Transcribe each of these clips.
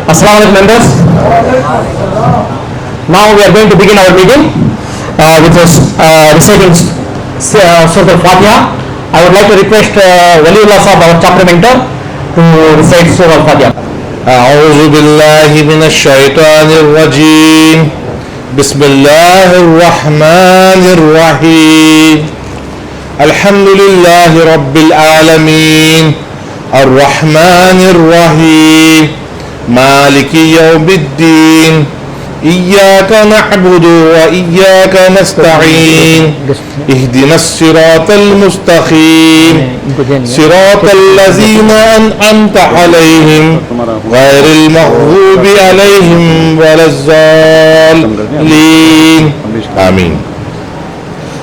Assalamu alaikum members. Now we are going to begin our meeting with reciting Surah Al-Fatiha. I would like to request Waliullah Sahab, our chapter mentor, to recite Surah Al-Fatiha. أعوذ بالله من الشيطان الرجيم بسم الله الرحمن الرحيم الحمد لله رب العالمين الرحمن الرحيم مالك يوم الدين إياك نعبد وإياك نستعين اهدنا الصراط المستقيم صراط الذين أنعمت عليهم غير المغضوب عليهم ولا الضالين آمين.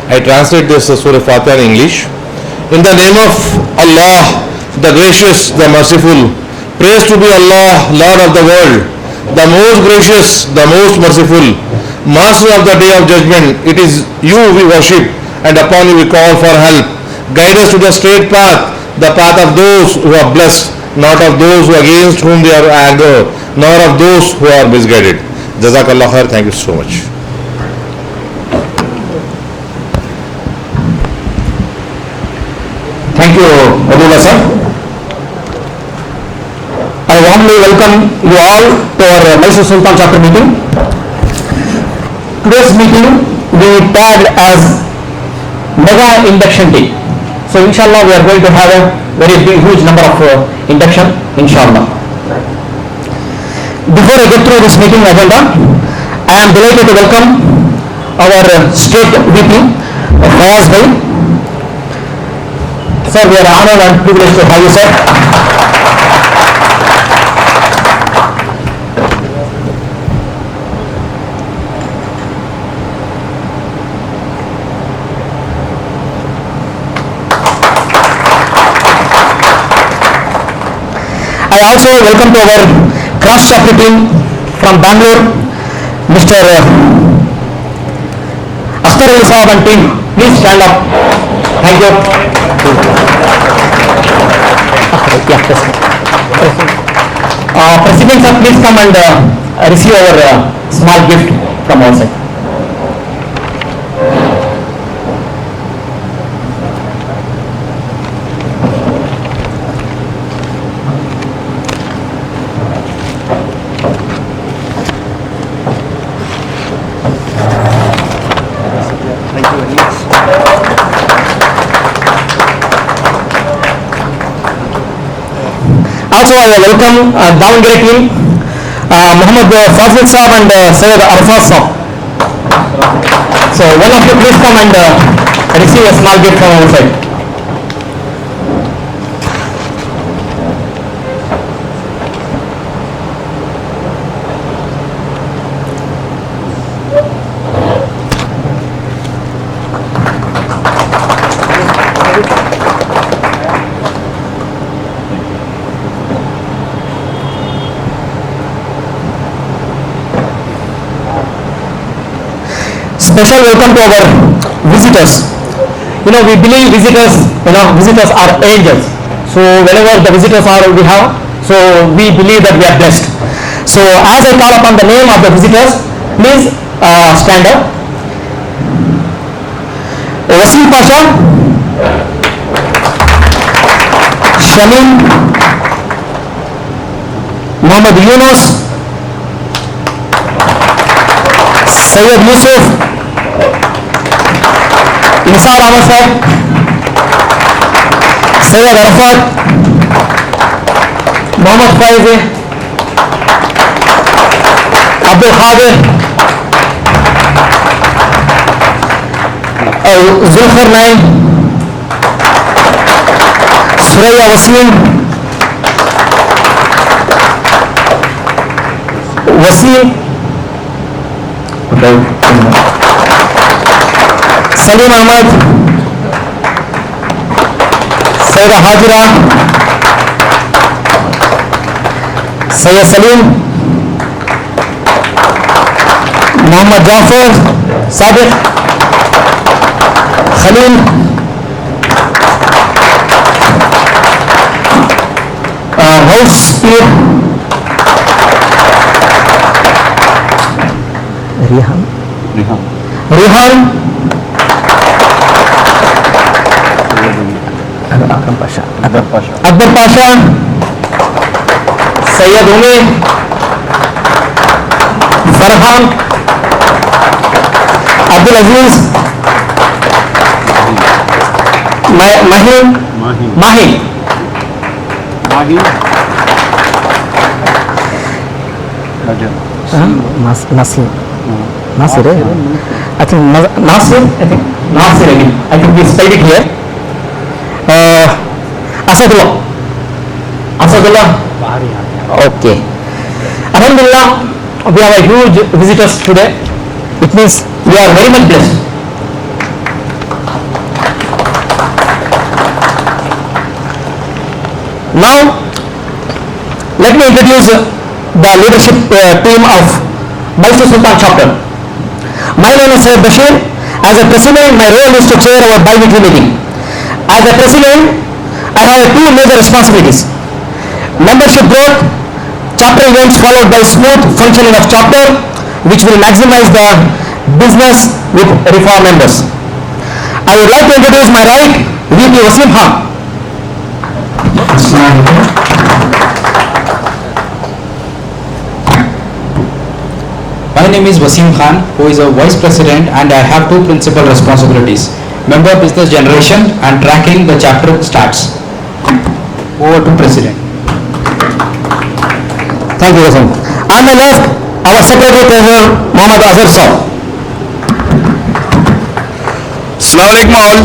I translate this Surah Fatiha in English. In the name of Allah, the gracious, the merciful. Praise to be Allah, Lord of the world, the most gracious, the most merciful, Master of the day of judgment. It is you we worship, and upon you we call for help. Guide us to the straight path, the path of those who are blessed, not of those against whom they are anger, nor of those who are misguided. Jazakallah khair. Thank you so much. Thank you, Waliullah sir. I warmly welcome you all to our Mysore Sultan chapter meeting. Today's meeting we tagged as Mega Induction Day. So inshallah we are going to have a very huge number of induction, inshallah. Before I get through this meeting agenda, I am delighted to welcome our state VP, Fayaz Bhai. Sir, we are honored and privileged to have you, sir. I also welcome to our cross chapter team from Bangalore, Mr. Akhtar Ali Sahab and team. Please stand up. Thank you. President sir, please come and receive our small gift from our side. Also, I welcome Davangere team, Muhammad Fazil Saab and Syed Arfaz Saab. So, one of you please come and receive a small gift from our side. Special welcome to our visitors. We believe visitors are angels. So whenever the visitors are we have, so we believe that we are blessed. So as I call upon the name of the visitors, please stand up. Wasim Pasha, Shalim, Muhammad Yunus, Sayyid Yusuf, Nisar Ahmad Sahib, Sayyid Arafat, Muhammad Faizi, Abdul Khadir, Zulfar Naim, Suraya Wasim, Wasim, Salim Ahmad, Sayyidah Hajira, Sayyid Salim, Muhammad Jafar, Sadiq, Khalil, House Speed, Rihan. Rihan. Akram Pasha. Akbar Pasha. Sayyid Umi. Farhan. Abdul Aziz. Mahim. Nasir. Nasir, I think Nasir. Nasir again. I think we spelled it here. Asadullah. Okay. Alhamdulillah, we have a huge visitors today. It means we are very much blessed. Now, let me introduce the leadership team of Mysore Sultan chapter. My name is Syed Bashir. As a president, my role is to chair our bi-weekly meeting. As a president, I have two major responsibilities: membership growth, chapter events followed by smooth functioning of chapter, which will maximize the business with reform members. I would like to introduce my right VP Wasim Khan. My name is Wasim Khan, who is a Vice President, and I have two principal responsibilities: member business generation and tracking the chapter stats. Over to President. Thank you, Wasim. On my left, our Secretary Treasurer Mohammad Azhar Saab. Assalamu alaikum all.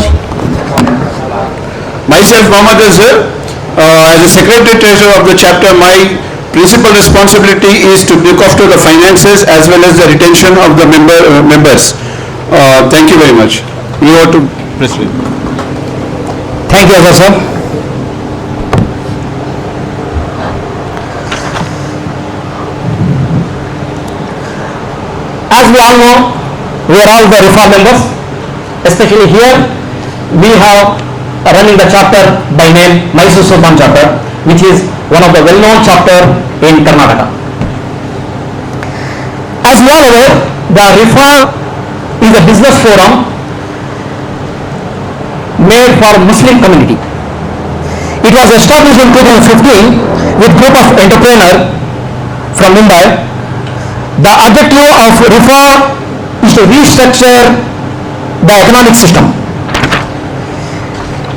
Myself Mohammad Azhar, as the Secretary Treasurer of the chapter, my principal responsibility is to look after the finances as well as the retention of the members. Thank you very much. You are to President. Thank you, Azhar Saab. As we all know, we are all the reform members. Especially here, we have running the chapter by name Mysore Sultan chapter, which is one of the well-known chapter in Karnataka. As you are aware, the reform is a business forum made for Muslim community. It was established in 2015 with group of entrepreneurs from Mumbai. The objective of reform is to restructure the economic system.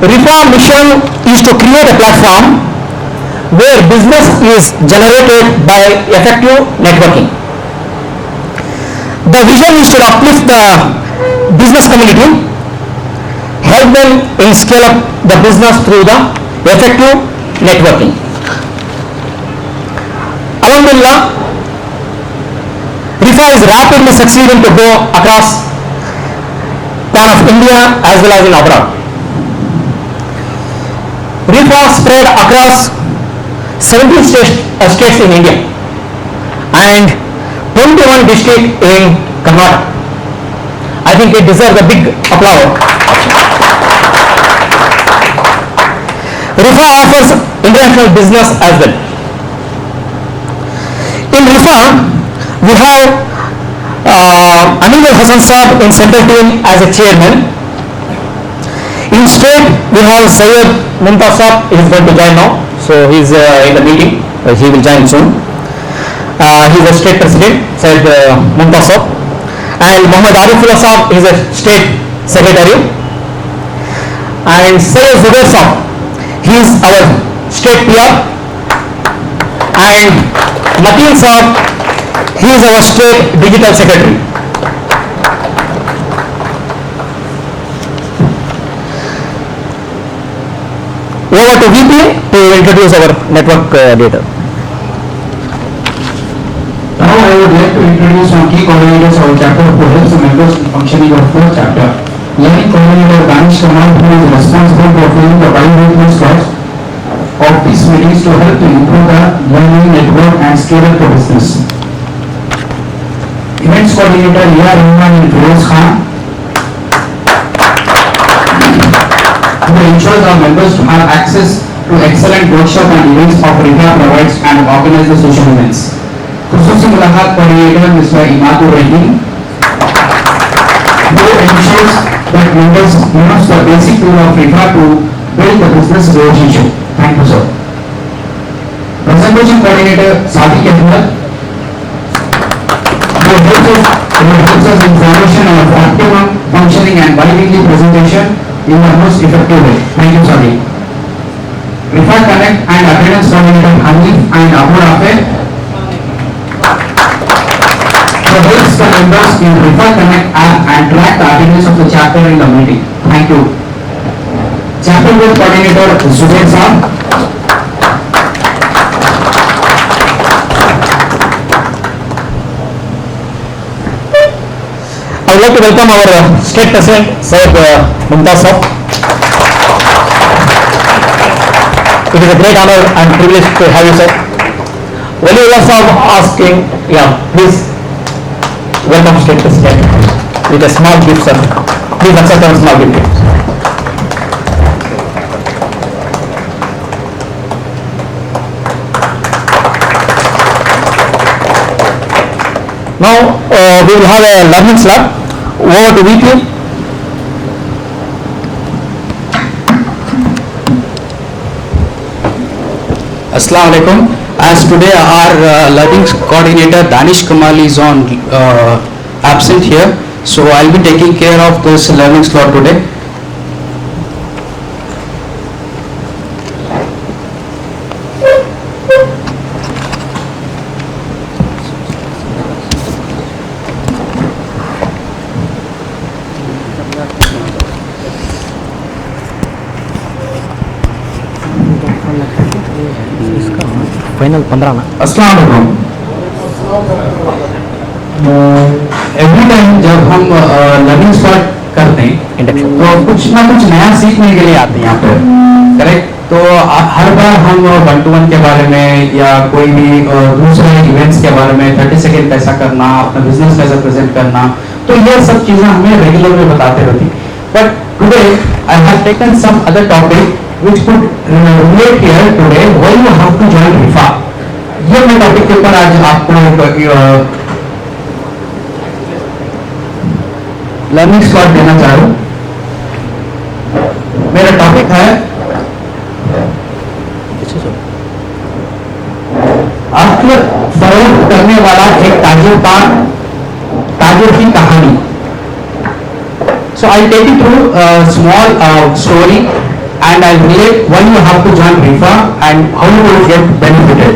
Reform mission is to create a platform where business is generated by effective networking. The vision is to uplift the business community, help them in scale up the business through the effective networking. Alhamdulillah, RIFA is rapidly succeeding to go across pan of India as well as in abroad. RIFA spread across 17 states in India and 21 districts in Karnataka. I think it deserves a big applause. RIFA offers international business as well. In RIFA, we have Aminul Hassan Saab in central team as a chairman. In state, we have Syed Mumtaz Saab. He is going to join now, so he is in the meeting. He will join soon. He is a state president, Syed Mumtaz Saab, and Muhammad Arifullah Saab is a state secretary, and Syed Zubair Saab, he is our state PR, and Mateen Saab, he is our state digital secretary. Over to VP to introduce our network data. Now I would like to introduce some key coordinators of our chapter who helps the members in functioning of the chapter. Learning coordinator Danish Kamal, who is responsible for filling the bi-weekly slots of these meetings to help to improve the learning network and scale up the business. Events coordinator Ria Rahman and Firoz Khan, who ensures our members to have access to excellent workshop and events of RIFA provides and organize the social events. Khususi Mulakat coordinator Mr. Imadur Rahim, ensures that members use the basic tool of RIFA to build the business relationship. Thank you, sir. Presentation coordinator Sadiq Ahmed helps us in formation of optimum functioning and bi-weekly presentation in the most effective way. Thank you, Sadiq. RIFA Connect and attendance coordinator Hanif and Abu Rafe helps the members in RIFA Connect app and track the attendance of the chapter in the meeting. Thank you. Chapter growth coordinator Zubair Saab. I would like to welcome our State President, Sir Mumtaz Saab. It is a great honor and privilege to have you, sir. When you were asking, please welcome State President with a small gift, sir. Please accept our small gift. Now we will have a learning slab. Over to VP. Assalamu alaikum. As today our learning coordinator Danish Kamal is on absent here, so I'll be taking care of this learning slot today. Final 15 ना. अस्सलाम वालेकुम. Every time जब हम learning start करते हैं induction तो कुछ ना कुछ नया सीखने के लिए आते हैं यहाँ पर, करेक्ट. तो हर बार हम 1-to-1 के बारे में या कोई भी दूसरे इवेंट्स के बारे में 30 सेकेंड कैसा करना, अपना बिजनेस कैसा प्रेजेंट करना, तो ये सब चीज़ें हमें रेगुलर में बताते रहती. But today I have taken some other topic which could relate here today why you have to join RIFA. ये मैं टॉपिक के ऊपर आज आपको लर्निंग स्लॉट देना चाह रहा हूँ. मेरा टॉपिक है अक्ल फरोख्त करने वाला एक ताजिर की कहानी. So I'll take you through a small story and I'll relate why you have to join RIFA and how you will get benefited.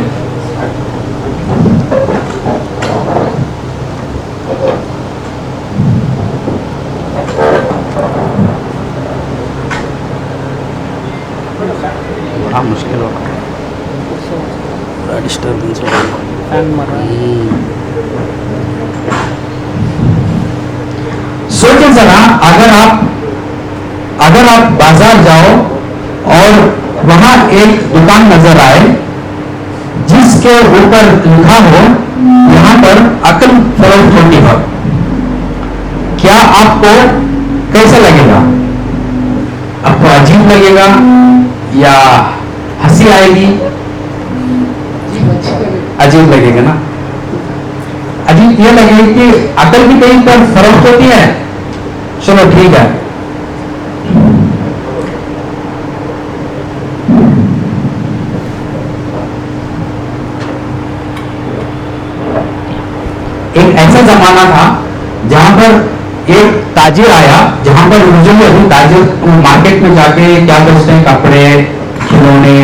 बड़ा मुश्किल होगा, बड़ा डिस्टर्बेंस होगा. सोचिए जरा, अगर आप बाजार जाओ और वहां एक दुकान नजर आए जिसके ऊपर लिखा हो यहां पर अक्ल फरोख्त होती है, क्या आपको कैसा लगेगा? आपको अजीब लगेगा या हंसी आएगी? अजीब लगेगा ना. अजीब ये लगेगा कि अकल भी कहीं पर फरोख्त होती है. चलो ठीक है. एक ऐसा जमाना था जहां पर एक ताजिर आया, जहां पर यूजुअली अभी ताजिर मार्केट में जाके क्या बेचते हैं, कपड़े, खिलौने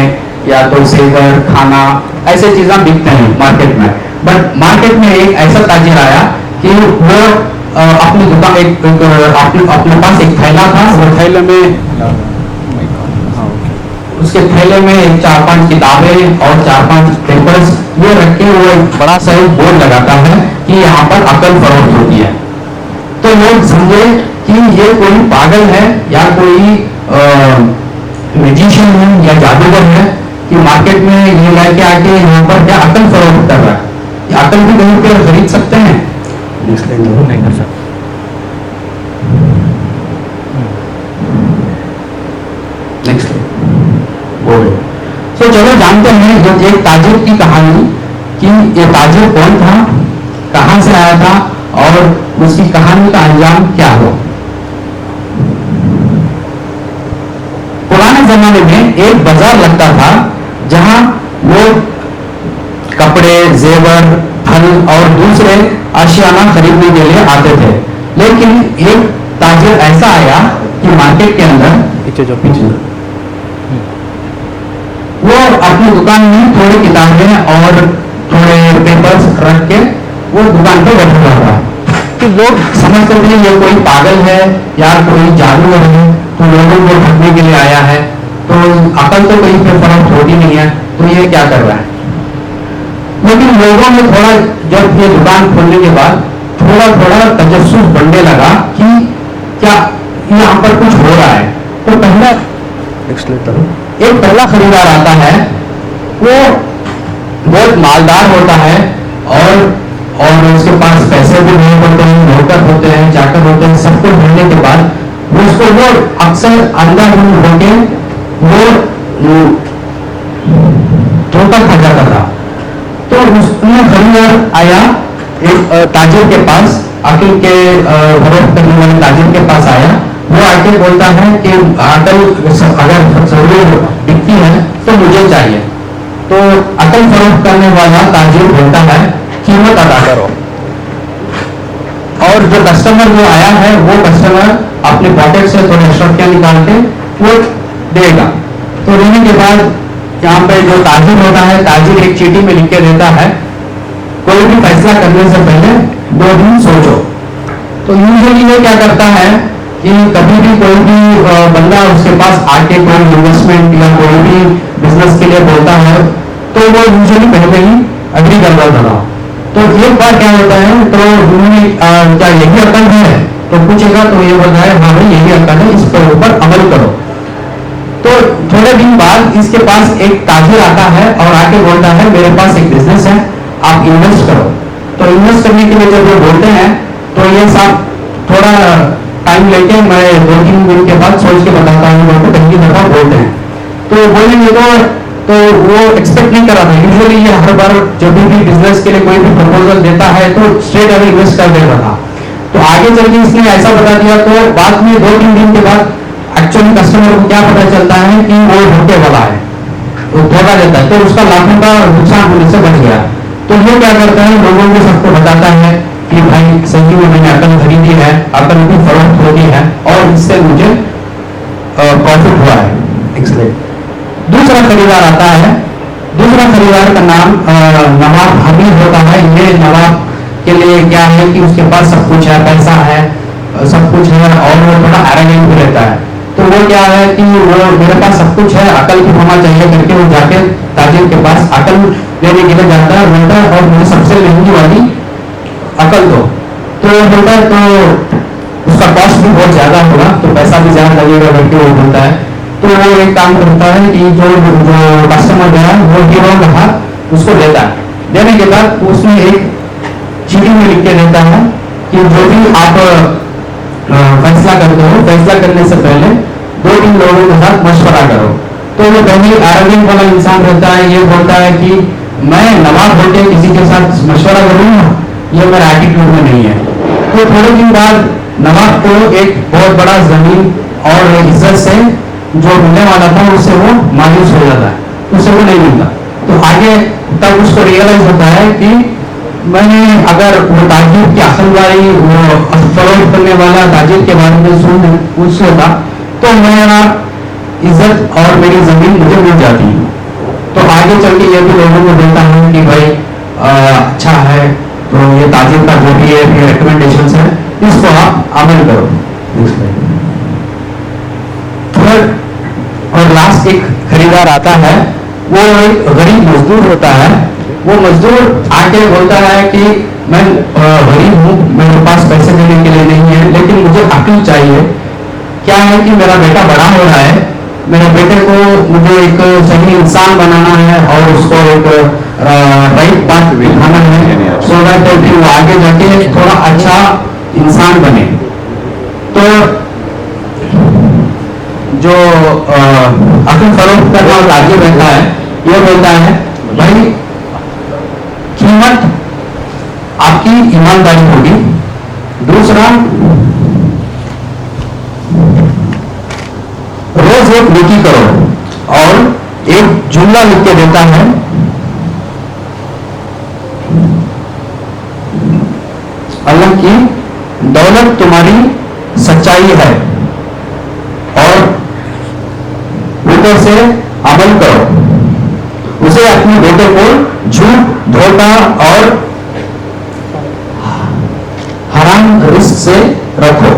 या तो सेवर, खाना, ऐसे चीजें बिकते हैं मार्केट में. बट मार्केट में एक ऐसा ताजिर आया कि वो अपनी दुकान अपने पास एक थैला था. वो थैले में उसके थैले में 4-5 किताबें और 4-5 पेपर्स ये रख के वो एक बड़ा सा एक बोर्ड लगाता है कि यहाँ पर अकल फरोख्त होती है. तो लोग समझे कि ये कोई पागल है या कोई मैजिशियन है या जादूगर है कि मार्केट में ये लेके आके यहाँ पर क्या अकल फरोख्त कर रहा है. ये अकल भी कहीं पर खरीद सकते हैं? नहीं कर सकते. नेक्स्ट तो चलो जानते हैं एक ताजिर की कहानी कि ये ताजिर कौन था, कहां से आया था और उसकी कहानी का अंजाम क्या हुआ. जमाने में एक बाजार लगता था जहां लोग कपड़े, जेवर, फल और दूसरे आशियाना खरीदने के लिए आते थे। लेकिन एक ताजिर ऐसा आया कि मार्केट के अंदर वो अपनी दुकान में थोड़ी किताबें और थोड़े पेपर्स रख के वो दुकान पे बैठा हुआ था कि लोग समझते थे ये कोई पागल है या कोई जादूगर है, तो लोगों को ठगने के लिए आया है, तो अकल तो कहीं पे फर्क होती नहीं है, तो ये क्या कर रहा है। लेकिन लोगों में थोड़ा, जब ये दुकान खोलने के बाद थोड़ा थोड़ा तजस्सुस बढ़ने लगा कि क्या यहाँ पर कुछ हो रहा है। तो पहला एक पहला खरीदार आता है, वो बहुत मालदार होता है और उसके पास पैसे भी नहीं होते हैं, नौकर होते हैं, चाकर होते हैं, सब कुछ होने के बाद वो अक्सर अंदर होके वो धोखा खा जाता था। तो उसमें खरीदार आया एक ताजिर के पास, अकील के फरोख्त करने वाले ताजिर के पास आया। वो आके बोलता है कि अकल अगर जरूर बिकती है तो मुझे चाहिए। तो अकल फरोख्त करने वाला ताजिर बोलता है कीमत अदा करो। और जो कस्टमर जो आया है वो कस्टमर अपने पॉकेट से थोड़े रुपया निकाल के वो देगा। तो देने के बाद यहाँ पे जो ताजिर होता है, ताजिर एक चीटी में लिख के देता है, कोई भी फैसला करने से पहले 2 दिन सोचो। तो यूजुअली वो क्या करता है कि कभी भी कोई भी बंदा उसके पास आके कोई इन्वेस्टमेंट या कोई भी बिजनेस के लिए बोलता है तो वो यूजुअली पहले ही अग्री कर लेता था। तो एक बार क्या होता है, तो उन्होंने क्या यही अकल है तो पूछेगा, तो ये बोलता है हाँ भाई यही अकल है, इस पर ऊपर अमल करो। तो थोड़े दिन बाद इसके पास एक ताजिर आता है और आके बोलता है मेरे पास एक बिजनेस है, आप इन्वेस्ट करो। तो इन्वेस्ट करने के लिए जब वो बोलते हैं तो ये सब थोड़ा टाइम लेके मैं 2-3 दिन के बाद सोच के बताता हूँ, उनको पहली दफा बोलते हैं। तो बोलेंगे तो वो एक्सपेक्ट नहीं कर रहा था। यूजुअली ये हर बार जब भी बिजनेस के लिए कोई भी प्रपोजल देता है तो स्ट्रेट अवे इन्वेस्ट कर देता था। तो आगे चल के इसने ऐसा बता दिया, तो बाद में 2-3 दिन के बाद एक्चुअली कस्टमर को क्या पता चलता है कि वो धोखे वाला है, वो धोखा देता है, तो उसका लाखों का नुकसान होने से बच गया। तो वो क्या करता है, लोगों को सबको बताता है कि भाई सही में मैंने अकल खरीदी है, अकल भी फरोख्त होती है और इससे मुझे प्रॉफिट हुआ है। एक्सलेंट। दूसरा खरीदार आता है। दूसरा खरीदार का नाम नवाब हमीद होता है। ये नवाब के लिए क्या है कि उसके पास सब कुछ है, पैसा है, सब कुछ है और वो थोड़ा एरोगेंट भी रहता है। तो वो क्या है कि वो मेरे पास सब कुछ है, अकल भी होना चाहिए करके वो जाके ताजिर के पास अकल लेने के लिए जाता है, बोलता है और मुझे सबसे महंगी वाली अकल दो। तो वो बोलता है तो उसका कॉस्ट भी बहुत ज्यादा होगा, तो पैसा भी ज्यादा लगेगा करके वो बोलता है। तो वो एक काम करता है कि जो कस्टमर गया वो हीरो रहा उसको देता है। देने के बाद उसमें एक चीटी में लिख के देता है कि जो भी आप फैसला करते हो, फैसला करने से पहले 2-3 लोगों के साथ मशवरा करो। तो वो पहले एरोगेंट वाला इंसान रहता है, ये बोलता है कि मैं नवाब होके किसी के साथ मशवरा करूंगा, ये मेरा एटीट्यूड में नहीं है। तो थोड़े दिन बाद नवाब को एक बहुत बड़ा जमीन और इज्जत से जो मिलने वाला था उससे वो मायूस हो जाता है, उससे वो नहीं मिलता। तो आगे तब उसको रियलाइज होता है कि मैंने अगर वो ताजिर की अखलवारी, वो फरोख्त करने वाला ताजिर के बारे में पूछ लेता तो मेरा इज्जत और मेरी जमीन मुझे मिल जाती। तो आगे चल के ये भी लोगों को देता है कि भाई अच्छा है, तो ये ताजिर का जो भी है रिकमेंडेशन है इसको आप अमल करो। थर्ड और लास्ट एक खरीदार आता है, वो एक गरीब मजदूर होता है। वो मजदूर आके बोलता है कि मैं गरीब हूँ, मेरे पास पैसे देने के लिए नहीं है, लेकिन मुझे अक्ल चाहिए। क्या है कि मेरा बेटा बड़ा हो रहा है, मेरे बेटे को मुझे एक सही इंसान बनाना है और उसको एक राइट पाथ दिखाना है, सो दैट कि वो आगे जाके थोड़ा अच्छा इंसान बने। तो जो अक्ल फरोख्त करने वाला आगे रहता है, ये बोलता है भाई कीमत आपकी ईमानदारी होगी। दूसरा, रोज रोज एक नेकी करो। और एक जुमला लिख के देता है, अल्लाह की दौलत तुम्हारी सच्चाई है और ऊपर से अमल करो। उसे अपने बेटे को झूठ, धोखा और हराम रिस्क से रखो।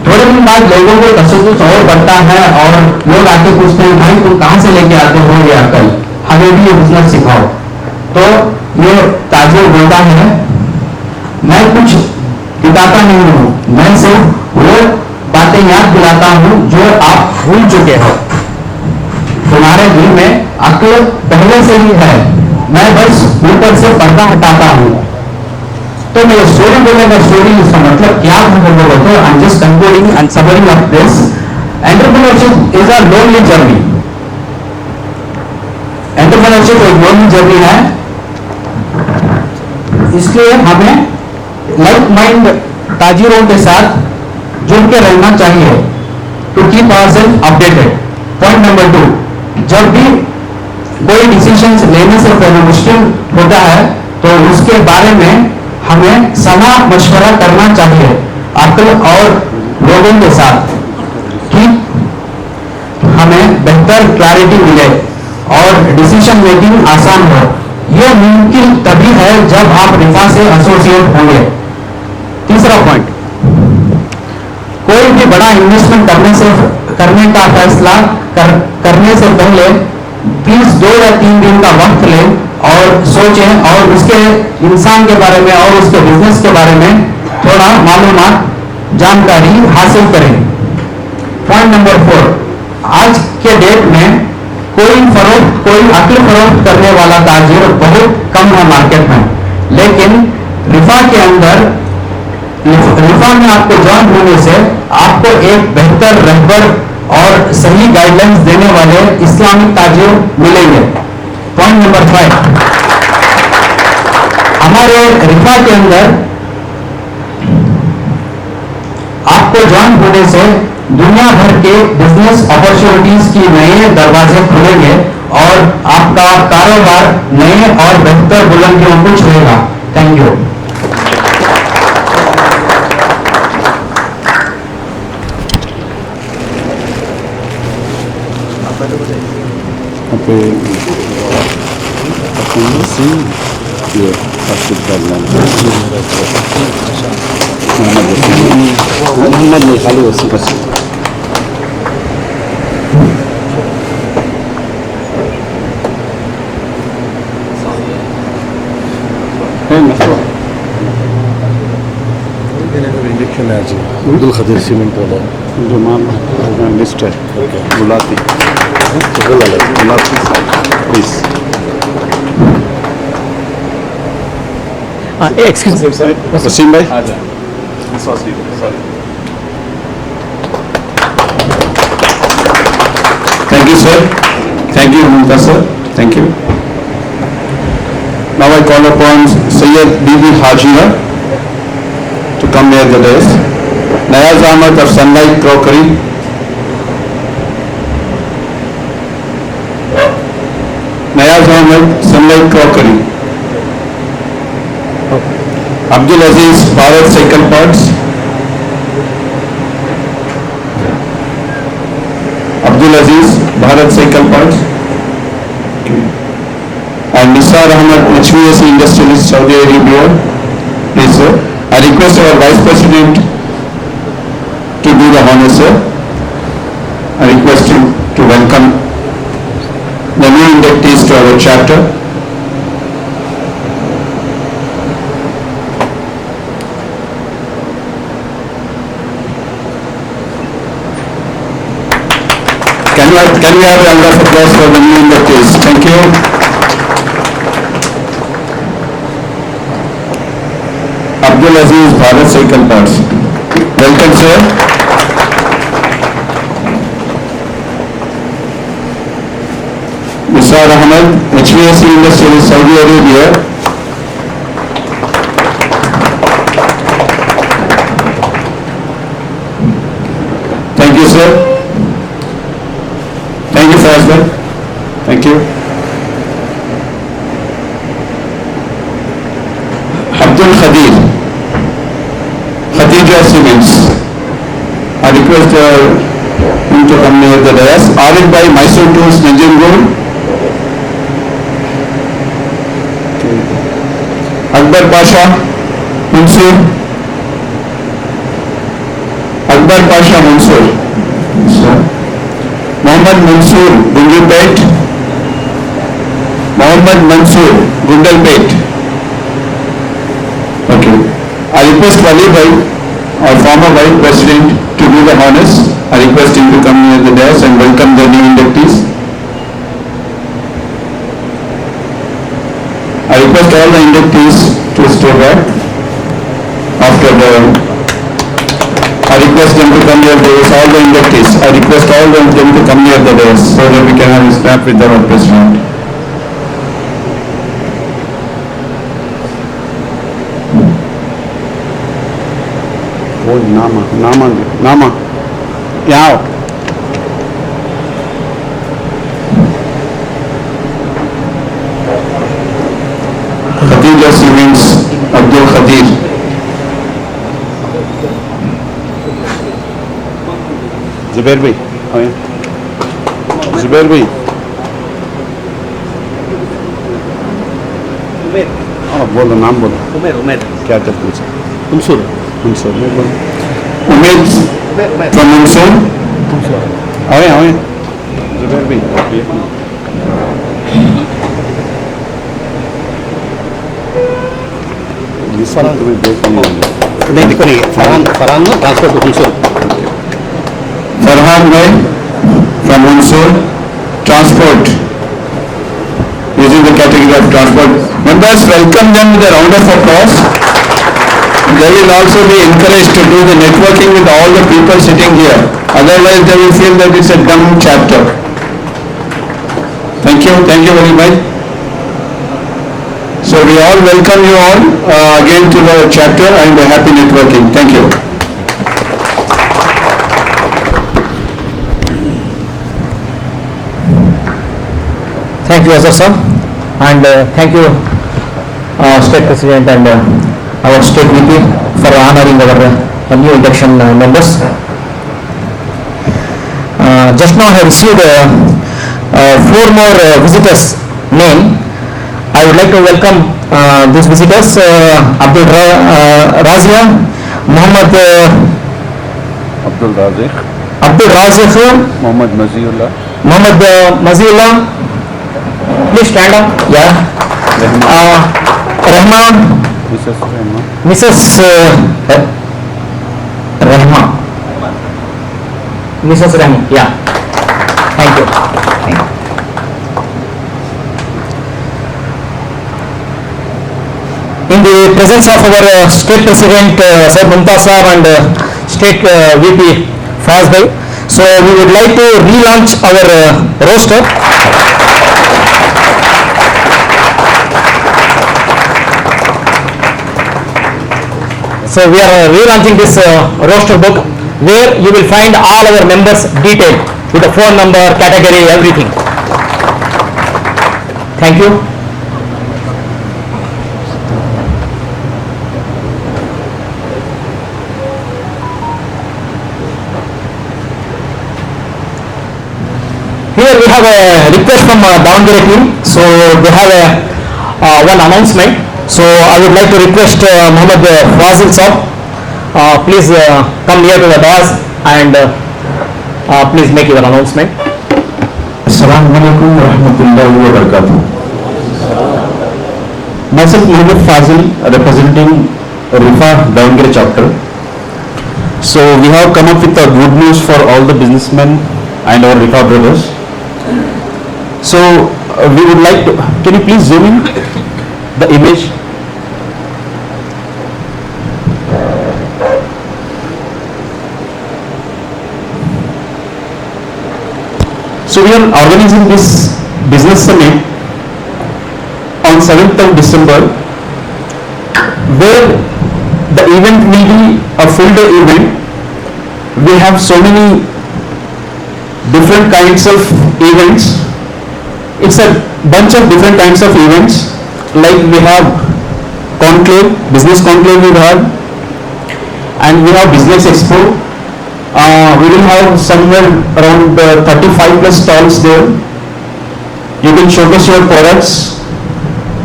थोड़े दिन बाद लोगों को तशद्दुद और बढ़ता है और लोग आके पूछते हैं, भाई तुम कहां से लेके आते हो ये अकल, हमें भी ये बिजनेस सिखाओ। तो ये ताजिर बोलता है, मैं कुछ दिखाता नहीं हूं, मैं सिर्फ वो बातें याद दिलाता हूं जो आप भूल चुके हो। तुम्हारे दिल में अक्ल पहले से ही है, मैं बस ऊपर से पर्दा हटाता हूं। तो मैं स्टोरी बोलेगा, स्टोरी इसका मतलब क्या है बोलो तो I am just concluding and summing of this. Entrepreneurship is a lonely journey. Entrepreneurship एक लोनली जर्नी है, इसलिए हमें लाइक माइंड ताजिरों के साथ जुड़ के रहना चाहिए to keep ourself updated. Point number 2, जब भी कोई डिसीजन लेने से पहले मुश्किल होता है तो उसके बारे में हमें सलाह मशवरा करना चाहिए अक्ल और लोगों के साथ, कि हमें बेहतर क्लैरिटी मिले और डिसीजन मेकिंग आसान हो। यह मुमकिन तभी है जब आप रिफा से एसोसिएट होंगे। तीसरा पॉइंट, कोई भी बड़ा इन्वेस्टमेंट करने का फैसला करने से पहले प्लीज 2 या 3 दिन का वक्त लें और सोचें और उसके इंसान के बारे में और उसके बिजनेस के बारे में थोड़ा मालूमात, जानकारी हासिल करें। पॉइंट नंबर 4, आज के डेट में कोई अक्ल फरोख्त करने वाला ताजिर बहुत कम है मार्केट में, लेकिन रिफा के अंदर, रिफा में आपको ज्वाइन होने से आपको एक बेहतर रहबर और सही गाइडलाइंस देने वाले इस्लामिक ताजिर मिलेंगे। पॉइंट नंबर 5, हमारे रिफा के अंदर आपको ज्वाइन होने से दुनिया भर के बिजनेस अपॉर्चुनिटीज की नए दरवाजे खुलेंगे और आपका कारोबार नए और बेहतर बुलंदियों को छुएगा। Thank you. मोहम्मद ने खाली वसी बस इंजेक्शन है जी, अब्दुल खदीर सीमेंट वाला जो माम लिस्ट है बुलाती प्लीज। एक्सक्यूज मी, वसीम भाई Thank you, sir. Thank you, Mumtaz sir. Thank you. Now I call upon Sayyid Bibi Hajira to come near the desk. Nayaz Ahmad of Sunlight Crockery. Nayaz Ahmad, Sunlight Crockery. Abdul Aziz, Bharat Cycle Parts. Abdul Aziz, Bharat Cycle Parts. And Nisar Ahmad, HVAC Industrialist, Saudi Arabia. Please, sir. I request our Vice President to do the honor, sir. I request him to welcome the new inductees to our chapter. Can we have a round of applause for the new inductees? Thank you. Abdul Aziz, Bharat Cycle Parts. Welcome, sir. Nisar Ahmad, HVAC Industrialist, Saudi Arabia. Abdul Khadir, Khadija Siemens. I request him to come near the dais. Arif Bhai, Mysore Tools, Nanjangud. Akbar Pasha, Mansoor. Akbar Pasha, Mansoor. Mohammed Mansoor, Gundalpet. Mohammed Mansoor, Gundalpet. Okay. I request Wali Bhai, our former Vice President, to do the honors. I request him to come near the dais and welcome the new inductees. I request all the inductees to stay back. After the, I request them to come near the dais, all the inductees. I request all of them to come near the dais so that we can have a snap with our President. वो नामा नामा नामा यहाँ आओ Khadija Siemens, Abdul Khadir. Zubair भाई आओ यहाँ जुबैर भाई हाँ बोलो नाम बोलो उमेर उमेर क्या करते हो मंसूर मंसूर मैं बोलो Umed from Mansoor. आओ यहाँ जुबैर भाई इस साल तुम्हें देख नहीं होंगे नहीं देखो नहीं Farhan Farhan transport Mansoor Farhan Bhai from Mansoor. Transport. Using the category of transport. Members, welcome them with a round of applause. They will also be encouraged to do the networking with all the people sitting here. Otherwise, they will feel that it's a dumb chapter. Thank you very much. So we all welcome you all again to the chapter and happy networking. Thank you. Thank you, Azhar sir, and thank you, State President and our State VP for honoring our new election members. Just now I received 4 more visitors' name. I would like to welcome these visitors: Abdul Razia, Muhammad Abdul Raziq Abdul Razif, Muhammad Maziullah Muhammad Maziullah. Please stand up. Yeah. Rahman, Mrs Rahma Mrs. Rahma. Mrs. Rahma. Yeah. Thank you. Thank you. In the presence of our State President Sir Mumtaz Sahab and State VP Faz Bhai, so we would like to relaunch our roster. So we are relaunching this roster book where you will find all our members detailed with the phone number, category, everything. Thank you. Here we have a request from Davangere team. So they have one announcement. So I would like to request Muhammad Fazil Saab, please come near to the dais and please make your announcement. Assalamualaikum warahmatullahi wabarakatuh. Myself Muhammad Fazil, representing RIFA Davangere chapter. So we have come up with a good news for all the businessmen and our RIFA brothers. So we would like to, can you please zoom in the image? So we are organizing this business summit on 7th of December, where the event will be a full day event. We have so many different kinds of events. It's a bunch of different kinds of events, like we have conclave, business conclave we have, and we have business expo. We will have somewhere around 35 plus stalls there. You can showcase your products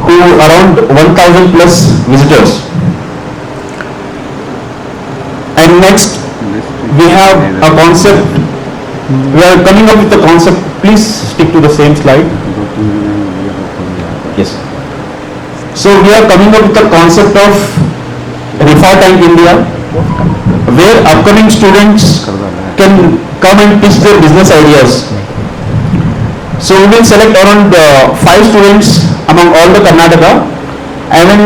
to around 1000 plus visitors. And next, we have a concept. We are coming up with a concept. Please stick to the same slide. Yes. So we are coming up with a concept of Rifa Tank India, where upcoming students can come and pitch their business ideas. So we will select around 5 students among all the Karnataka, and then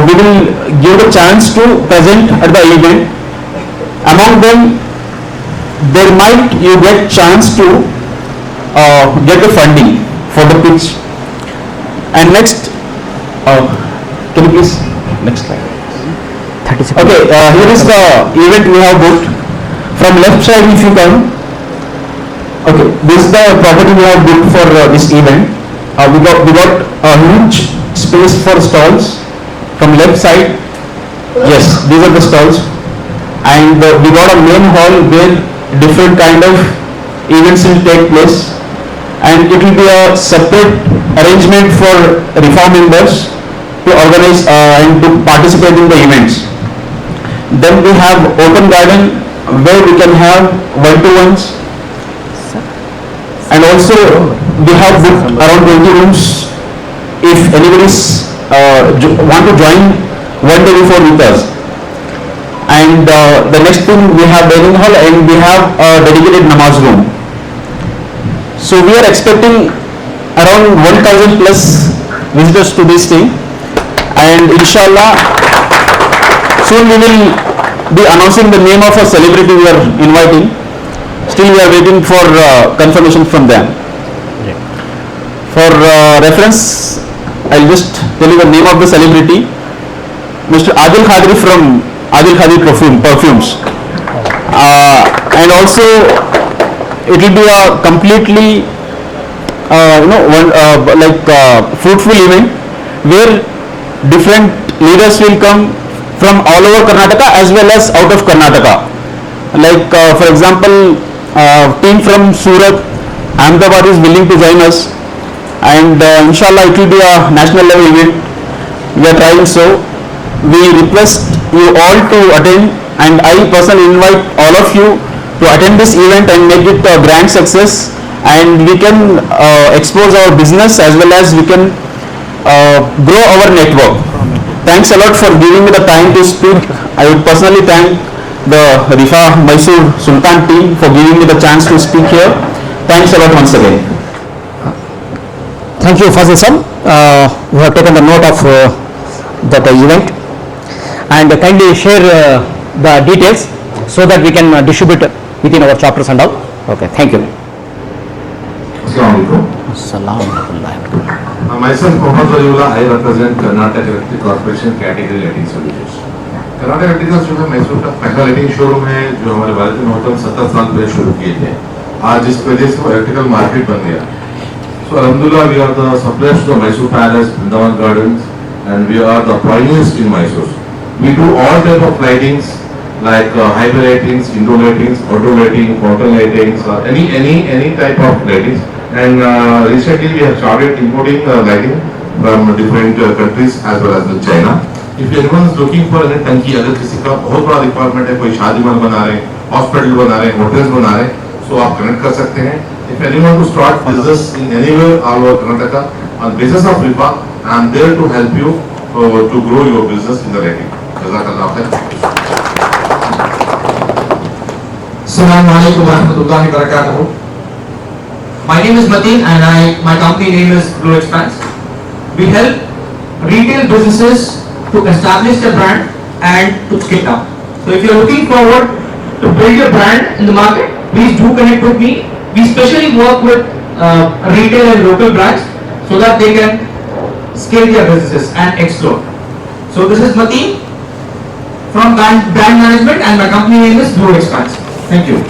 we will give the chance to present at the event. Among them, there might you get chance to get the funding for the pitch. And next, can you please next slide? 30 seconds. Okay, here is the event we have booked. From left side, if you come. Okay, this is the property we have booked for this event. We got a huge space for stalls. From left side, yes, these are the stalls, and we got a main hall where different kind of events will take place, and it will be a separate arrangement for Rifa members to organize and to participate in the events. Then we have open garden where we can have one-to-ones, and also we have booked around 20 rooms if anybody want to join one day before with us. And the next thing, we have dining hall and we have a dedicated namaz room. So we are expecting around 1000 plus visitors to this thing, and inshallah soon we will be announcing the name of a celebrity we are inviting. Still we are waiting for confirmation from them. For reference, I'll just tell you the name of the celebrity, Mr. Adil Khadri from Adil Khadri Perfumes. And also it will be a completely fruitful event where different leaders will come from all over Karnataka as well as out of Karnataka. Like for example, team from Surat, Ahmedabad is willing to join us, and inshallah it will be a national level event. We are trying, so we request you all to attend, and I personally invite all of you to attend this event and make it a grand success, and we can expose our business as well as we can grow our network. Thanks a lot for giving me the time to speak. I would personally thank the Rifa Mysore Sultan team for giving me the chance to speak here. Thanks a lot once again. Thank you, Fazil sir. We have taken the note of the event, and kindly share the details so that we can distribute within our chapters and all. Okay, thank you. Myself, Mohammad Waliullah, I represent Karnataka Electric Corporation Category Lighting Solutions. Karnataka electricals जो है मैसूर का पहला lighting showroom है जो हमारे वालिद मोहतरम 70 साल पहले शुरू किए थे. आज इस वजह से इलेक्ट्रिकल मार्केट बन गया. So alhamdulillah, we are the suppliers to the Mysore Palace, Vrindavan Gardens, and we are the pioneers in Mysore. We do all type of lightings like hyper lightings, indoor lightings, outdoor lighting, fountain lightings, any type of lightings. And recently we have started importing lighting from different countries as well as China. If anyone is looking for any टंकी, अगर किसी का बहुत बड़ा requirement है, कोई शादी महल बना रहे हैं, हॉस्पिटल बना रहे हैं, होटल्स बना रहे हैं, so आप कनेक्ट कर सकते हैं. If anyone to start business in anywhere all over Karnataka on basis of Rifa, I am there to help you to grow your business in the lighting. Jazakallah khair. Assalamu alaikum warahmatullahi wabarakatuh. My name is Mateen and my company name is Blue Expanse. We help retail businesses to establish their brand and to scale up. So if you are looking forward to build your brand in the market, please do connect with me. We specially work with retail and local brands so that they can scale their businesses and explore. So this is Mateen from brand management and my company name is Blue Expanse. Thank you.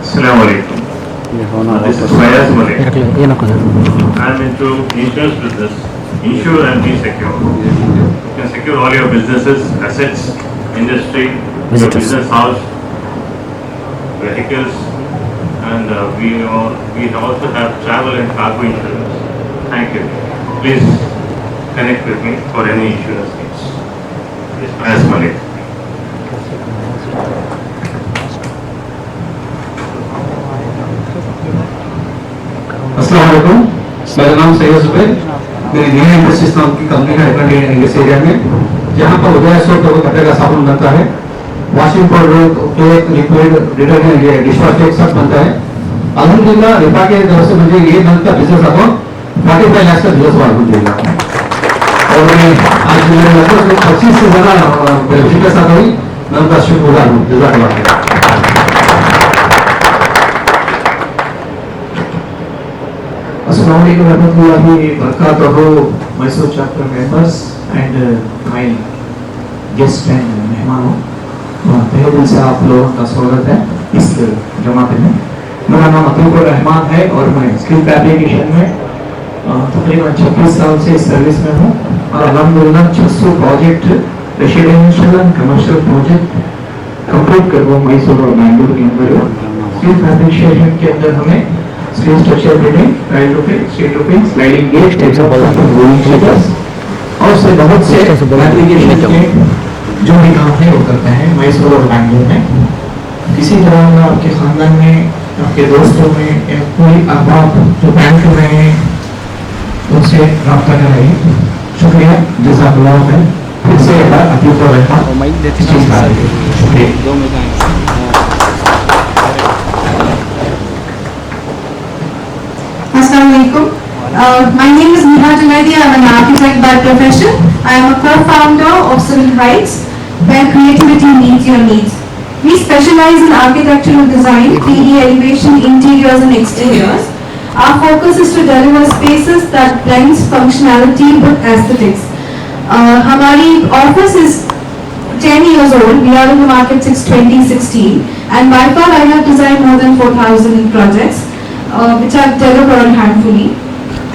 Assalamu alaikum. This is Fayaz Malik. I am into insurance business. Insure and be secure. You can secure all your businesses, assets, industry, your business house, vehicles, and we also have travel and cargo insurance. Thank you. Please connect with me for any insurance needs. This is Fayaz Malik. अस्सलाम वालेकुम, मेरा नाम सैयद जुबैर, मेरी new industries नाम की company है headline industry area में, जहाँ पर उदय सोप कपड़े का साबुन बनता है, washing powder, cake, liquid, detergent, dishwash cake सब बनता है। अल्हम्दुलिल्लाह रिपा के तरफ से मुझे ये मंथ का बिजनेस आता 45 लाख का बिजनेस हुआ अल्हम्दुलिल्लाह। और मैं आज मेरे लगभग 25 से ज़्यादा बेनिफिट आता हुई मैं उनका शुक्र गुजार हूँ। Assalamu alaikum warahmatullahi wabarakatuh, Mysore chapter members and my guests and मेहमानों, तहे दिल से आप लोगों का स्वागत है इस जमात में। मेरा नाम अतुल रहमान है और मैं स्किल फैब्रिकेशन में तकरीबन 26 साल से सर्विस में हूँ और अल्हम्दुलिल्लाह 600 project residential and commercial project complete कर वो मैसूर और बैंगलोर के अंदर। स्किल फैब्रिकेशन के अंदर हमें screen structure building, tile roofing, street roofing, sliding gate, rolling shutters और से बहुत से एप्लीकेशन के जो भी काम है वो करते हैं मैसूर और बैंगलोर में। इसी तरह आपके खानदान में, आपके दोस्तों में या कोई अहबाब जो बैंक में हैं उनसे रब्ता करेंगे। शुक्रिया, जज़ाकल्लाह खैर। फिर से एक बार अतीब और रहमान शुक्रिया। Assalamualaikum. My name is Neha Junaidi. I am an architect by profession. I am a co-founder of Civil Heights, where creativity meets your needs. We specialize in architectural design, 3D elevation, interiors and exteriors. Our focus is to deliver spaces that blends functionality with aesthetics. Hamari office is 10 years old. We are in the market since 2016, and by far I have designed more than 4,000 projects. Which I've delivered handfully.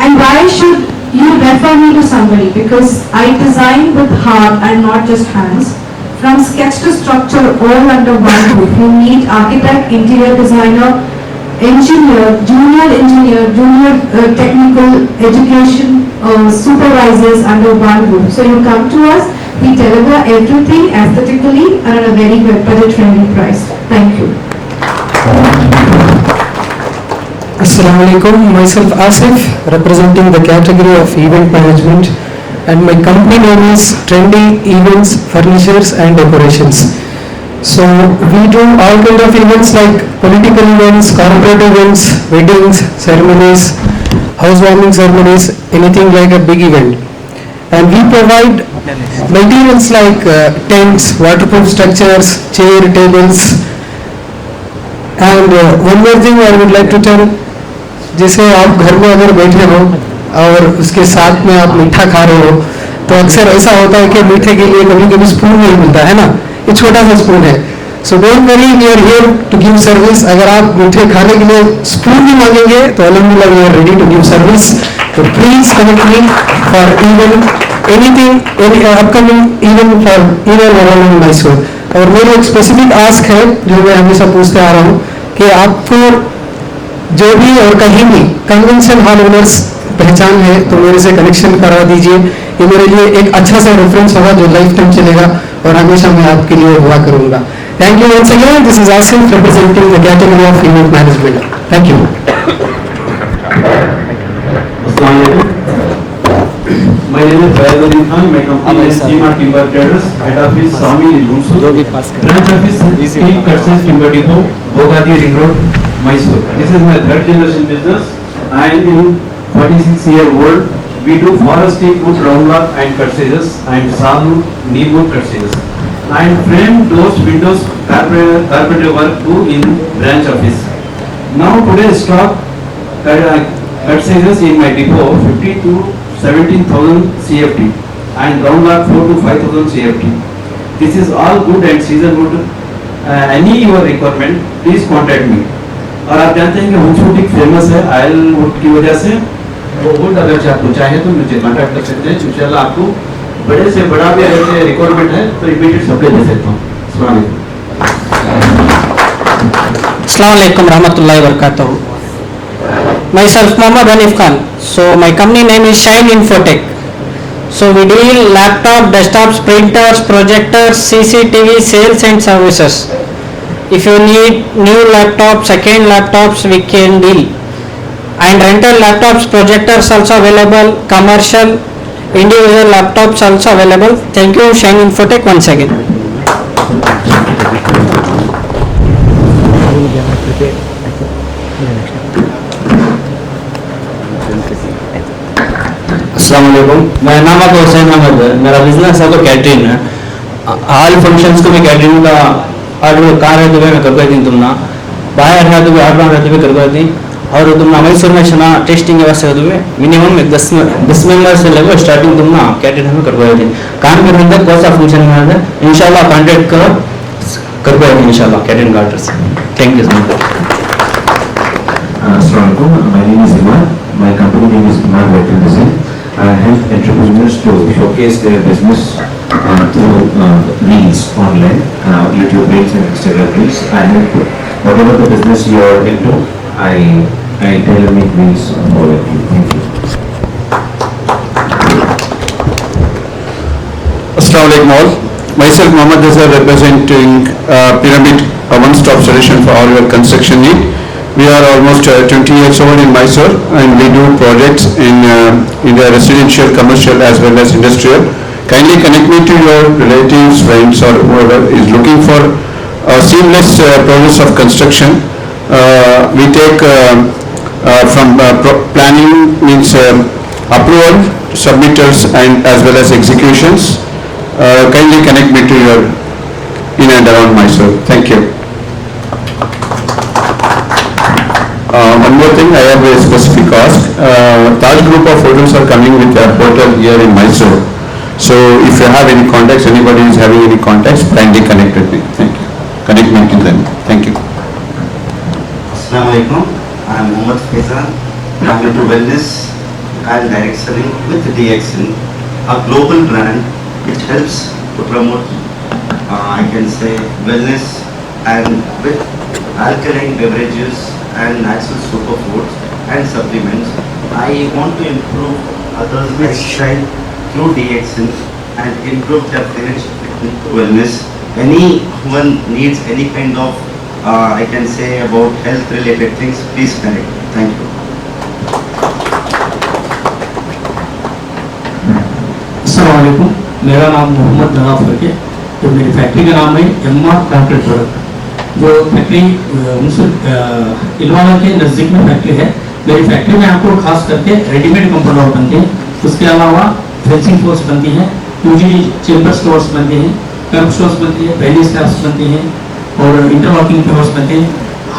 And why should you refer me to somebody? Because I design with heart and not just hands. From sketch to structure, all under one roof. You need architect, interior designer, engineer, junior technical education supervisors under one roof. So you come to us, we deliver everything aesthetically and at a very good budget-friendly price. Thank you. Assalamu alaikum, myself Asif, representing the category of event management, and my company name is Trendy Events, Furnitures and Decorations. So we do all kind of events like political events, corporate events, weddings, ceremonies, housewarming ceremonies, anything like a big event. And we provide materials like tents, waterproof structures, chair, tables, and one more thing I would like to tell. जैसे आप घर में अगर बैठे हो और उसके साथ में आप मीठा खा रहे हो तो अक्सर ऐसा होता है कि मीठे के लिए कभी कभी स्पून नहीं मिलता है ना, ये छोटा सा स्पून है। So don't worry, we are here to give service. अगर आप मीठे खाने के लिए स्पून भी मांगेंगे तो अल्हम्दुलिल्लाह we are ready to give service. तो please connect me for even anything, any upcoming event for even around Mysore. और मेरी एक स्पेसिफिक आस्क है जो मैं हमेशा पूछते आ रहा हूँ कि आपको जो भी और कहीं भी कन्वेंशन हॉल ओनर्स पहचान है तो मेरे से कनेक्शन करा दीजिए। ये मेरे लिए एक अच्छा सा रेफरेंस होगा जो लाइफ टाइम चलेगा और हमेशा मैं आपके लिए हुआ करूंगा। Thank you once again, this is Asif representing the category of event management. Thank you. My name is Fayaz Ali Khan. My company is T-Mart Timber Traders. Head office Swami in Lumsur. Branch office Steel Cutters Timber Depot, Bogadi Ring Road, Mysore. This is my third generation business. I am in 46-year-old. We do forest teak wood round log and cut scissors and sawwood, neem wood cut scissors. And frame doors, windows, carpentry work too in branch office. Now today stock cut scissors in my depot 50 to 17,000 CFT and round log 4 to 5,000 CFT. This is all good and season wood. Any your requirement, please contact me. और आप जानते हैं कि hood एक famous है oil would की वजह से। वो वुड अगर आपको चाहे तो मुझे कॉन्टैक्ट कर सकते हैं, इंशाल्लाह आपको बड़े से बड़ा भी अगर रिक्वायरमेंट है तो इमीडिएट सप्लाई दे सकता हूँ। Assalamu alaikum rahmatullahi wabarakatuh. Myself Mohammad Hanif Khan. So my company name is Shine Infotech. So we deal laptop, desktops, printers, projectors, CCTV sales and services. If you need new laptops, second laptops, we can deal. And rental laptops, projectors also available, commercial, individual laptops also available. Thank you Shine Infotech once again. अस्सलाम वालेकुम, मेरा नाम है हुसैन अहमद है। मेरा business है तो catering है। हाल फंक्शंस को भी कैटरिंग का आर्डर कहाँ रहते हुए मैं करवा दी तुमना, बाहर रहते हुए आर्डर रहते हुए करवा दी। और तुमना मैसूर में छना टेस्टिंग के वास्ते होते हुए मिनिमम 10 मेंबर से लगभग स्टार्टिंग तुमना कैटरिंग में करवा दी। काम के अंदर कौन सा फंक्शन में है इंशाल्लाह कॉन्टेक्ट करो, करवा दी इंशाल्लाह कैटरिंग ऑर्डर से। Thank you so much. Assalamu alaikum. My name is Iman. My company name is Iman Vehicle Design. I help entrepreneurs to showcase their business through reels online, YouTube reels and Instagram reels. I help whatever the business you are into, I tailor make reels for you. Thank you. Assalamu alaikum all. Myself Mohammad Azhar representing Pyramid, a one-stop solution for all your construction need. We are almost 20 years old in Mysore and we do projects in the residential, commercial as well as industrial. Kindly connect me to your relatives, friends or whoever is looking for a seamless process of construction. We take from planning means approval, submittals and as well as executions. Kindly connect me to your in and around Mysore. Thank you. One more thing, I have a specific ask. Taj Group of Hotels are coming with a hotel here in Mysore. So if you have any contacts, anybody is having any contacts, kindly connect with me. Thank you. Connect me to them. Thank you. Assalamu alaikum. I am Mohammad Faizan. I am into wellness and direct selling with DXN, a global brand which helps to promote, I can say, wellness and with alkaline beverages and natural superfoods and supplements. I want to improve others' lifestyle through DXN and improve their financial wellness. Anyone needs any kind of, I can say, about health related things, please connect. Thank you. अस्सलाम वालेकुम, मेरा नाम मोहम्मद नवाब फरके, जो मेरी factory का नाम है एमआर कॉन्क्रीट प्रोडक्ट। जो फैक्ट्री इलवाला के नज़दीक में फैक्ट्री है। मेरी फैक्ट्री में आपको खास करके रेडीमेड कंपाउंड बनते हैं, उसके अलावा फेंसिंग फ्लोर्स बनती हैं, यूजली चेम्बर स्टोर्स बनते हैं, कर्ब स्टोर्स बनती है, पहली स्लैब्स बनती हैं और इंटरलॉकिंग फ्लोर्स बनते हैं।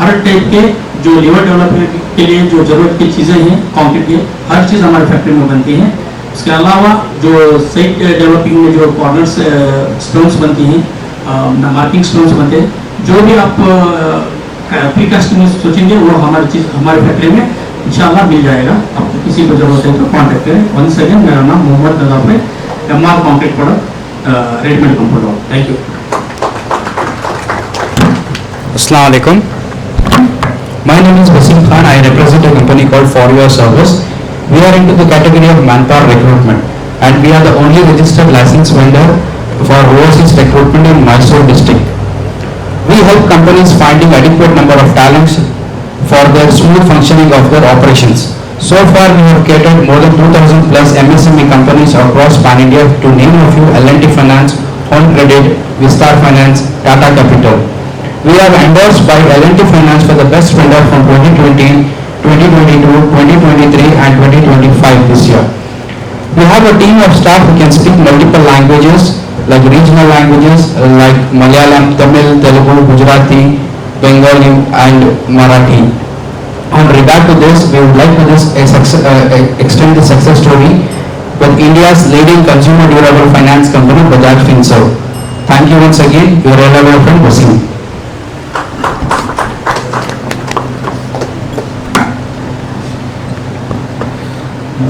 हर टाइप के जो लीवर डेवलपमेंट के लिए जो ज़रूरत की चीज़ें हैं कंक्रीट की, हर चीज़ हमारी फैक्ट्री में बनती है। उसके अलावा जो साइट डेवलपिंग में जो कॉर्नर्स स्टोन्स बनती हैं, मार्किंग स्टोन्स बनते हैं, जो भी आप प्रीकास्ट में सोचेंगे वो हमारी चीज़ हमारी फैक्ट्री में इंशाल्लाह मिल जाएगा। आपको किसी को जरूरत है तो कांटेक्ट करें। वंस अगेन मेरा नाम मोहम्मद नदाफ है, MR concrete product readymade compound. Thank you. Assalamu alaikum. My name is Wasim Khan. I represent a company called For Your Service. We are into the category of manpower recruitment and we are the only registered licensed vendor for overseas recruitment in Mysore district. We help companies finding adequate number of talents for their smooth functioning of their operations. So far we have catered more than 2000 plus MSME companies across Pan India, to name a few: L&T Finance, Home Credit, Vistar Finance, Tata Capital. We are endorsed by L&T Finance for the best vendor from 2020, 2022, 2023 and 2025 this year. We have a team of staff who can speak multiple languages like regional languages like Malayalam, Tamil, Telugu, Gujarati, Bengali and Marathi. On regard to this, we would like to extend the success story with India's leading consumer durable finance company, Bajaj Finserv. Thank you once again. Your reliable friend Wasim.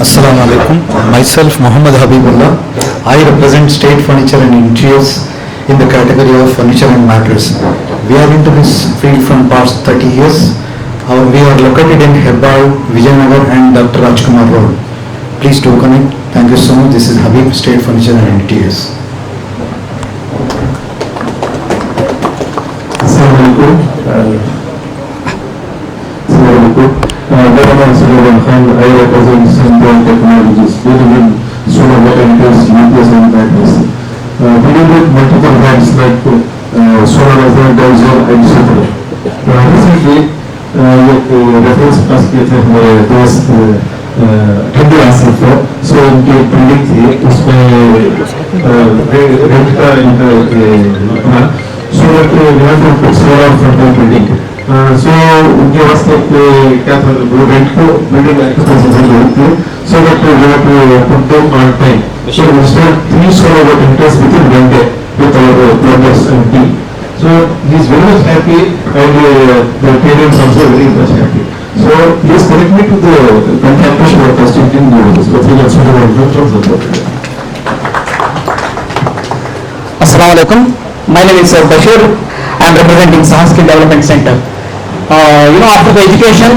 Assalamu alaikum. Myself Muhammad Habibullah. I represent State Furniture and Interiors in the category of furniture and mattress. We are into this field from past 30 years. We are located in Hebbal, Vijayanagar and Dr. Rajkumar Road. Please do connect. Thank you so much. This is Habib, State Furniture and Interiors. Assalamualaikum. I represent Sunbelt Technologies. We deal in solar water heaters, UPS and batteries. We deal with multiple brands like Solarizer, Dyson and so forth. Recently, reference पास किए थे हमारे दोस्त ठंडे आसफ को, सो उनकी building थी, उसमें rent का इनका अपना सोलर के रिवाइवल सोलर फ्रंट बिल्डिंग, सो उनके वास्ते क्या था वो रेंट को बिल्डिंग एक्सपेंसेस होते, so that we have to put them on time, so we start 3 solar water heaters within 1 day with our plumbers and team. So he is very much happy and the parents also very much happy. So please connect me to the contact person of Constantine Gurus. What we are sort of Assalamu alaikum. My name is Bashir. I am representing Sahas Skill Development Center. After the education,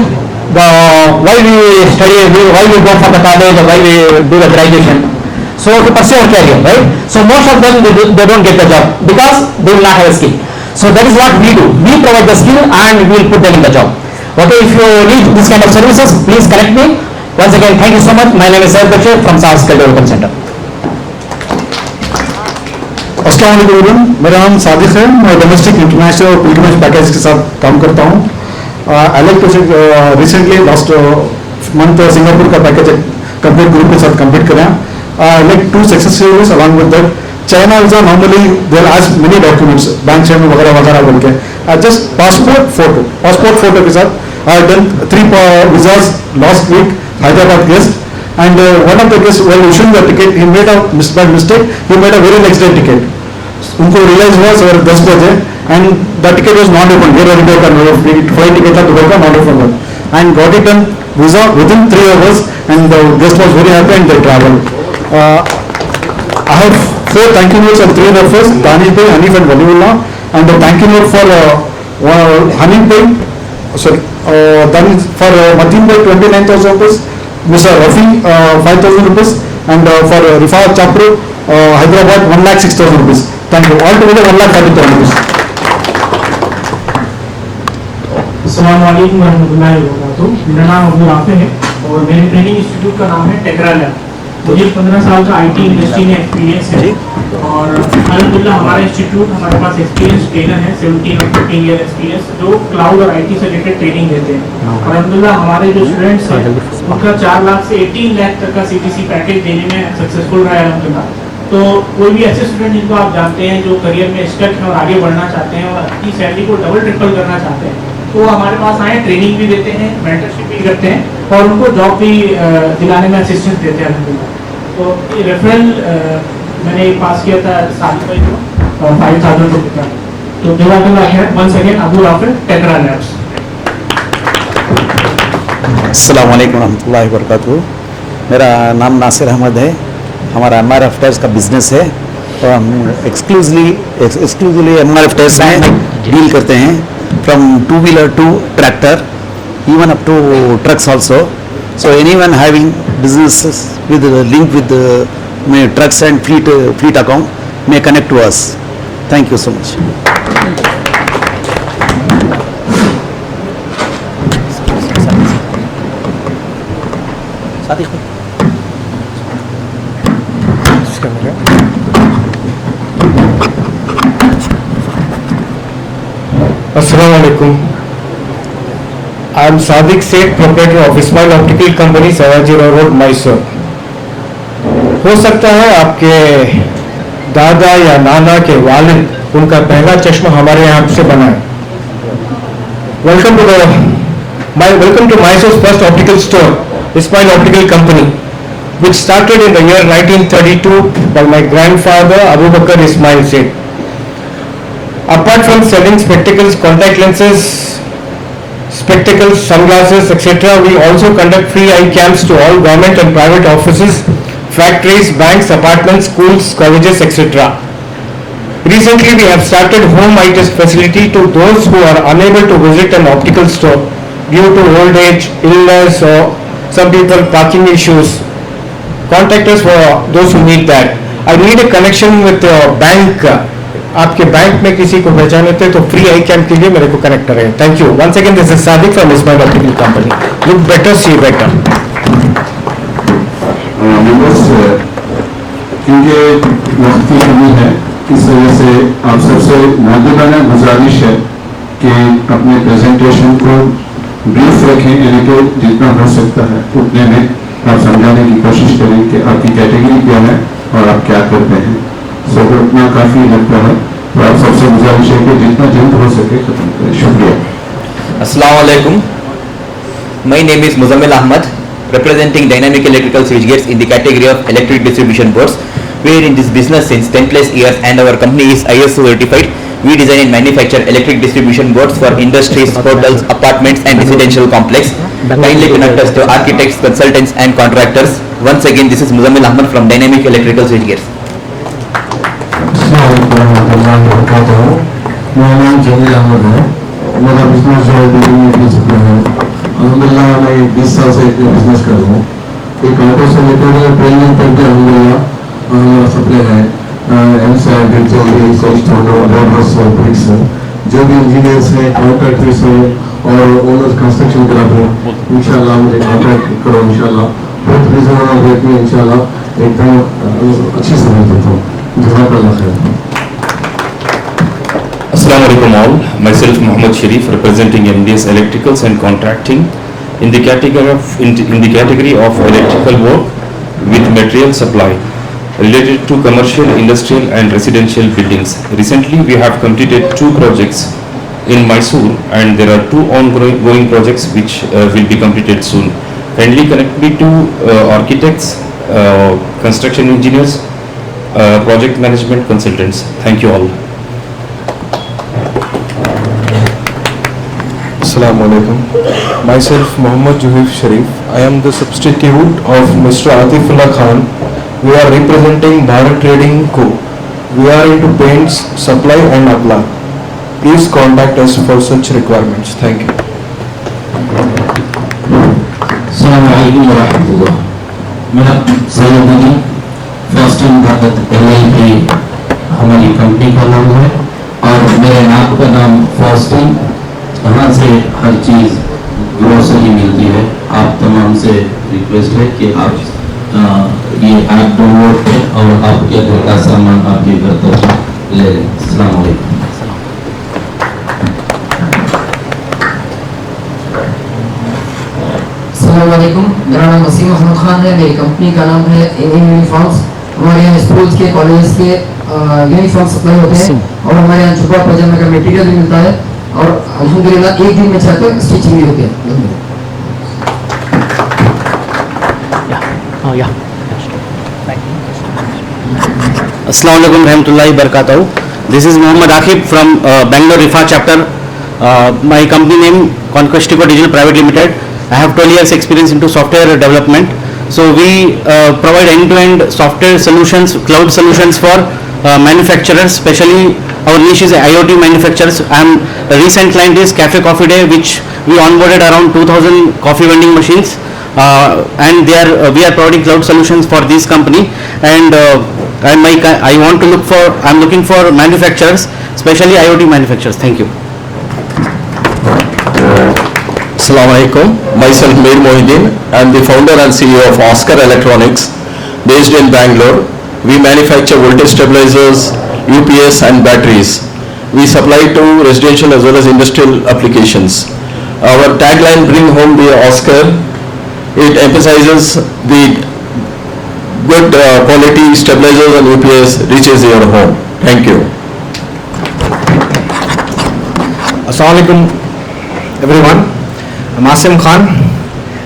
why we study, why we go for the college, or why we do the graduation. So to pursue our career, right? So most of them they don't get the job because they will not have a skill. So that is what we do. We provide the skill and we will put them in the job. Okay, if you need this kind of services, please connect me. Once again, thank you so much. My name is Syed Bashir from Sahas Skill Development Center. अस्सलाम वालेकुम, मेरा नाम सादिक है, मैं domestic international और pilgrimage package के साथ काम करता हूँ. I like to recently last month Singapore का पैकेज कंप्लीट ग्रुप के साथ कंप्लीट करें. I like 2 success stories along with that. China is normally there आज मेनी डॉक्यूमेंट्स बैंक स्टेटमेंट वगैरह वगैरह बोल के जस्ट पासपोर्ट फोटो के साथ I done 3 visas last week Hyderabad guest. And one of the guests, while issuing the ticket, he made a by mistake. He made a very next day ticket. उनको realize हुआ सवेरे 10 बजे and the ticket was not open. Air India का flight ticket था Dubai का, not open, and got it on visa within 3 hours and the guest was very happy and they traveled. I have 4 thank you notes and 3 referrals: Danish Bhai, Hanif and Waliullah, and the thank you note for Hanif Bhai, for Mateen Bhai 29,000 rupees. Mr. Rafi 5,000 rupees and for Rifa Chapru Hyderabad 1,06,000 rupees. Thank you. All together 1,30,000 rupees. अस्सलाम वालेकुम रहमतुल्लाहि व बरकातुहू. मेरा नाम Abdul Rafe है और मेरे training institute का नाम है टेक्रा लैब. मुझे 15 साल का आईटी इंडस्ट्री में एक्सपीरियंस है और अल्हम्दुलिल्लाह हमारा इंस्टीट्यूट, हमारे पास एक्सपीरियंस ट्रेनर है 17 और 15 ईयर एक्सपीरियंस, जो क्लाउड और आईटी से रिलेटेड ट्रेनिंग देते हैं. और अल्हम्दुलिल्लाह हमारे जो स्टूडेंट्स हैं उनका 4 लाख से 18 लाख तक का सीटीसी पैकेज देने में सक्सेसफुल रहा है अल्हम्दुलिल्लाह. तो कोई भी ऐसे स्टूडेंट जिनको आप जानते हैं जो करियर में स्टक हैं और आगे बढ़ना चाहते हैं और अपनी सैलरी को डबल ट्रिपल करना चाहते हैं, तो हमारे पास आए, ट्रेनिंग भी देते हैं, मेंटरशिप भी करते हैं और उनको जॉब भी दिलाने में असिस्टेंस देते हैं अल्हम्दुलिल्लाह. तो ये रेफरल मैंने पास किया था साल भाई को 5,000 रुपये का. तो जज़ाकल्लाह खैर. Once again Abu Rafe, Tekra labs. अस्सलाम वालेकुम रहमतुल्लाहि व बरकातुहू. मेरा नाम नासिर अहमद है. हमारा MRF टायर्स का बिजनेस है और हम एक्सक्लूसिवली MRF टायर्स में डील करते हैं, from 2 wheeler to tractor, even up to trucks also. So anyone having businesses with the link with the trucks and fleet account may connect to us. Thank you so much. Assalamu alaikum. I am Sadiq Sheikh, proprietor of Ismail Optical Company, Sayajira Road, Mysore. हो सकता है आपके दादा या नाना के वालिद उनका पहला चश्मा हमारे यहाँ से बना है. Welcome to Mysore's first optical store, Ismail Optical Company, which started in the year 1932 by my grandfather Abu Bakr Ismail Sheikh. Apart from selling spectacles, contact lenses, spectacles, sunglasses, etc. We also conduct free eye camps to all government and private offices, factories, banks, apartments, schools, colleges, etc. Recently, we have started home eye test facility to those who are unable to visit an optical store due to old age, illness, or some people parking issues. Contact us for those who need that. I need a connection with bank. आपके bank में किसी को पहचाने थे तो free आई camp के लिए मेरे को कनेक्ट करें. Thank you. Once again this is Sadiq from Ismail optical company. Look better, see better. Members, क्योंकि वक्त की कमी है, इस वजह से आप सबसे माध्यमाना गुजारिश है कि अपने प्रेजेंटेशन को ब्रीफ रखें, यानी कि जितना हो सकता है उतने में आप समझाने की कोशिश करें कि आपकी कैटेगरी क्या है और आप क्या करते हैं. सो उतना काफ़ी लगता है, तो आप सबसे गुजारिश है कि जितना जल्द हो सके खत्म करें. शुक्रिया. Assalamu alaikum. My name is Muzammil Ahmad, representing Dynamic Electrical Switchgears in the category of electric distribution boards. We are in this business since 10 plus years and our company is ISO certified. We design and manufacture electric distribution boards for industries, hotels, apartments and residential complex. Kindly connect us to architects, consultants and contractors. Once again, this is Muzammil Ahmad from Dynamic Electrical Switchgears. मेरा नाम जमील अहमद है. मेरा business जो है अल्हम्दुलिल्लाह मैं 20 साल से बिजनेस कर रहा हूँ. एक ऑटो से लेकर ट्रेनिंग तक भी अल्हम्दुलिल्लाह हमारा सप्लाई है. जो भी इंजीनियर्स हैं, कॉन्ट्रैक्टर्स हैं और ओनर्स, कंस्ट्रक्शन कराते इंशाल्लाह मुझे कॉन्ट्रैक्ट करो. इंशाल्लाह बहुत रीजनेबल रेट में इंशाल्लाह एकदम अच्छी सर्विस देता हूँ. जज़ाकल्लाह खैर. Assalamu alaikum all. Myself Muhammad Sharif, representing MDS Electricals and Contracting in the category of electrical work with material supply related to commercial, industrial and residential buildings. Recently we have completed 2 projects in Mysore and there are 2 ongoing projects which will be completed soon. Kindly connect me to architects, construction engineers, project management consultants. Thank you all. Assalamu alaikum. Myself Muhammad Juhaif Sharif. I am the substitute of Mr. Atifullah Khan. We are representing Bharat Trading Co. We are into paints, supply and apply. Please contact us for such requirements. Thank you. Assalamu alaikum wa rahmatullah. मेरा Syed Ali first in Bharat LLP हमारी company का नाम है और मेरे नाम का नाम फर्स्ट इन. यहाँ से हर चीज़ ग्रोसरी मिलती है. आप तमाम से रिक्वेस्ट है कि आप ये ऐप डाउनलोड करें और आपके घर का सामान आपके घर तक ले लें. अस्सलाम वालेकुम. अस्सलाम वालेकुम. मेरा नाम वसीम अहमद खान है. मेरी कंपनी का नाम है यूनिफॉर्म्स. हमारे यहाँ स्कूल्स के, कॉलेज के यूनिफॉर्म सप्लाई होते हैं और हमारे यहाँ जुब्बा पजामा का मटेरियल भी मिलता है और अल्हम्दुलिल्लाह एक दिन में चाहकर स्टिचिंग भी होती है. Assalamu alaikum warahmatullahi wabarakatuh. This is Muhammad Akib from Bangalore Rifa chapter. My company name Conquestico Digital Private Limited. I have 12 years experience into software development. So we provide end-to-end software solutions, cloud solutions for manufacturers, especially our niche is IoT manufacturers. A recent client is Cafe Coffee Day, which we onboarded around 2000 coffee vending machines, and we are providing cloud solutions for this company. And I'm looking for manufacturers, especially IoT manufacturers. Thank you. Assalamu alaikum. Myself Mir Mohiddin. I am the founder and CEO of Oscar Electronics, based in Bangalore. We manufacture voltage stabilizers, UPS and batteries. We supply to residential as well as industrial applications. Our tagline, bring home the Oscar. It emphasizes the good quality stabilizers and UPS reaches your home. Thank you. Assalamu alaikum everyone. I'm Asim Khan,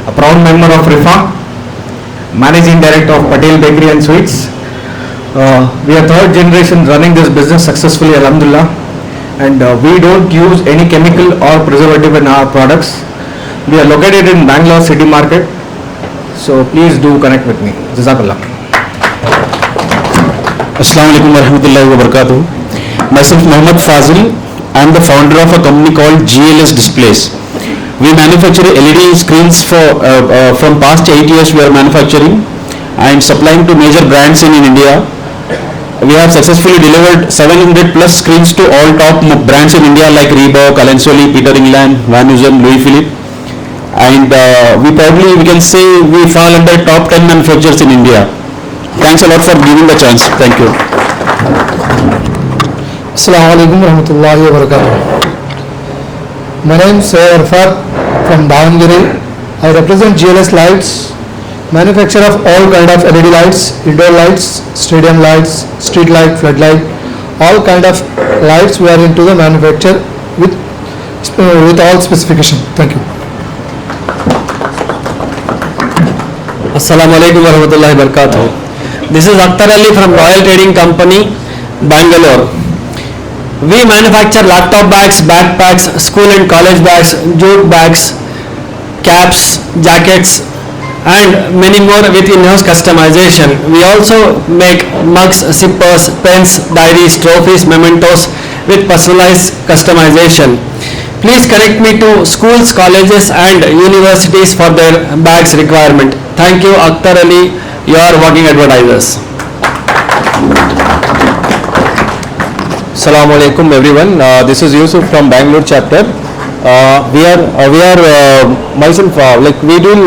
a proud member of RIFA, Managing Director of Patel Bakery and Sweets. We are third generation running this business successfully, alhamdulillah. and we don't use any chemical or preservative in our products. We are located in Bangalore city market, so please do connect with me. Jazakallah. Assalamu alaikum warahmatullahi wabarakatuh. Myself Mohammad Fazil. I am the founder of a company called GLS Displays. We manufacture LED screens from past 8 years we are manufacturing and supplying to major brands in India. We have successfully delivered 700 plus screens to all top brands in India like Reebok, Allen Solly, Peter England, Van Heusen, Louis Philippe. And we can say we fall under top 10 manufacturers in India. Thanks a lot for giving the chance. Thank you. Assalamu alaikum warahmatullahi wabarakatuh. My name is Sayyid Arfat from Davangere. I represent GLS Lights, manufacturer of all kind of LED lights, indoor lights, stadium lights, street light, floodlight, all kind of lights we are into the manufacture with all specification. Thank you. Assalamu alaikum warahmatullahi wabarakatuh. This is Akhtar Ali from Royal Trading Company, Bangalore. We manufacture laptop bags, backpacks, school and college bags, jute bags, caps, jackets and many more with in-house customization. We also make mugs, zippers, pens, diaries, trophies, mementos with personalized customization. Please connect me to schools, colleges and universities for their bags requirement. Thank you, Akhtar Ali, your working advertisers. Assalamu alaikum everyone. This is Yusuf from Bangalore chapter. We are myself like we deal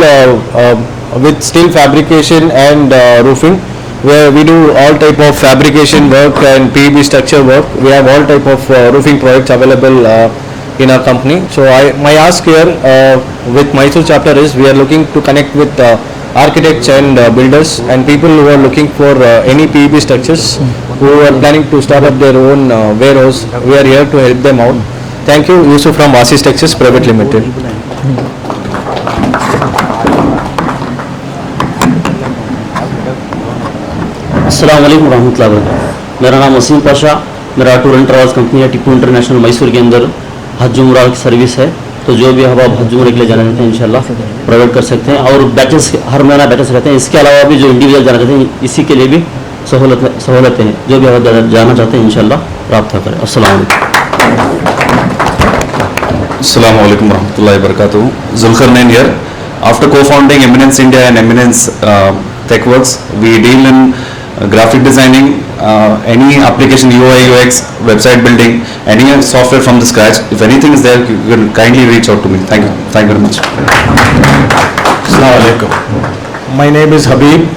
with steel fabrication and roofing, where we do all type of fabrication work and PEB structure work. We have all type of roofing products available in our company. So my ask here with Mysore chapter is we are looking to connect with architects and builders and people who are looking for any PEB structures, who are planning to start up their own warehouse. We are here to help them out. Thank you. Yusuf from Asis Texas Private Limited. अस्सलाम वालेकुम रहमतुल्लाहि व बरकातुहू। मेरा नाम वसीम पाशा, मेरा tour and travels company है Tipu international Mysore के अंदर हज उम्रा की सर्विस है। तो जो भी हवा हज उम्रे के लिए जाना चाहते हैं इंशाल्लाह प्रोवाइड कर सकते हैं और बैचेस हर महीना बैचेस रहते हैं। इसके अलावा भी जो इंडिविजुअल जाना चाहते हैं इसी के लिए भी सहूलतें हैं। जो भी हवा जाना चाहते हैं इंशाल्लाह रब्ता करें। अस्सलाम वालेकुम। Assalamu alaikum warahmatullahi wabarakatuh. Zulkarnain here. After co-founding Eminence India and Eminence TechWorks, we deal in graphic designing, any application UI, UX, website building, any software from the scratch. If anything is there, you can kindly reach out to me. Thank you. Thank you very much. Assalamu alaikum. My name is Habib.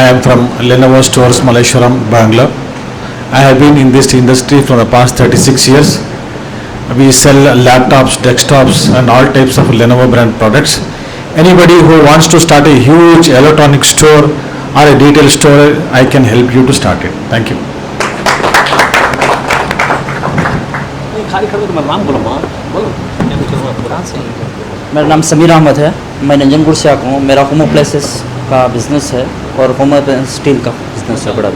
I am from Lenovo Stores, Malleshwaram, Bangalore. I have been in this industry for the past 36 years. We sell laptops, desktops and all types of Lenovo brand products. Anybody who wants to start a huge electronic store or a retail store, I can help you to start it. Thank you. मेरा नाम समीर अहमद है। मैं नंजनगुड़ से आता हूँ। मेरा होमो places का business है और होमो स्टील का बिजनेस है बड़ा।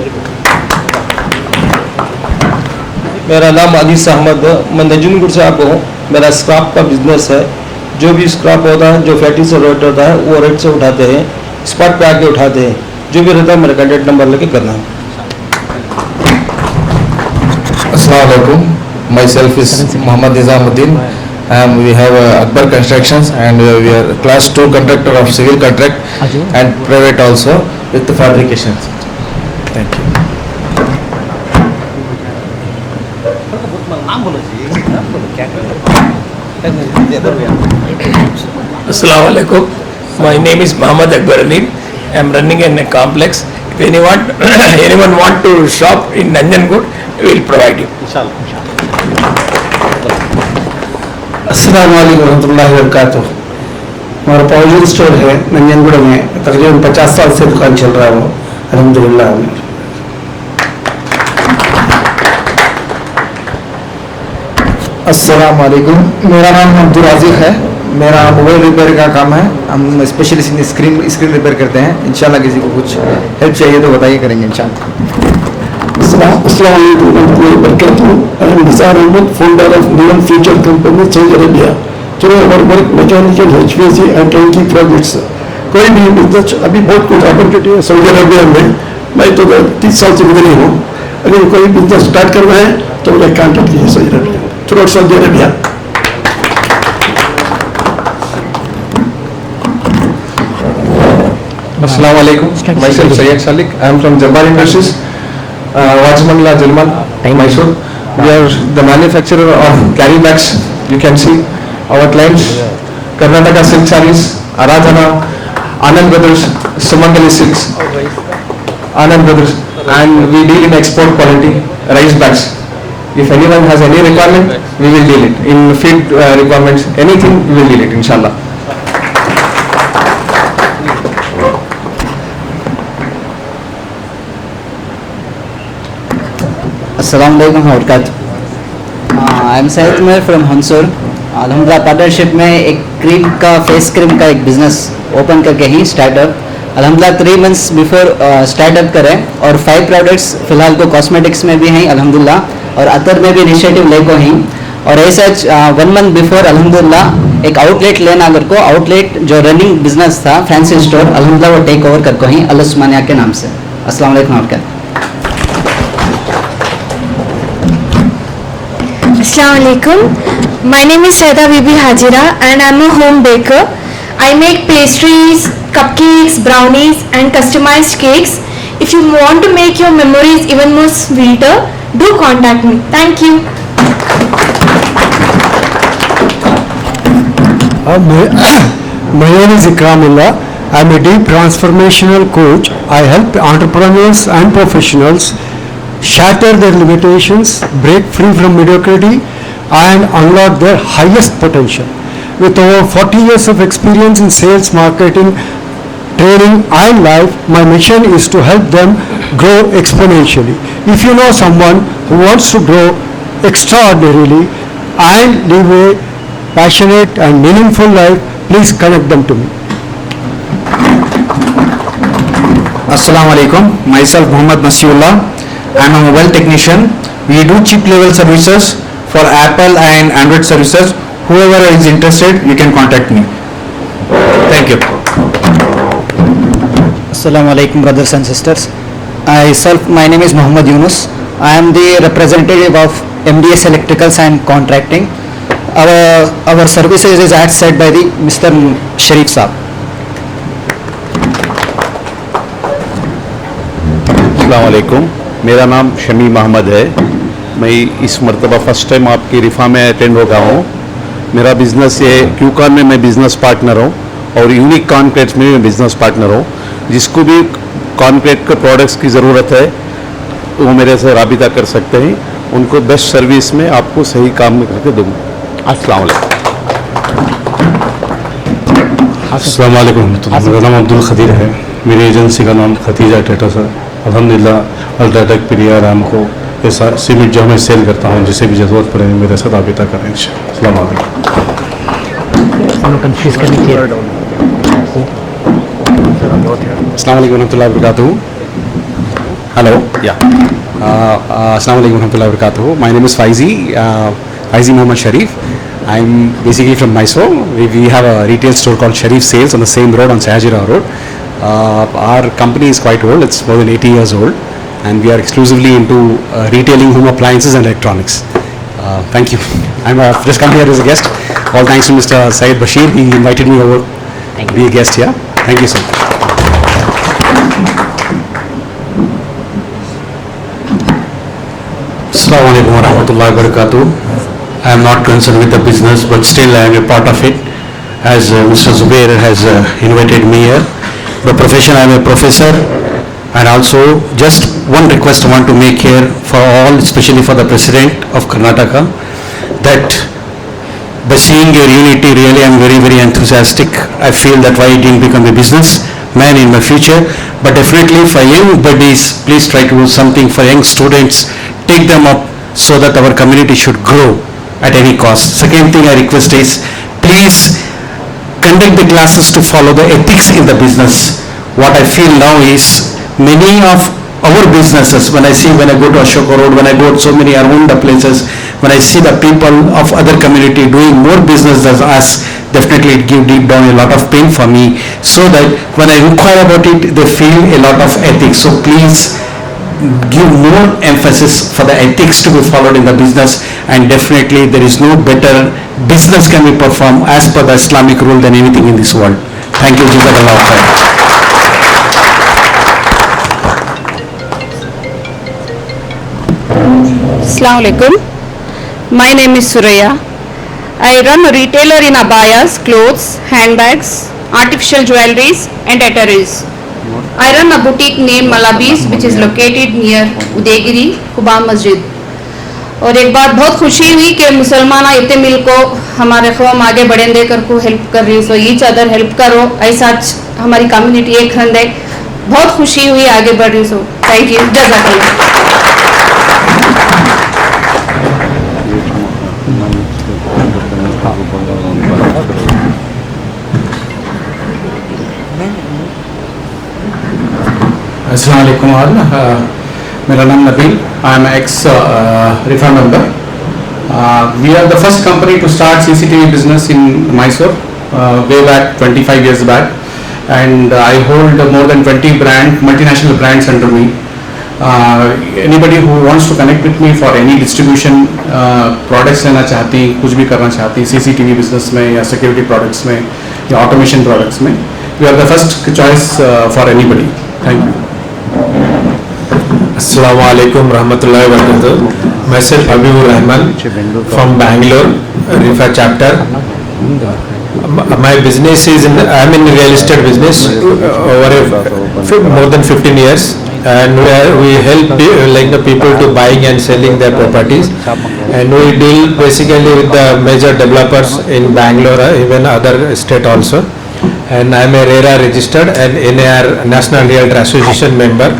मेरा नाम अदीस अहमद है। मैं नंजनगुड़ से आता हूँ। मेरा स्क्रैप का बिजनेस है। जो भी स्क्रैप होता है, जो फैक्ट्री से रेट होता है, वो रेट से उठाते हैं, स्पॉट पे आके उठाते हैं। जो भी रहता है मेरा कॉन्टैक्ट नंबर लेके करना है। Assalamu alaikum. Myself is Muhammad Nizamuddin. We have Akbar Constructions and we are class 2 contractor of civil contract and private also with the fabrications. Thank you. Assalamu alaikum. My name is Muhammad Akbar Ali. I am running in a complex. If anyone want to shop in Nanjangud, we will provide you. अस्सलाम वालेकुम रहमतुल्लाहि व बरकातुहू। हमारा provision store है नंजनगुड़ में, तकरीबन 50 साल से दुकान चल रहा है वो, अल्हम्दुलिल्लाह। अस्सलाम वालेकुम। मेरा नाम अब्दुल राज़िक है। मेरा मोबाइल रिपेयर का काम है। हम स्पेशलिस्ट इन स्क्रीन रिपेयर करते हैं। इंशाल्लाह किसी को कुछ हेल्प चाहिए तो बताइए, करेंगे इंशाल्लाह। Assalamualaikum warahmatullahi wabarakatuh. I am Nizar Ahmed, founder of Neon Future Company, Saudi Arabia. Through our work, mechanical, HVAC and turnkey projects. कोई भी बिजनेस अभी बहुत कुछ अपॉर्चुनिटी है सऊदी अरबिया में. मैं तो 30 साल से उधर ही हूँ. अगर कोई बिजनेस स्टार्ट करना है तो मुझे कॉन्टेक्ट कीजिए Saudi Arabia, through Saudi Arabia. Assalamu alaikum. Myself Syed Salik. I am from Jabbar Industries, Wajmangla, Jalman, Mysore. We are the manufacturer of carry bags. You can see our clients: Karnataka Silk Sarees, Aradhana, Anand Brothers, Sumangali Silks, Anand Brothers, and we deal in export quality rice bags. If anyone has any requirement, we will deal it. In feed requirements, anything we will deal it, inshallah. अस्सलामुअलैकुम वबरकातुहू. I am Syed Umar from Hunsur. अल्हम्दुलिल्लाह partnership में एक cream का face cream का एक business open करके ही startup अल्हम्दुलिल्लाह 3 मंथ्स बिफोर स्टार्टअप करें और 5 प्रोडक्ट्स फिलहाल को कॉस्मेटिक्स में भी हैं अल्हम्दुलिल्लाह और अतर में भी इनिशिएटिव लेको हैं और ऐसा 1 मंथ बिफोर अल्हम्दुलिल्लाह एक आउटलेट लेना अगर को आउटलेट जो रनिंग बिजनेस था फैंसी स्टोर अल्हम्दुलिल्लाह वो टेक ओवर करको ही अल उस्मानिया के नाम से. अस्सलाम वालेकुम वबरकातुहू. Assalamualaikum. My name is Saida Bibi Hajira and I am a home baker. I make pastries, cupcakes, brownies and customized cakes. If you want to make your memories even more sweeter, do contact me. Thank you. My name is Ikramullah. I am a deep transformational coach. I help entrepreneurs and professionals shatter their limitations, break free from mediocrity and unlock their highest potential. With over 40 years of experience in sales, marketing, training and life, my mission is to help them grow exponentially. If you know someone who wants to grow extraordinarily and live a passionate and meaningful life, please connect them to me. Assalamu alaikum. Myself Muhammad Masiullah. I am a mobile technician. We do chip level services for Apple and Android services. Whoever is interested, you can contact me. Thank you. Assalamu alaikum brothers and sisters. My name is Muhammad Yunus. I am the representative of MDS Electricals and Contracting. Our services is as said by the Mr. Sharif Saab. अस्सलाम वालेकुम. मेरा नाम शमीम अहमद है. मैं इस मरतबा first time आपकी रिफ़ा में अटेंड हो गया हूँ. मेरा बिज़नेस ये क्यूकॉन में मैं बिज़नेस पार्टनर हूँ और यूनिक कॉन्क्रीट्स में मैं बिज़नेस पार्टनर हूँ. जिसको भी कॉन्क्रीट के प्रोडक्ट्स की ज़रूरत है वो मेरे से राबिता कर सकते हैं. उनको बेस्ट सर्विस में आपको सही काम में करके दूँगा. अस्सलाम वालेकुम. अस्सलाम वालेकुम. मेरा नाम अब्दुल खदीर है. मेरी एजेंसी का नाम खतीजा टेटस है. अल्हम्दुलिल्लाह अल्ट्राटेक पीरियर हमको ऐसा सीमेंट जो मैं सेल करता हूँ, जिसे भी ज़रूरत पड़े मेरे साथ राबिता करें इंशाअल्लाह. अस्सलाम वालेकुम. अस्सलाम वालेकुम रहमतुल्लाहि व बरकातुहू. Hello, yeah. Assalamu alaikum warahmatullahi wabarakatuh. My name is Faizi Muhammad Sharif. I'm basically from Mysore. We have a retail store called Sharif Sales on the same road, on Sayajira Road. Our company is quite old. It's more than 80 years old, and we are exclusively into retailing home appliances and electronics. Thank you. I've just come here as a guest. All thanks to Mr. Syed Bashir. He invited me over to be a guest here. Thank you so much. Assalamu alaikum warahmatullahi wabarakatuh. I am not concerned with the business, but still I am a part of it, as Mr. Zubair has invited me here. By profession I am a professor, and also just one request I want to make here for all, especially for the President of Karnataka, that by seeing your unity, really I am very, very enthusiastic. I feel that why it didn't become a business man in my future, but definitely for young buddies, please try to do something for young students, take them up so that our community should grow at any cost. Second thing I request is, please conduct the classes to follow the ethics in the business. What I feel now is many of our businesses. When I go to Ashoka Road, when I go to so many Arunda places, when I see the people of other community doing more business than us, definitely it gives deep down a lot of pain for me. So that when I inquire about it, they feel a lot of ethics. So please give more emphasis for the ethics to be followed in the business, and definitely there is no better business can be performed as per the Islamic rule than anything in this world. Thank you. Jazakallah khair. Assalamu alaikum. My name is Suraya. I run a retailer in abayas, clothes, handbags, artificial jewelries and eteries. I run a boutique named Malabis which is located near Udaygiri, Quba Masjid. और एक बात बहुत खुशी हुई कि मुसलमाना इतने मिल को हमारे कौम आगे बढ़ें देकर को हेल्प कर रही, सो ईच अदर हेल्प करो, ऐसा हमारी कम्युनिटी एक खंड है, बहुत खुशी हुई आगे बढ़ रही, सो थैंक यू, जज़ाकल्लाह। Assalamu alaikum all. मेरा नाम Nabeel, I am ex Rifa member. We are the first company to start CCTV business in Mysore way back 25 years back, and I hold more than 20 multinational brands under me. Anybody who wants to connect with me for any distribution products लेना चाहती, कुछ भी करना चाहती CCTV business में या security products में या automation products में, we are the first choice for anybody. Thank you. Assalamu alaikum rahmatullahi wa barakatuh. Myself Habibur Rahman from Bangalore, Rifa chapter. My business is I am in real estate business over more than 15 years, and we help like the people to buying and selling their properties, and we deal basically with the major developers in Bangalore, even other state also. And I am a RERA registered and NAR National Realtor Association member.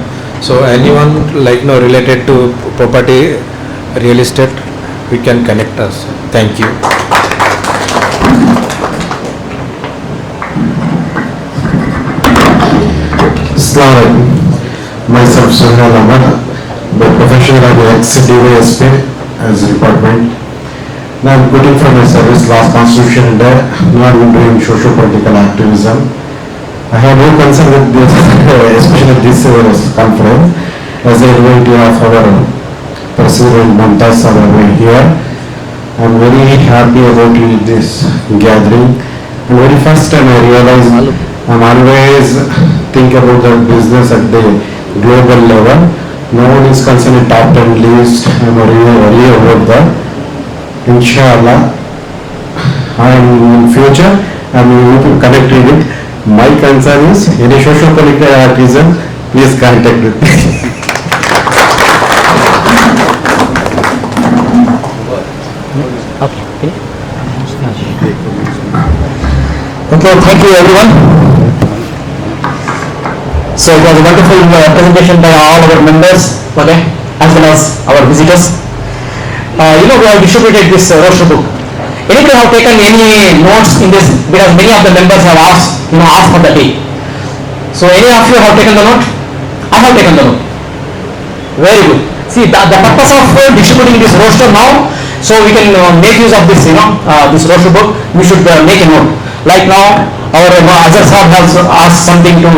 So anyone related to property, real estate, we can connect us. Thank you. Assalamualaikum. Myself Sohail Ahmad, by profession I am ex-DYSP as a department. Now I am quitting from my service last constitution day. Now I am doing socio-political activism. I have no concern with this, especially this conference, as a invitee of our President Mumtaz over here. I am very happy about this gathering. And very first time I realized I am always think about the business at the global level. No one is concerned top 10 list. I am really about that. Inshallah, I am in future, I am going to connect with it. My concern is any socio-political activism, please contact with me. Okay, thank you everyone. So it was a wonderful presentation by all our members, okay, as well as our visitors. We have distributed this roster book. Anybody have taken any notes in this? Because many of the members have asked for the day. So any of you have taken the note? I have taken the note. Very good. See, the purpose of distributing this roster now, so we can make use of this, this roster book. We should make a note. Like now, our Azhar Sahab has asked something to,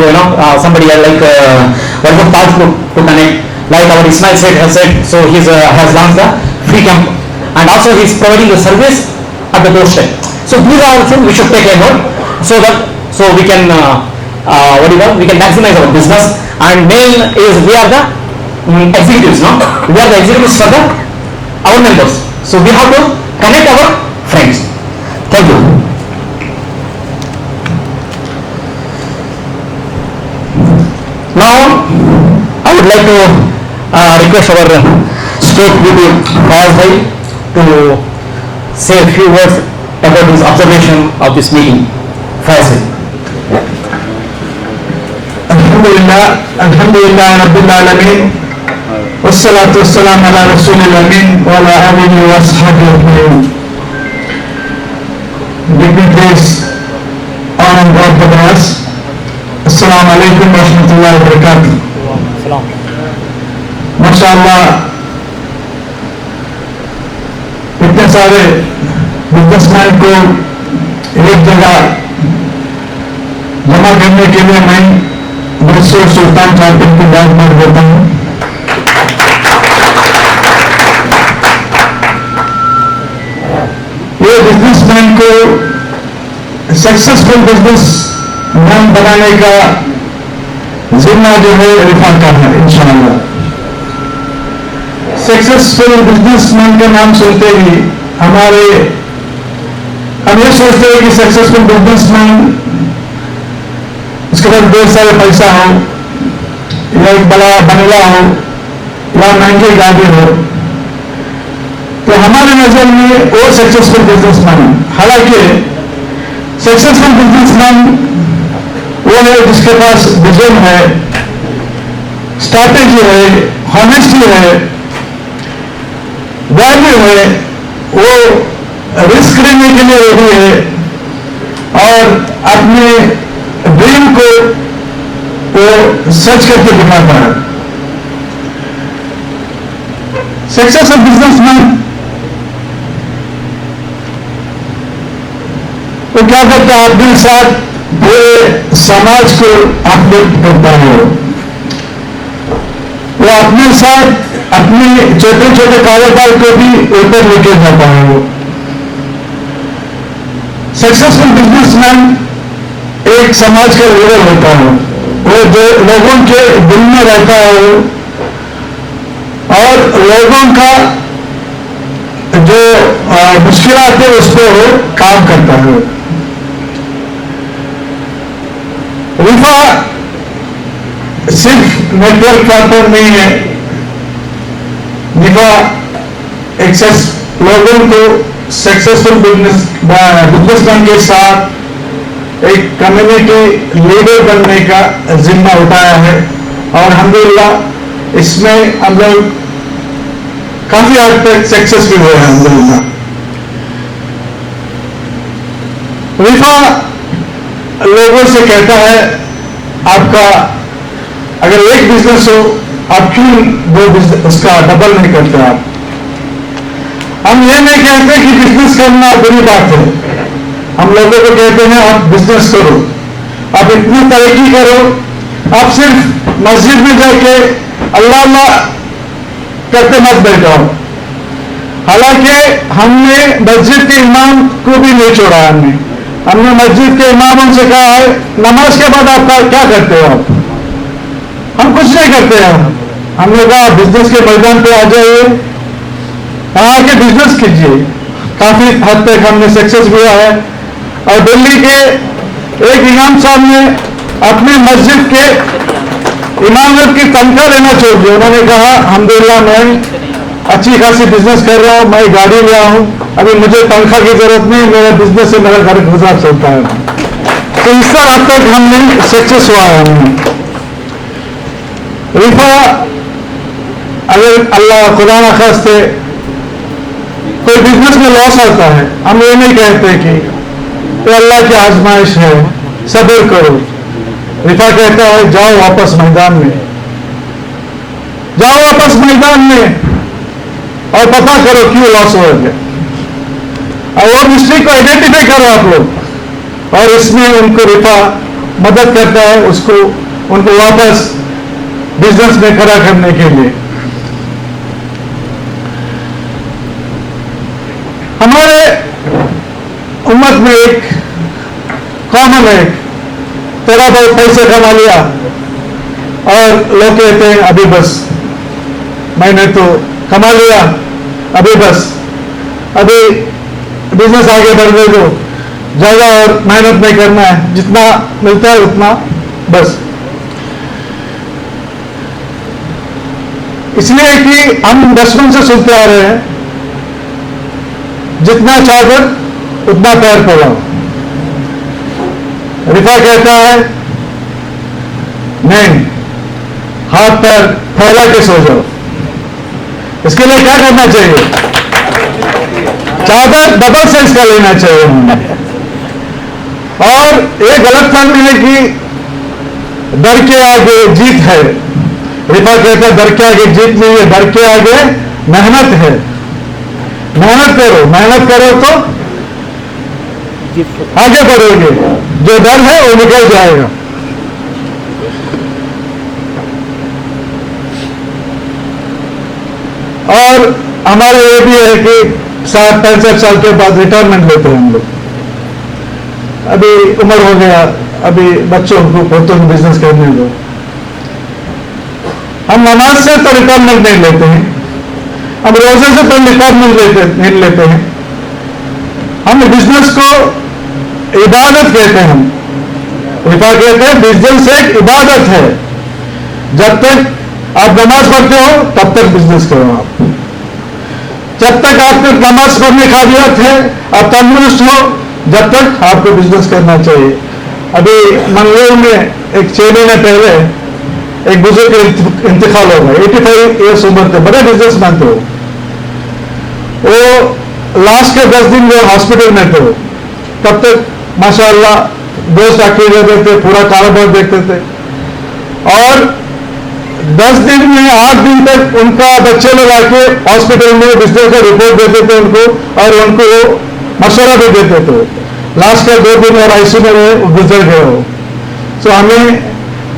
somebody like Warga Taj to connect. Like our Ismail Said has said, so he has launched the free camp, and also he is providing the service at the doorstep. So these are the things we should take a note, so we can we can maximize our business. And main is we are the executives, no? We are the executives for our members. So we have to connect our friends. Thank you. Now I would like to request our State VP Fayaz Bhai to say a few words about his observation of this meeting. Fayaz Bhai. Alhamdulillah Rabbil Alameen, wassalatu wassalamu ala Rasulil Amin wa ala alihi wa sahbihi ajma'in. Dignitaries, honored God Bhagas, Assalamu alaikum wa rahmatullahi wa barakatuh. माशाअल्लाह इतने सारे businessman को एक जगह जमा करने के लिए मैं मिनिस्टर सुल्तान साहब की बात मान देता हूं। ये बिजनेसमैन को सक्सेसफुल बिजनेसमैन बनाने का जिम्मा जो है रिफा का है इंशाअल्लाह। सक्सेसफुल बिजनेसमैन का नाम सुनते ही हम ये सोचते हैं कि सक्सेसफुल बिजनेसमैन उसके पास ढेर सारे पैसा हो या एक बड़ा बंगला हो या महंगी गाड़ी हो, तो हमारे नजर में वो सक्सेसफुल बिजनेसमैन। हालांकि सक्सेसफुल बिजनेसमैन वो है जिसके पास विजन है, स्ट्रैटेजी है, हॉनेस्टी है, वैल्यू है, वो रिस्क लेने के लिए रेडी है और अपने ड्रीम को वो सच करके दिखाता है। सक्सेसफुल बिजनेसमैन वो क्या करता है, अपने साथ पूरे समाज को अपलिफ्ट करता है। वो अपने साथ अपने छोटे छोटे कारोबार को भी ऊपर लेके जाता है। वो सक्सेसफुल बिजनेसमैन एक समाज का लीडर होता है। वो जो लोगों के दिल में रहता है और लोगों का जो मुश्किलात है उस पर वो काम करता है। रिफा सिर्फ नेटवर्क पार्टनर नहीं है, रिफा एक्सेस लोगों को सक्सेसफुल बिजनेसमैन के साथ एक कम्युनिटी लीडर बनने का जिम्मा उठाया है और अल्हम्दुलिल्लाह इसमें हम लोग काफी हद तक सक्सेसफुल हुए हैं अल्हम्दुलिल्लाह। रिफा लोगों से कहता है आपका अगर एक बिजनेस हो आप क्यों दो बिजनेस उसका डबल नहीं करते। हम ये नहीं कहते कि बिजनेस करना बुरी बात है, हम लोगों को कहते हैं आप बिजनेस करो, आप इतनी तरक्की करो, आप सिर्फ मस्जिद में जाके अल्लाह अल्लाह करते मत बैठो। हालांकि हमने मस्जिद के इमाम को भी नहीं छोड़ा, हमने मस्जिद के इमामों से कहा है नमाज के बाद आप क्या करते हो। आप हम कुछ नहीं करते हैं, हमने कहा बिजनेस के मैदान पे आ जाइए, आके बिजनेस कीजिए। काफी हद तक हमने सक्सेस हुआ है और दिल्ली के एक इमाम साहब ने अपने मस्जिद के इमामत की तनख्वाह लेना छोड़ दिया। उन्होंने कहा अल्हम्दुलिल्लाह मैं अच्छी खासी बिजनेस कर रहा हूँ, मैं गाड़ी लिया हूँ, अभी मुझे तनख्वाह की जरूरत नहीं, मेरा बिजनेस से मेरा घर गुजार चलता है। तो इस तरह अब तक हमने सक्सेस हुआ है। हमने रिफा अगर अल्लाह खुदा न खास्ते कोई बिजनेस में लॉस आता है, हम ये नहीं कहते कि ये अल्लाह की आजमाइश है, सब्र करो। रिफा कहता है जाओ वापस मैदान में, जाओ वापस मैदान में और पता करो क्यों लॉस हो गया और वो मिस्टेक को आइडेंटिफाई करो आप लोग। और इसमें उनको रिफा मदद करता है उसको उनको वापस बिजनेस में खड़ा करने के लिए। हमारे उम्मत में एक कॉमन है, थोड़ा बहुत पैसे कमा लिया और लोग कहते हैं अभी बस मैंने तो कमा लिया, अभी बस अभी बिजनेस आगे बढ़ने दो, ज्यादा और मेहनत नहीं करना है, जितना मिलता है उतना बस। इसलिए कि हम बचपन से सुनते आ रहे हैं जितना चादर उतना पैर फैलाओ। रिफा कहता है नहीं, हाथ पैर फैला के सो जाओ। इसके लिए क्या करना चाहिए, चादर डबल साइज का लेना चाहिए। और ये गलत फहमी है कि डर के आगे जीत है, रिफा कहता है डर के आगे जीत नहीं है, डर के आगे मेहनत है। मेहनत करो तो आगे बढ़ोगे, जो डर है वो निकल जाएगा। और हमारे ये भी है कि 60-65 साल के बाद रिटायरमेंट लेते हैं हम लोग। अभी उम्र हो गया, अभी बच्चों को पोतों को बिजनेस करने दो। हम नमाज से तो रिटायरमेंट नहीं लेते हैं, हम रोजे से तो रिटायरमेंट नहीं लेते हैं। हम बिजनेस को इबादत कहते हैं। हम रिफा कहते हैं बिजनेस एक इबादत है। जब तक आप नमाज पढ़ते हो तब तक बिजनेस करो। आप जब तक आपको नमाज पढ़ने काबिलियत है, आप तंदुरुस्त हो, जब तक आपको बिजनेस करना चाहिए। अभी मंगलूर में एक 6 महीने पहले एक बुजुर्ग का इंतकाल हो गया, 85 ईयर्स उम्र थे, बड़े बिजनेसमैन थे। वो लास्ट के 10 दिन वो हॉस्पिटल में थे। तब तक माशाअल्लाह दोस्त अकेले रहते थे, पूरा कारोबार देखते थे। और 10 दिन में 8 दिन तक उनका बच्चे लोग आके हॉस्पिटल में बिजनेस का रिपोर्ट देते थे उनको, और उनको वो मशवरा भी देते थे। लास्ट का 2 दिन और आईसीयू में रहे, वो गुजर गए हो। तो हमें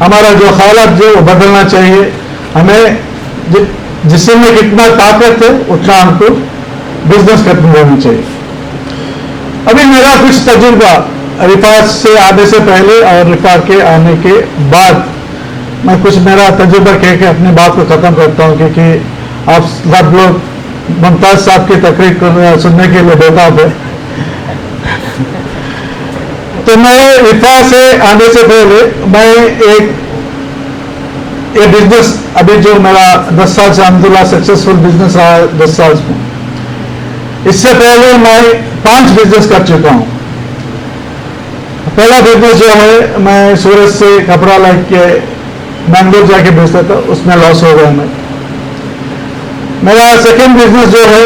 हमारा जो हालात जो बदलना चाहिए। हमें जिसम में कितना ताकत है उतना हमको बिजनेस करते रहना चाहिए। अभी मेरा कुछ तजुर्बा रिफा से आने से पहले और रिफा के आने के बाद, मैं कुछ मेरा तजुर्बा कह के अपनी बात को ख़त्म करता हूँ, क्योंकि आप सब लोग मुमताज़ साहब की तकरीर सुनने के लिए बेताब है। तो मैं रिफा से आने से पहले मैं एक बिजनेस, अभी जो मेरा 10 साल से अल्हम्दुलिल्लाह सक्सेसफुल बिजनेस रहा है 10 साल में, इससे पहले मैं 5 बिजनेस कर चुका हूँ। पहला बिजनेस जो है, मैं सूरत से कपड़ा ला के बैंगलोर जाके बेचता था, उसमें लॉस हो गया मैं। मेरा सेकंड बिजनेस जो है,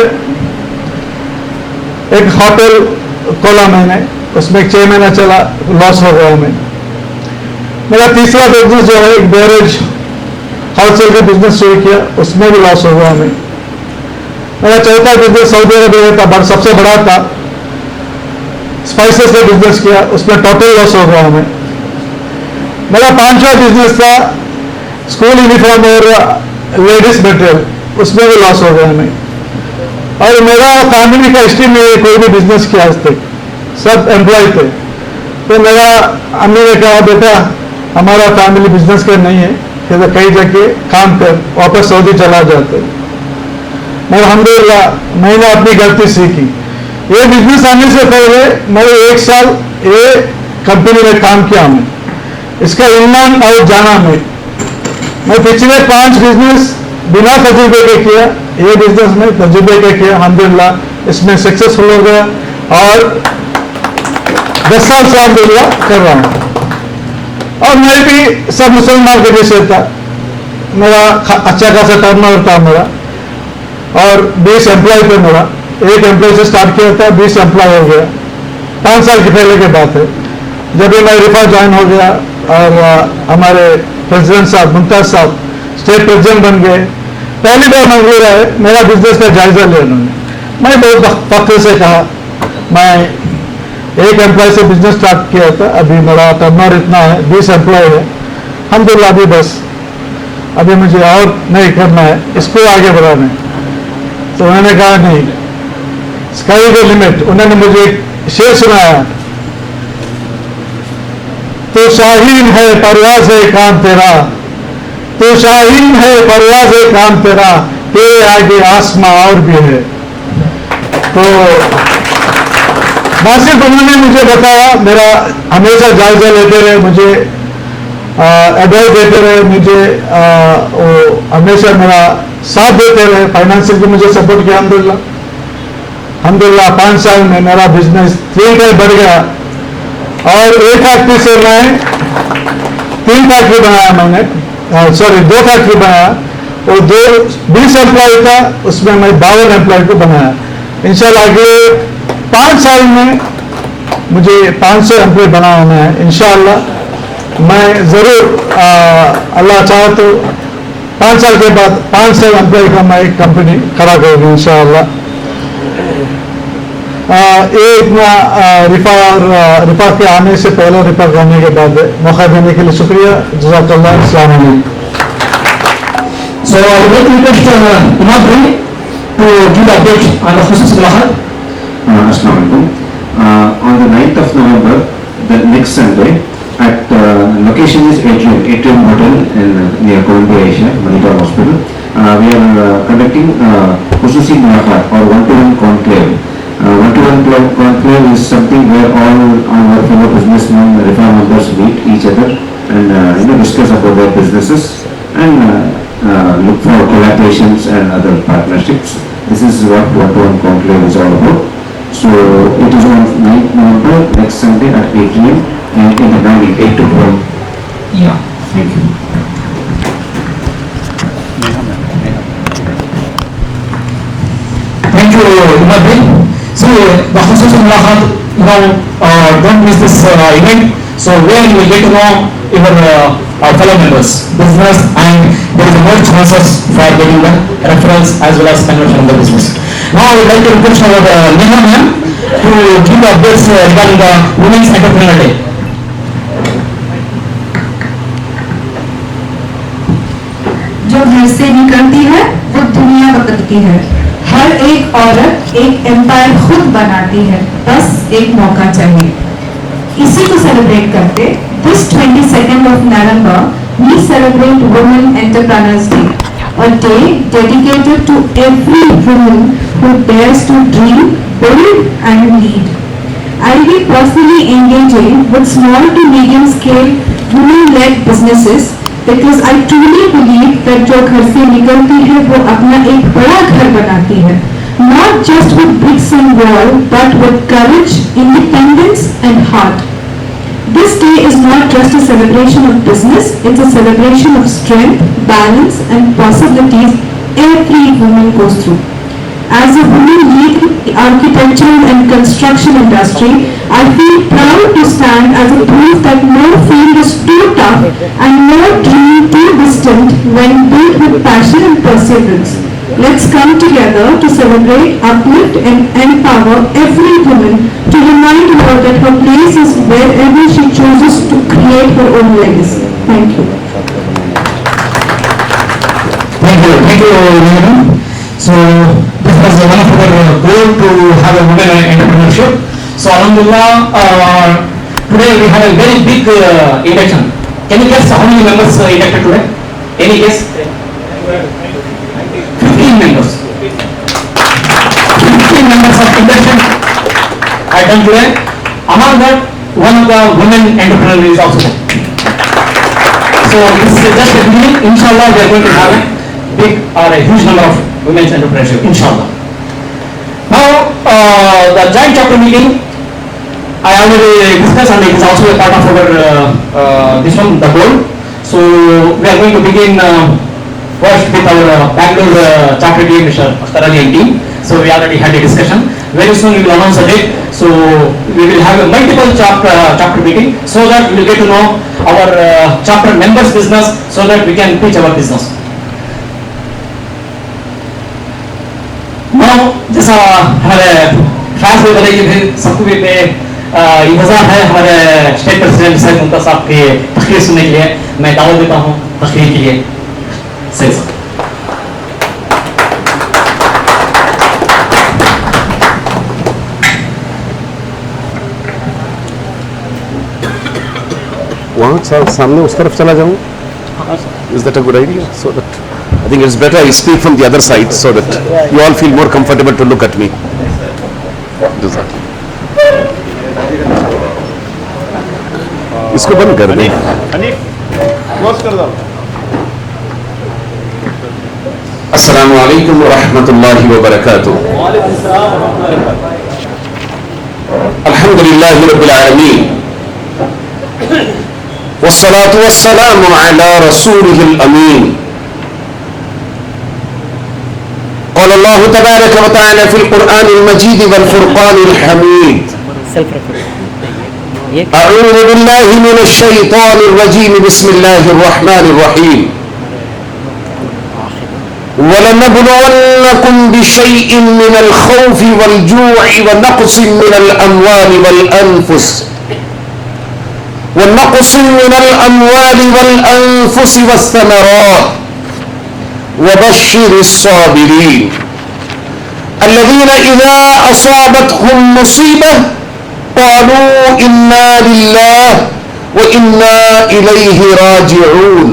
एक होटल खोला मैंने, उसमें 6 महीना चला, लॉस हो गया मैं। मेरा तीसरा बिजनेस जो है, एक बेवरेज होलसेल का बिजनेस शुरू किया, उसमें भी लॉस हो गया मैं। मेरा चौथा बिजनेस सऊदी अरब में था, सबसे बड़ा था, स्पाइसेस का बिजनेस किया, उसमें टोटल लॉस हो गया मैं। मेरा 5वां बिजनेस था स्कूल यूनिफॉर्म और लेडीज मटेरियल, उसमें भी लॉस हो गया मैं। और मेरा फैमिली का हिस्ट्री में कोई भी बिजनेस किया आज तक, सब एम्प्लॉय थे। तो मेरा अम्मी ने कहा बेटा हमारा फैमिली बिजनेस का नहीं है, फिर कहीं जाके काम कर, वापस सऊदी चला जाते। मैं अल्हम्दुलिल्लाह मैंने अपनी गलती सीखी। ये बिजनेस आने से पहले मैं 1 साल ये कंपनी में काम किया। मैं इसका इल्म और जाना मैं पिछले 5 बिजनेस बिना तजुर्बे के किया, ये बिजनेस में तजुर्बे के किया, अल्हम्दुलिल्लाह इसमें सक्सेसफुल हो गया और 10 साल से अल्हम्दुलिल्लाह कर रहा हूँ। और मैं भी सब मुसलमान के जैसे था, मेरा अच्छा खासा टर्नओवर था मेरा, और 20 एम्प्लॉय थे मेरा। 1 एम्प्लॉय से स्टार्ट किया था, 20 एम्प्लॉय हो गया। 5 साल के पहले की बात है, जब भी मैं रिफा ज्वाइन हो गया और हमारे प्रेसिडेंट साहब मुमताज साहब स्टेट प्रेसिडेंट बन गए। पहली बार मंजूर है मेरा बिजनेस का जायजा लिया उन्होंने। मैं बहुत फख्र से कहा, मैं 1 एम्प्लॉय से बिजनेस स्टार्ट किया था, अभी मेरा टर्नओवर इतना है, 20 एम्प्लॉय है अल्हम्दुलिल्लाह। अभी बस अभी मुझे और नहीं करना है, इसको आगे बढ़ाना है। तो उन्होंने कहा नहीं, स्काई द लिमिट। उन्होंने मुझे एक शेर सुनाया, तो शाहीन है परवाज़ काम तेरा, तो शाहीन है परवाज़ काम तेरा, तेरे आगे आसमां और भी है। तो ना सिर्फ उन्होंने मुझे बताया, मेरा हमेशा जायजा लेते रहे, मुझे एडवाइस देते रहे, मुझे वो हमेशा मेरा साथ देते रहे, फाइनेंशियल भी मुझे सपोर्ट किया अल्हम्दुलिल्लाह। 5 साल में मेरा बिजनेस 3 टाइम बढ़ गया और 1 फैक्ट्री से मैं 3 फैक्ट्री बनाया मैंने, सॉरी 2 फैक्ट्री बनाया और 20 एम्प्लॉय था, उसमें मैं 52 एम्प्लॉय को बनाया। इंशाल्लाह अगले 5 साल में मुझे 500 एम्प्लॉय बनाना है इंशाल्लाह। मैं ज़रूर अल्लाह चाहे तो 5 साल के बाद 500 एम्प्लॉय का मैं कंपनी खड़ा करूँगी इंशाअल्लाह। ये इतना रिफा के आने से पहले रिफा करने के बाद मौका देने के लिए शुक्रिया। जज़ाकल्लाह। अस्सलाम वालेकुम। So I would like to request Imam Bhai to give update on the Khusus Mulahat. Assalamualaikum. On the 9th of November, the next Sunday, at location is Atrium Hotel in near Columbia Asia, Manipur Hospital. We are conducting Khususi Mulahat or one-to-one conclave. One-to-one conclave is something where all our fellow businessmen, Rifa members meet each other and discuss about their businesses and look for collaborations and other partnerships. This is what one-to-one conclave is all about. So it is on 9th November, next Sunday at 8 p.m. in the morning, 8 to 12. Yeah. Thank you. Thank you, Imam Bhai. So the Khusus Mulahat, don't miss this event. So where you will get to know your fellow members, business, and there is more chances for getting the referrals as well as conversion of the business. Now I would like to request our Neha ma'am to give updates regarding the Women's Entrepreneur Day. जो घर से निकलती है वो दुनिया बदलती है। हर एक औरत एक एम्पायर खुद बनाती है, बस एक मौका चाहिए। इसी को सेलिब्रेट करते this 22nd of November we celebrate Women Entrepreneurs Day, a day dedicated to every woman who dares to dream, build and lead. I will be personally engaging with small to medium scale women-led businesses because I truly believe that जो घर से निकलती है वो अपना एक बड़ा घर बनाती है, not just with bricks and wall but with courage, independence and heart. This day is not just a celebration of business, it's a celebration of strength, balance and possibilities every woman goes through. As a woman leading the architectural and construction industry, I feel proud to stand as a proof that no field is too tough and no dream too distant when built with passion and perseverance. Let's come together to celebrate, uplift and empower every woman to remind her that her place is wherever she chooses to create her own legacy. Thank you. Thank you, Neha. So this was one of our goal to have a women entrepreneurship. So Alhamdulillah, today we have a very big induction. Can you guess how many members inducted today? Any guess? 15 members. 15 members of induction are done today. Among that, one of the women entrepreneurs is also there. So this is just a beginning. Inshallah, we are going to have a big or a huge number of women's entrepreneurship. Inshallah. Now, the joint chapter meeting, I already discussed and it is also a part of our this one, the goal. So we are going to begin first with our Bangalore chapter team, Mr. Akhtar Ali and team. So we already had a discussion. Very soon we will announce a date. So we will have a multiple chapter meeting so that we will get to know our chapter members' business so that we can pitch our business. Now, जैसा हमारे खास में बोले कि फिर सबको भी पे इंतजार है हमारे स्टेट प्रेसिडेंट सैयद मुमताज साहब की तकरीर सुनने के लिए मैं दावत देता हूँ तकरीर के लिए सैयद साहब। वहाँ सामने उस तरफ चला जाऊँ? Is that a good idea? So that I think it's better I speak from the other side so that you all feel more comfortable to look at me. इसको बंद कर दे। अस्सलामु अलैकुम व रहमतुल्लाहि व बरकातुहू। अल्हम्दुलिल्लाहि रब्बिल आलमीन वस्सलातु वस्सलामु अला रसूलिहिल अमीन। قال الله تبارك وتعالى في القرآن المجيد والفرقان الحميد أعوذ بالله من الشيطان الرجيم بسم الله الرحمن الرحيم वलनबलुवन्नकुम बिशैइन मिनल खौफि वल जू'i व नक़्सिन मिनल अमवालि वल अनफुस वस्समरात वबश्शिरिस साबिरीन الذين إذا أصابتهم مصيبة قالوا إنا لله وإنا إليه راجعون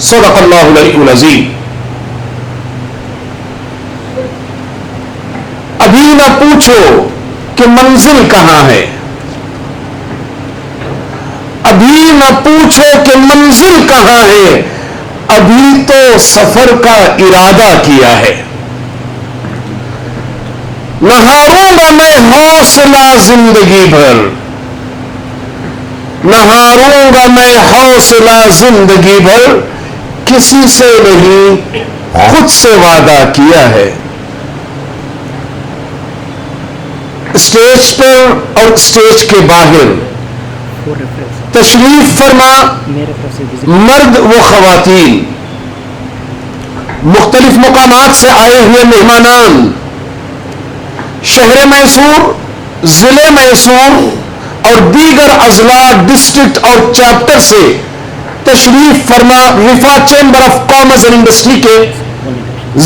صدق الله العلي العظيم. अभी न पूछो कि मंजिल कहां है, अभी न पूछो कि मंजिल कहां है, अभी तो सफर का इरादा किया है. न हारूंगा मैं हौसला जिंदगी भर, न हारूंगा मैं हौसला जिंदगी भर, किसी से नहीं खुद से वादा किया है. स्टेज पर और स्टेज के बाहर तशरीफ फरमा मर्द व खवातीन, मुख्तलिफ मुकामात से आए हुए मेहमानान, शहर मैसूर, जिले मैसूर और दीगर अजला, डिस्ट्रिक्ट और चैप्टर से तशरीफ फरमा Rifah chamber of commerce and industry के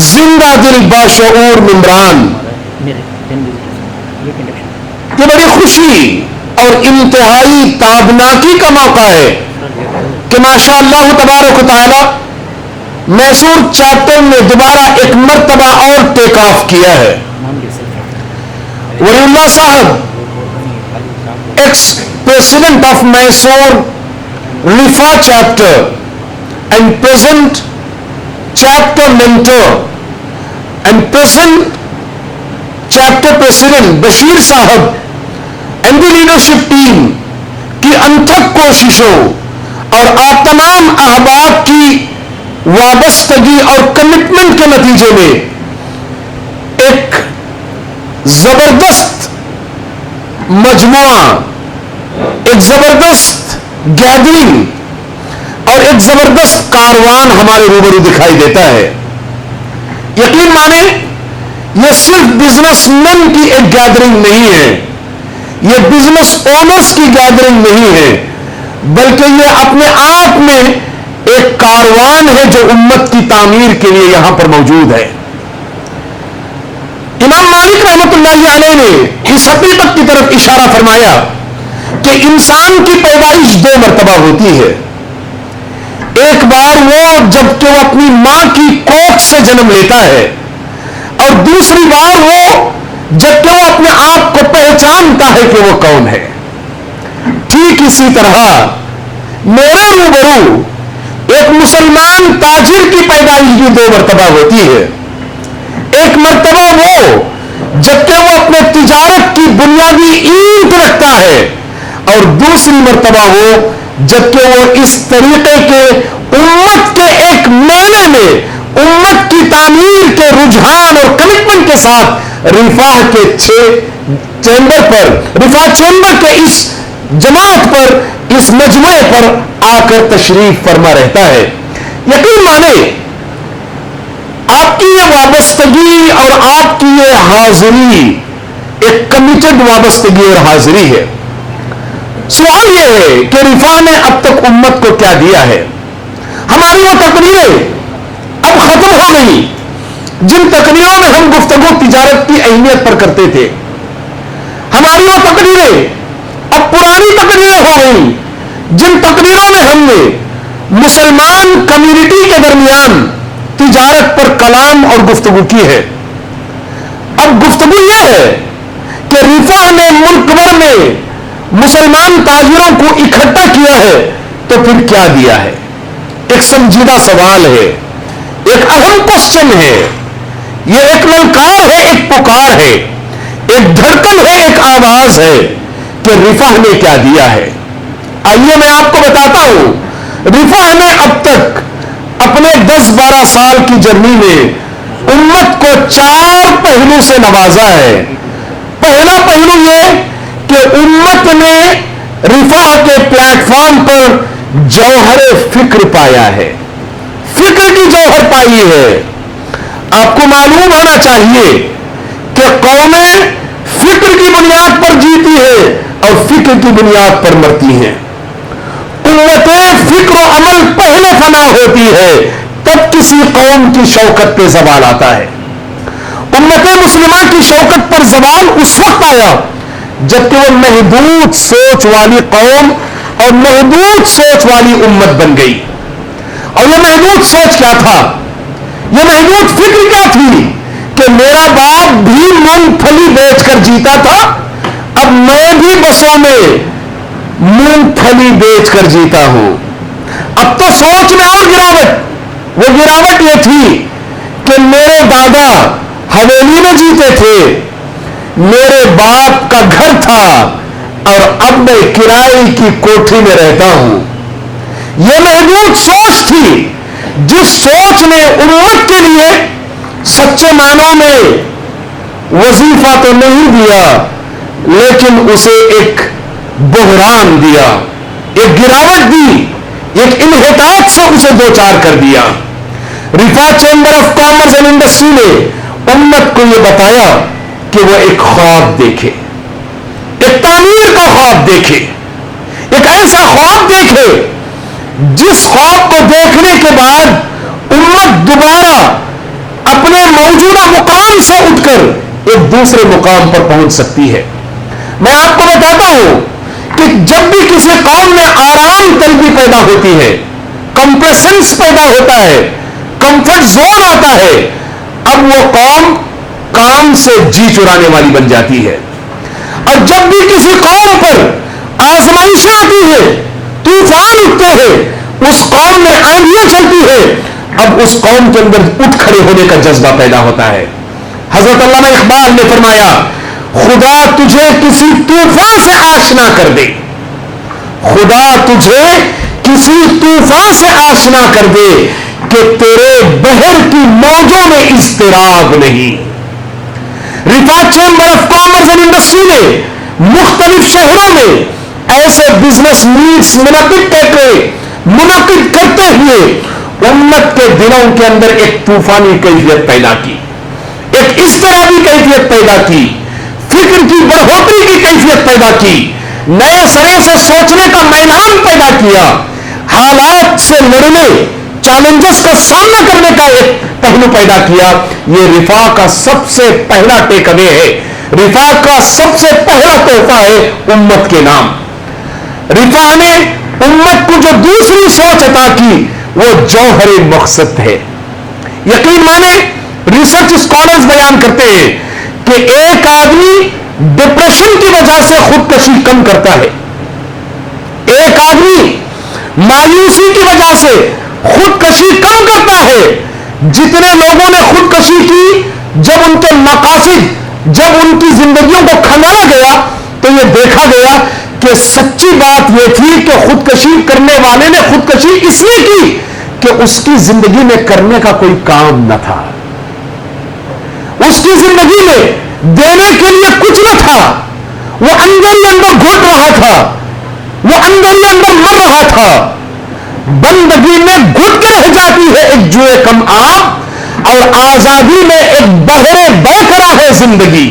जिंदा दिल बाशऊर मेंबरान, ये बड़ी खुशी और इंतहाई ताबनाकी का मौका है कि माशाअल्लाह तबारक तआला मैसूर चैप्टर ने दोबारा एक मर्तबा और टेक ऑफ किया है. वलीउल्लाह साहब, ex president of Mysore रिफा chapter and present chapter mentor and present chapter president Bashir साहब एंड द लीडरशिप टीम की अनथक कोशिशों और आप तमाम अहबाब की वाबस्तगी और कमिटमेंट के नतीजे में एक जबरदस्त मजमुआ, एक जबरदस्त गैदरिंग और एक जबरदस्त कारवान हमारे रूबरू दिखाई देता है. यकीन माने, यह सिर्फ बिजनेसमैन की एक गैदरिंग नहीं है, यह बिजनेस ओनर्स की गैदरिंग नहीं है, बल्कि यह अपने आप में एक कारवान है जो उम्मत की तामीर के लिए यहां पर मौजूद है. इमाम मालिक रहमतुल्लाह अलैह ने इस हकीकत की तरफ इशारा फरमाया कि इंसान की पैदाइश दो मर्तबा होती है. एक बार वो जबकि वो अपनी मां की कोख से जन्म लेता है, और दूसरी बार वो जबकि वो अपने आप को पहचानता है कि वो कौन है. ठीक इसी तरह मेरे रूबरू एक मुसलमान ताजिर की पैदाइश भी दो मर्तबा होती है. एक मर्तबा वो जबकि वो अपने तिजारत की बुनियादी ईंट रखता है, और दूसरी मर्तबा वो जबकि वो इस तरीके के उम्मत के एक मेले में उम्मत की तामीर के रुझान और कमिटमेंट के साथ रिफाह के 6 चैम्बर पर, रिफा चैम्बर के इस जमात पर, इस मजमुए पर आकर तशरीफ फरमा रहता है. यकीन माने, आपकी ये वाबस्तगी और आपकी ये हाजिरी एक कमिटेड वाबस्तगी और हाजिरी है. सवाल यह है कि रिफा ने अब तक उम्मत को क्या दिया है. हमारी वो तकरीरें अब खत्म हो गई जिन तकरीरों में हम गुफ्तगू तिजारत की अहमियत पर करते थे. हमारी वो तकरीरें अब पुरानी तकरीरें हो गई जिन तकरीरों में हमने मुसलमान कम्युनिटी के दरमियान तिजारत पर कलाम और गुफ्तगू की है. अब गुफ्तगू यह है कि रिफा ने मुल्क भर में मुसलमान ताजिरों को इकट्ठा किया है, तो फिर क्या दिया है. एक संजीदा सवाल है, एक अहम क्वेश्चन है, यह एक ललकार है, एक पुकार है, एक धड़कन है, एक आवाज है कि रिफा ने क्या दिया है. आइए मैं आपको बताता हूं. रिफा ने अब तक अपने 10-12 साल की जर्नी में उम्मत को 4 पहलू से नवाजा है. पहला पहलू यह कि उम्मत ने रिफा के प्लेटफॉर्म पर जौहर फिक्र पाया है, फिक्र की जौहर पाई है. आपको मालूम होना चाहिए कि कौमें फिक्र की बुनियाद पर जीती है और फिक्र की बुनियाद पर मरती हैं। उम्मतें फिक्र और अमल पहले फना होती है, तब किसी कौम की शौकत पे जवाल आता है। उम्मतें मुस्लिमा की शौकत पर जवाल उस वक्त आया जबकि वो महदूद सोच वाली कौम और महदूद सोच वाली उम्मत बन गई। और यह महदूद सोच क्या था, यह महदूद फिक्र क्या थी कि मेरा बाप भी मूंगफली बेचकर जीता था, अब मैं भी बसों में मूंगफली बेचकर जीता हूं। अब तो सोच में और गिरावट, वो गिरावट ये थी कि मेरे दादा हवेली में जीते थे, मेरे बाप का घर था और अब मैं किराए की कोठी में रहता हूं। यह महदूद सोच थी जिस सोच ने उम्मत के लिए सच्चे मानों में वजीफा तो नहीं दिया लेकिन उसे एक बहरान दिया, एक गिरावट दी, एक इन्हितात से उसे दो चार कर दिया। Rifah chamber of commerce and industry ने उम्मत को यह बताया कि वो एक ख्वाब देखे, एक तामीर का ख्वाब देखे, एक ऐसा ख्वाब देखे जिस ख्वाब को देखने के बाद उम्मत दोबारा अपने मौजूदा मुकाम से उठकर एक दूसरे मुकाम पर पहुंच सकती है। मैं आपको बताता हूं कि जब भी किसी कौम में आराम तलबी पैदा होती है, कंप्लेसेंस पैदा होता है, कंफर्ट जोन आता है, अब वो कौम काम से जी चुराने वाली बन जाती है। और जब भी किसी कौम पर आजमाइशें आती है, तूफान उठते हैं, उस कौम में आंधियां चलती है, अब उस कौम के अंदर उठ खड़े होने का जज्बा पैदा होता है। हजरत अल्लामा इकबाल ने फरमाया, खुदा तुझे किसी तूफान से आशना कर दे, खुदा तुझे किसी तूफान से आशना कर दे कि तेरे बहर की मौजों में इज़्तिराब नहीं। Rifah chamber of commerce and industry ने मुख्तलिफ शहरों में ऐसे बिजनेस मीट्स मुनक्किद करते हुए उम्मत के दिलों के अंदर एक तूफानी कैफियत पैदा की, एक इज़्तिराबी कैफियत पैदा की, फिक्र की बढ़ोतरी की कैफियत पैदा की, नए सिरे से सोचने का मैदान पैदा किया, हालात से लड़ने, चैलेंजेस का सामना करने का एक पहलू पैदा किया। यह रिफा का सबसे पहला टेक अवे है, रिफा का सबसे पहला तोहफा है उम्मत के नाम। रिफा ने उम्मत को जो दूसरी सोच अता की वो जौहरी मकसद है। यकीन माने रिसर्च स्कॉलर्स बयान करते हैं कि एक आदमी डिप्रेशन की वजह से खुदकशी कम करता है, एक आदमी मायूसी की वजह से खुदकशी कम करता है। जितने लोगों ने खुदकशी की, जब उनके मकासद, जब उनकी जिंदगियों को खंगाला गया तो यह देखा गया कि सच्ची बात यह थी कि खुदकशी करने वाले ने खुदकशी इसलिए की कि उसकी जिंदगी में करने का कोई काम न था, उसकी जिंदगी में देने के लिए कुछ न था, वो अंदर ही अंदर घुट रहा था, वो अंदर ही अंदर मर रहा था। बंदगी में घुट के रह जाती है एक जुए कम आब, और आजादी में एक बहरे बहकरा है जिंदगी।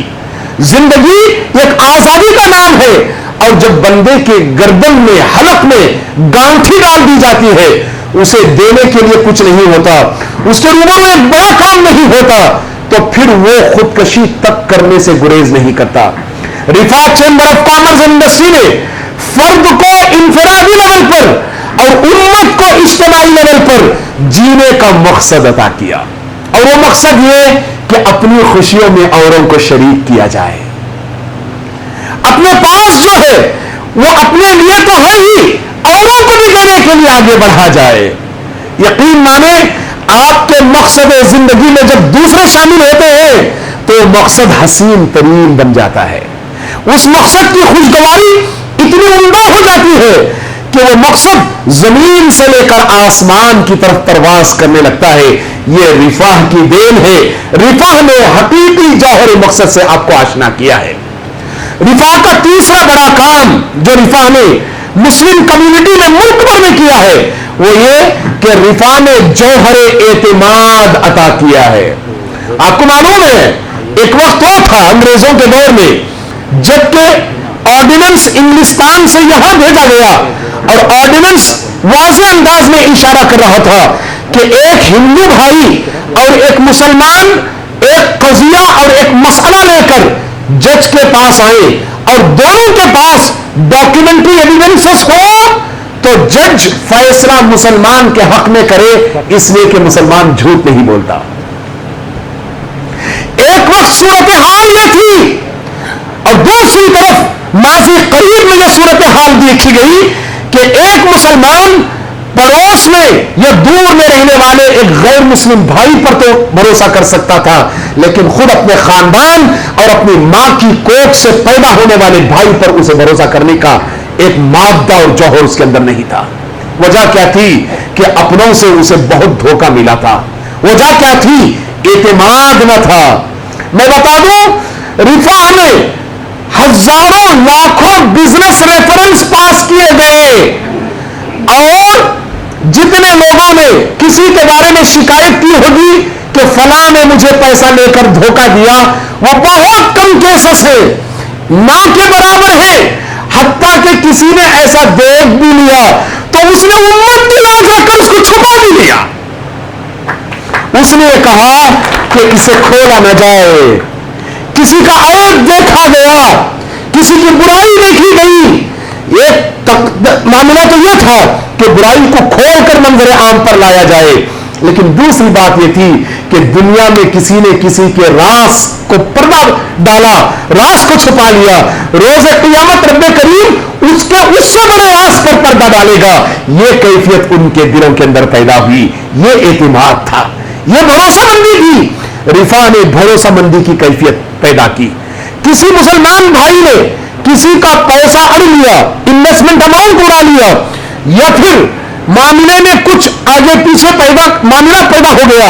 जिंदगी एक आजादी का नाम है, और जब बंदे के गर्दन में, हलक में गांठी डाल दी जाती है, उसे देने के लिए कुछ नहीं होता, उसके रूबरू एक बड़ा काम नहीं होता, तो फिर वो खुदकशी तक करने से गुरेज नहीं करता। Rifah chamber of commerce and industry ने फर्द को इंफरादी लेवल पर और उम्मत को इज्तिमाई लेवल पर जीने का मकसद अता किया, और वो मकसद ये कि अपनी खुशियों में औरों को शरीक किया जाए। अपने पास जो है वो अपने लिए तो है ही, औरों को भी देने के लिए आगे बढ़ा जाए। यकीन माने आपके मकसद जिंदगी में जब दूसरे शामिल होते हैं तो मकसद हसीन तरीन बन जाता है, उस मकसद की खुशगवारी इतनी उम्दा हो जाती है कि वो मकसद जमीन से लेकर आसमान की तरफ परवास करने लगता है। ये रिफाह की देन है, रिफाह ने हकीकी जौहरी मकसद से आपको आशना किया है। रिफाह का तीसरा बड़ा काम जो रिफाह ने मुस्लिम कम्युनिटी में मुल्क भर में किया है वो ये कि रिफा ने जौहरे एतिमाद अता किया है। आपको मालूम है एक वक्त वो था अंग्रेजों के दौर में जबकि ऑर्डिनेंस इंग्लिस्तान से यहां भेजा गया और ऑर्डिनेंस वाज़ेह अंदाज में इशारा कर रहा था कि एक हिंदू भाई और एक मुसलमान एक कजिया और एक मसला लेकर जज के पास आए और दोनों के पास डॉक्यूमेंट्री एविडेंसेस हो तो जज फैसला मुसलमान के हक में करे, इसलिए कि मुसलमान झूठ नहीं बोलता। एक वक्त सूरत हाल ये थी और दूसरी तरफ माजी करीब में यह सूरत हाल देखी गई कि एक मुसलमान पड़ोस में या दूर में रहने वाले एक गैर मुस्लिम भाई पर तो भरोसा कर सकता था, लेकिन खुद अपने खानदान और अपनी मां की कोख से पैदा होने वाले भाई पर उसे भरोसा करने का एक मादा और जौहर उसके अंदर नहीं था। वजह क्या थी कि अपनों से उसे बहुत धोखा मिला था। वजह क्या थी? एतमाद न था। मैं बता दूं, रिफा में हजारों लाखों बिजनेस रेफरेंस पास किए गए और जितने लोगों ने किसी के बारे में शिकायत की होगी कि फला ने मुझे पैसा लेकर धोखा दिया, वो बहुत कम केसेस है, ना के बराबर है। हत्ता कि किसी ने ऐसा देख भी लिया तो उसने उम्मत की ला जाकर उसको छुपा भी लिया। उसने कहा कि इसे खोला न जाए। किसी का ऐब देखा गया, किसी की बुराई देखी गई। एक मामला तो यह था कि बुराई को खोलकर मंजर आम पर लाया जाए, लेकिन दूसरी बात यह थी कि दुनिया में किसी ने किसी के राज को पर्दा डाला, राज को छुपा लिया। रोज़े क़ियामत रब्बे करीम उससे बड़े राज पर पर्दा डालेगा। यह कैफियत उनके दिलों के अंदर पैदा हुई। यह एतिमाद था, यह भरोसामंदी थी। रिफा ने भरोसामंदी की कैफियत पैदा की। किसी मुसलमान भाई ने किसी का पैसा अड़ लिया, इन्वेस्टमेंट अमाउंट उड़ा लिया, या फिर मामले में कुछ आगे पीछे मामला पैदा हो गया,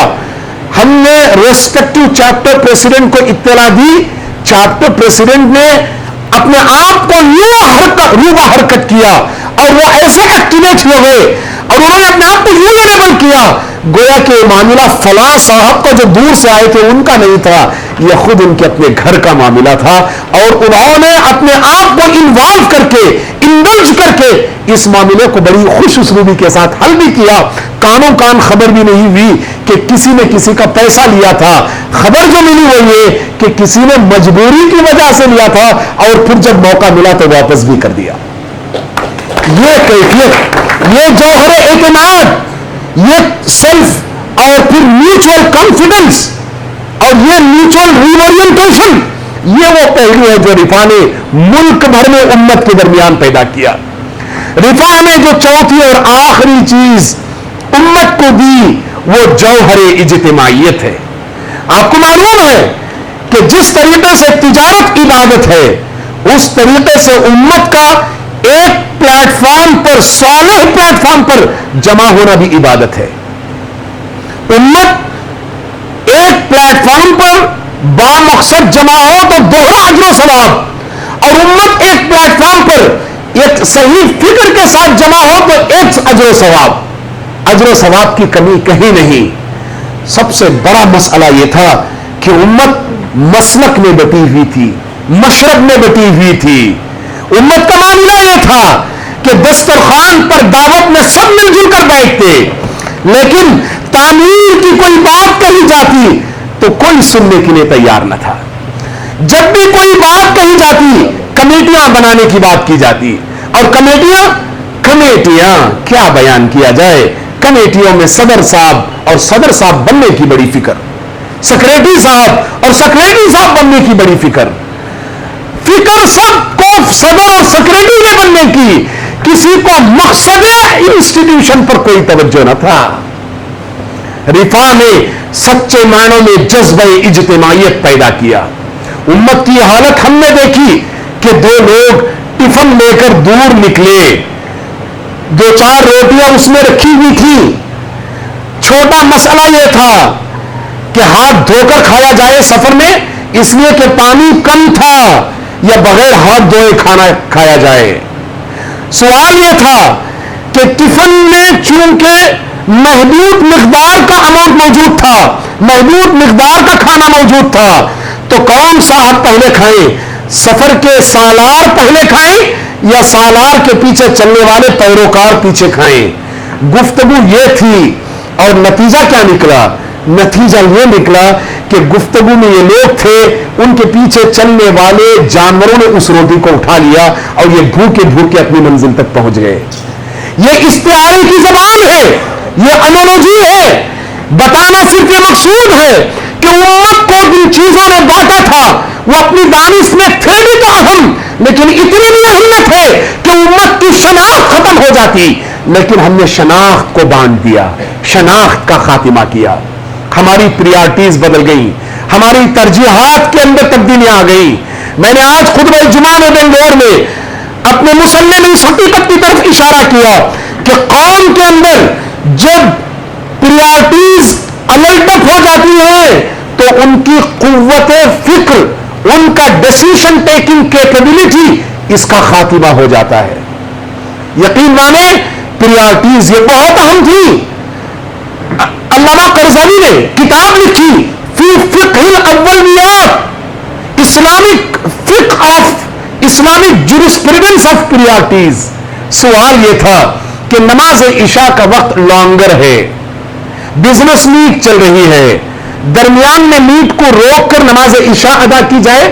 हमने रेस्पेक्टिव चैप्टर प्रेसिडेंट को इत्तला दी। चैप्टर प्रेसिडेंट ने अपने आप को रूबा हरकत किया और वो ऐसे एक्टिवेट हो गए और उन्होंने अपने आप को यूं लेबल किया गोया कि मामला फला साहब को जो दूर से आए थे उनका नहीं था, यह खुद उनके अपने घर का मामला था। और उन्होंने अपने आप को इन्वॉल्व करके, इंडल्ज करके इस मामले को बड़ी खुश उसलूबी के साथ हल भी किया। कानों कान खबर भी नहीं हुई कि किसी ने किसी का पैसा लिया था। खबर जो मिली वो ये कि किसी ने मजबूरी की वजह से लिया था और फिर जब मौका मिला तो वापस भी कर दिया। ये कैफियत, ये जौहर एतमाद, ये सेल्फ और फिर म्यूचुअल कॉन्फिडेंस और ये म्यूचुअल रीओरिएंटेशन, ये वो पहलू है जो रिफा ने मुल्क भर में उम्मत के दरमियान पैदा किया। रिफा ने जो चौथी और आखिरी चीज उम्मत को दी वो जौहरे इज्तिमाइयत है। आपको मालूम है कि जिस तरीके से तिजारत इबादत है, उस तरीके से उम्मत का एक प्लेटफॉर्म पर, सालेह प्लेटफॉर्म पर जमा होना भी इबादत है। उम्मत एक प्लेटफॉर्म पर बामकसद जमा हो तो दोहरा अजर सवाब, और उम्मत एक प्लेटफॉर्म पर एक सही फिक्र के साथ जमा हो तो एक अजर सवाब। अजर सवाब की कमी कहीं नहीं। सबसे बड़ा मसला यह था कि उम्मत मसलक में बटी हुई थी, मशरब में बटी हुई थी। उम्मत का मामला यह था कि दस्तरखान पर दावत में सब मिलजुल कर बैठते, लेकिन तामीर की कोई बात कही जाती तो कोई सुनने के लिए तैयार न था। जब भी कोई बात कही जाती, कमेटियां बनाने की बात की जाती, और कमेटियां क्या बयान किया जाए। कमेटियों में सदर साहब और सदर साहब बनने की बड़ी फिक्र, सेक्रेटरी साहब और सेक्रेटरी साहब बनने की बड़ी फिक्र सबको सदर और सेक्रेटरी में बनने की, किसी को मकसद इंस्टीट्यूशन पर कोई तवज्जो न था। रिफा ने सच्चे मायनों में जज्बे इज्तिमाइयत पैदा किया। उम्मत की हालत हमने देखी कि दो लोग टिफिन लेकर दूर निकले, दो चार रोटियां उसमें रखी हुई थी। छोटा मसला यह था कि हाथ धोकर खाया जाए सफर में, इसलिए कि पानी कम था, या बगैर हाथ धोए खाना खाया जाए। सवाल यह था कि टिफिन में चूंकि महदूद मिकदार का अमाउंट मौजूद था, महदूद मिकदार का खाना मौजूद था, तो कौन सा आप पहले खाएं? सफर के सालार पहले खाएं या सालार के पीछे चलने वाले पैरोकार पीछे खाएं? गुफ्तगू ये थी और नतीजा क्या निकला? नतीजा ये निकला कि गुफ्तगू में ये लोग थे, उनके पीछे चलने वाले जानवरों ने उस रोटी को उठा लिया और ये भूखे भूखे अपनी मंजिल तक पहुंच गए। ये इस्तिआरे की जबान है, ये एनालॉजी है। बताना सिर्फ ये मकसूद है कि उम्मत को जिन चीजों ने बांटा था वो अपनी दानिश में थे भी तो अहम, लेकिन इतनी भी अहम न थे कि उम्मत की शनाख्त खत्म हो जाती, लेकिन हमने शनाख्त को बांट दिया, शनाख्त का खातिमा किया। हमारी प्रियरिटीज बदल गई, हमारी तरजीहात के अंदर तब्दीलियां आ गई। मैंने आज खुतबा जुमा में बेंगलोर में अपने मुसल्ले में इस हकीकत की तरफ इशारा किया कि कौम के अंदर जब प्रियरिटीज अलर्टअप हो जाती है तो उनकी कुव्वत फिक्र, उनका डिसीजन टेकिंग कैपेबिलिटी, इसका खातिमा हो जाता है। यकीन माने प्रियरिटीज ये बहुत अहम थी। अल्लामा करजानी ने किताब लिखी फी फिक्हिल अव्वलियात, इस्लामिक फिक्ह of Islamic jurisprudence of priorities. सवाल यह था कि नमाज इशा का वक्त लॉन्गर है, बिजनेस मीट चल रही है, दरमियान में मीट को रोककर नमाज इशा अदा की जाए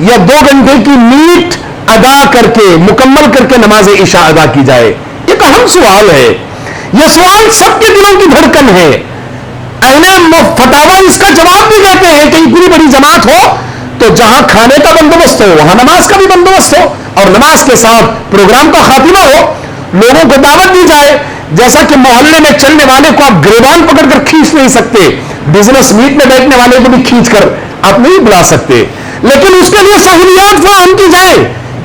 या 2 घंटे की मीट अदा करके मुकम्मल करके नमाज इशा अदा की जाए? ये तो अहम सवाल है, यह सवाल सबके दिलों की धड़कन है। अहले फतावा इसका जवाब भी देते हैं कि इतनी बड़ी जमात हो तो जहां खाने का बंदोबस्त हो वहां नमाज का भी बंदोबस्त हो और नमाज के साथ प्रोग्राम का खातिमा हो, लोगों को दावत दी जाए। जैसा कि मोहल्ले में चलने वाले को आप गिरबान पकड़कर खींच नहीं सकते, बिजनेस मीट में बैठने वाले को भी खींचकर आप नहीं बुला सकते, लेकिन उसके लिए सहूलियात फराहम की जाए।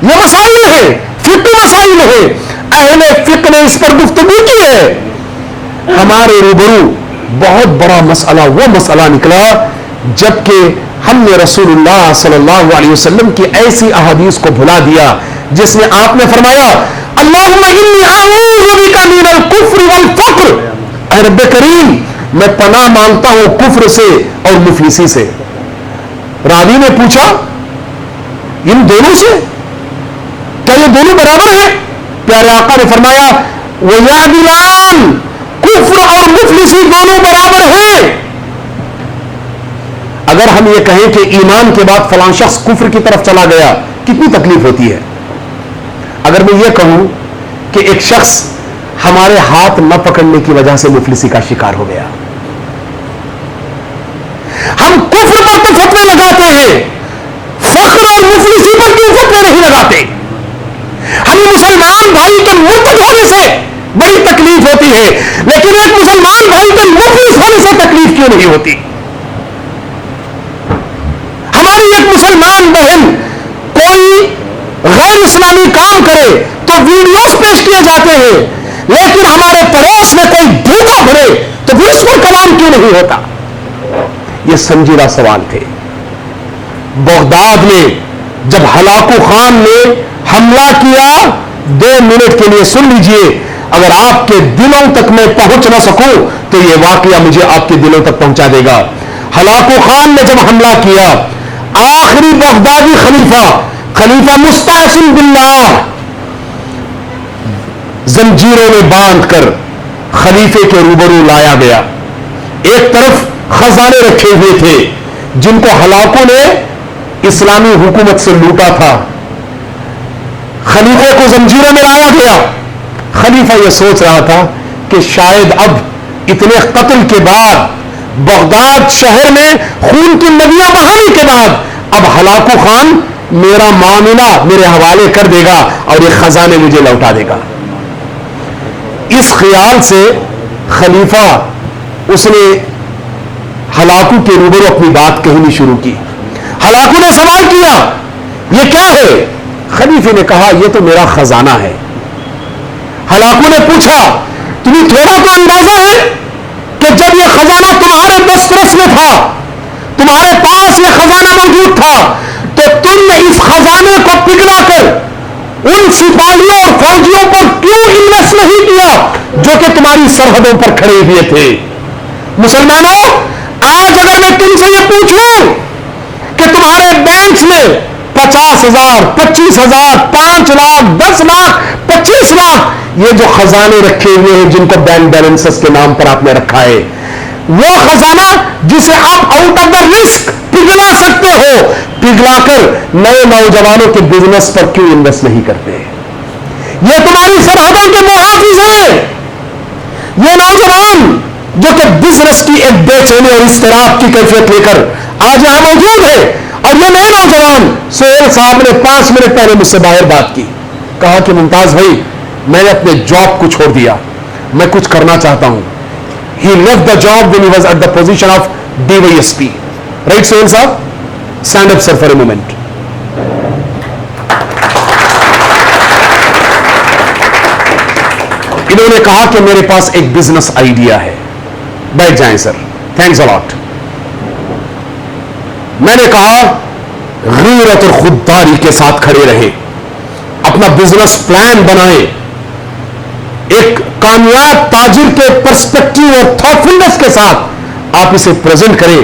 ये मसाइल है, फिक्र मसाइल है, अहले फिक्र ने इस पर गुफ्तगू की है। हमारे रूबरू बहुत बड़ा मसला वो मसला निकला जबकि हमने रसूलुल्लाह सल्लल्लाहु अलैहि वसल्लम की ऐसी अहादीस को भुला दिया जिसमें आपने फरमाया अल्लाहुम्मा इन्नी अऊज़ु बिका मिनल कुफ्र वल फक्र, ऐ रब्बे करीम मैं पनाह मांगता हूं कुफ्र से और मुफलिसी से। रावी ने पूछा इन दोनों से, क्या ये दोनों बराबर हैं? प्यारे आका ने फरमाया वयादिलान, कुफ्र और मुफलिसी दोनों बराबर हैं। अगर हम ये कहें कि ईमान के बाद फलां शख्स कुफ्र की तरफ चला गया, कितनी तकलीफ होती है। अगर मैं ये कहूं कि एक शख्स हमारे हाथ न पकड़ने की वजह से मुफलिसी का शिकार हो गया, हम कुफ्र पर तो फतवे लगाते हैं, फख्र और मुफलिसी पर क्यों फतवे नहीं लगाते? हम मुसलमान भाई के मुर्तद होने से बड़ी तकलीफ होती है, लेकिन एक मुसलमान भाई के मुफलिस होने से तकलीफ क्यों नहीं होती? हमारी एक मुसलमान बहन कोई गैर इस्लामी काम करे तो वीडियोस पेश किए जाते हैं, लेकिन हमारे पड़ोस में कोई भूखा मरे तो भी उस पर कलाम क्यों नहीं होता? ये संजीदा सवाल थे। बगदाद में जब हलाकू खान ने हमला किया, 2 मिनट के लिए सुन लीजिए, अगर आपके दिलों तक मैं पहुंच ना सकूं तो यह वाकया मुझे आपके दिलों तक पहुंचा देगा। हलाकू खान ने जब हमला किया, आखिरी बगदादी खलीफा मुस्तअसिम बिल्लाह जंजीरों में बांधकर खलीफे के रूबरू लाया गया। एक तरफ खजाने रखे हुए थे जिनको हलाकों ने इस्लामी हुकूमत से लूटा था, खलीफे को जंजीरों में लाया गया। खलीफा यह सोच रहा था कि शायद अब इतने कत्ल के बाद, बगदाद शहर में खून की नदियां बहाने के बाद, अब हलाकू खान मेरा मामला मेरे हवाले कर देगा और ये खजाने मुझे लौटा देगा। इस ख्याल से खलीफा उसने हलाकू के रूबरू अपनी बात कहनी शुरू की। हलाकू ने सवाल किया ये क्या है? खलीफे ने कहा यह तो मेरा खजाना है। हलाकू ने पूछा तुम्हें थोड़ा तो अंदाजा है कि जब यह खजाना तुम्हारे दस्तरस में था, तुम्हारे पास यह खजाना मौजूद था, तो तुमने इस खजाने को पिघला कर उन सिपाहियों और फौजियों पर क्यों इन्वेस्ट नहीं किया जो कि तुम्हारी सरहदों पर खड़े हुए थे? मुसलमानों, आज अगर मैं तुमसे यह पूछूं कि तुम्हारे बैंक्स में 50,000, 25,000, 5 लाख, 10 लाख, 25 लाख ये जो खजाने रखे हुए हैं जिनको बैंक बैलेंसेस के नाम पर आपने रखा है, वो खजाना जिसे आप आउट ऑफ द रिस्क पिघला सकते हो, पिघलाकर नए नौजवानों के बिजनेस पर क्यों इन्वेस्ट नहीं करते? ये तुम्हारी सरहदों के मुहाफिज हैं। ये नौजवान जो कि बिजनेस की एक बेचैनी और इस्तराब की कैफियत लेकर आज यहां मौजूद है, और ये नए नौजवान सोहेल साहब ने 5 मिनट पहले मुझसे बाहर बात की, कहा कि मुमताज भाई मैंने अपने जॉब को छोड़ दिया, मैं कुछ करना चाहता हूं। He left the job when he was at the position of DYSP. Right, Sohail साहब? Stand up, sir, for a moment. इन्होंने कहा कि मेरे पास एक बिजनेस आइडिया है। बैठ जाएं सर, थैंक्स अ लॉट। मैंने कहा गीरत और खुददारी के साथ खड़े रहे, अपना बिजनेस प्लान बनाए, एक कामयाब ताजिर के पर्सपेक्टिव और थॉटफुलनेस के साथ आप इसे प्रेजेंट करें।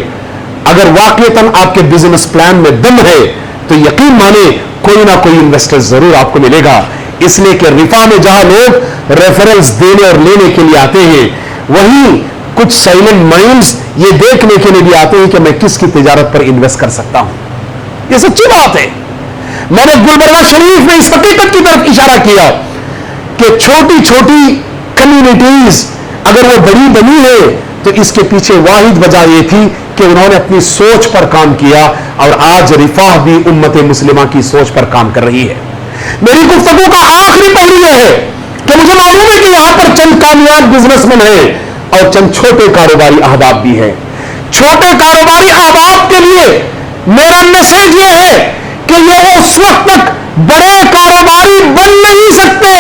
अगर वाकईतन आपके बिजनेस प्लान में दम है तो यकीन माने कोई ना कोई इन्वेस्टर जरूर आपको मिलेगा। इसलिए कि रिफा में जहां लोग रेफरेंस देने और लेने के लिए आते हैं, वहीं कुछ साइलेंट माइंड्स ये देखने के लिए भी आते हैं कि मैं किसकी तिजारत पर इन्वेस्ट कर सकता हूं। यह सच्ची बात है। मैंने गुलबर्गा शरीफ में इस हकीकत की तरफ इशारा किया कि छोटी छोटी कम्युनिटीज अगर वो बड़ी बनी है तो इसके पीछे वाहिद वजह यह थी कि उन्होंने अपनी सोच पर काम किया, और आज रिफाह भी उम्मत मुस्लिमा की सोच पर काम कर रही है। मेरी गुफ्तगू का आखिरी पहलू यह है कि मुझे मालूम है कि यहां पर चंद कामयाब बिजनेसमैन हैं और चंद छोटे कारोबारी अहबाब भी हैं। छोटे कारोबारी अहबाब के लिए मेरा मैसेज यह है कि ये उस वक्त तक बड़े कारोबारी बन नहीं सकते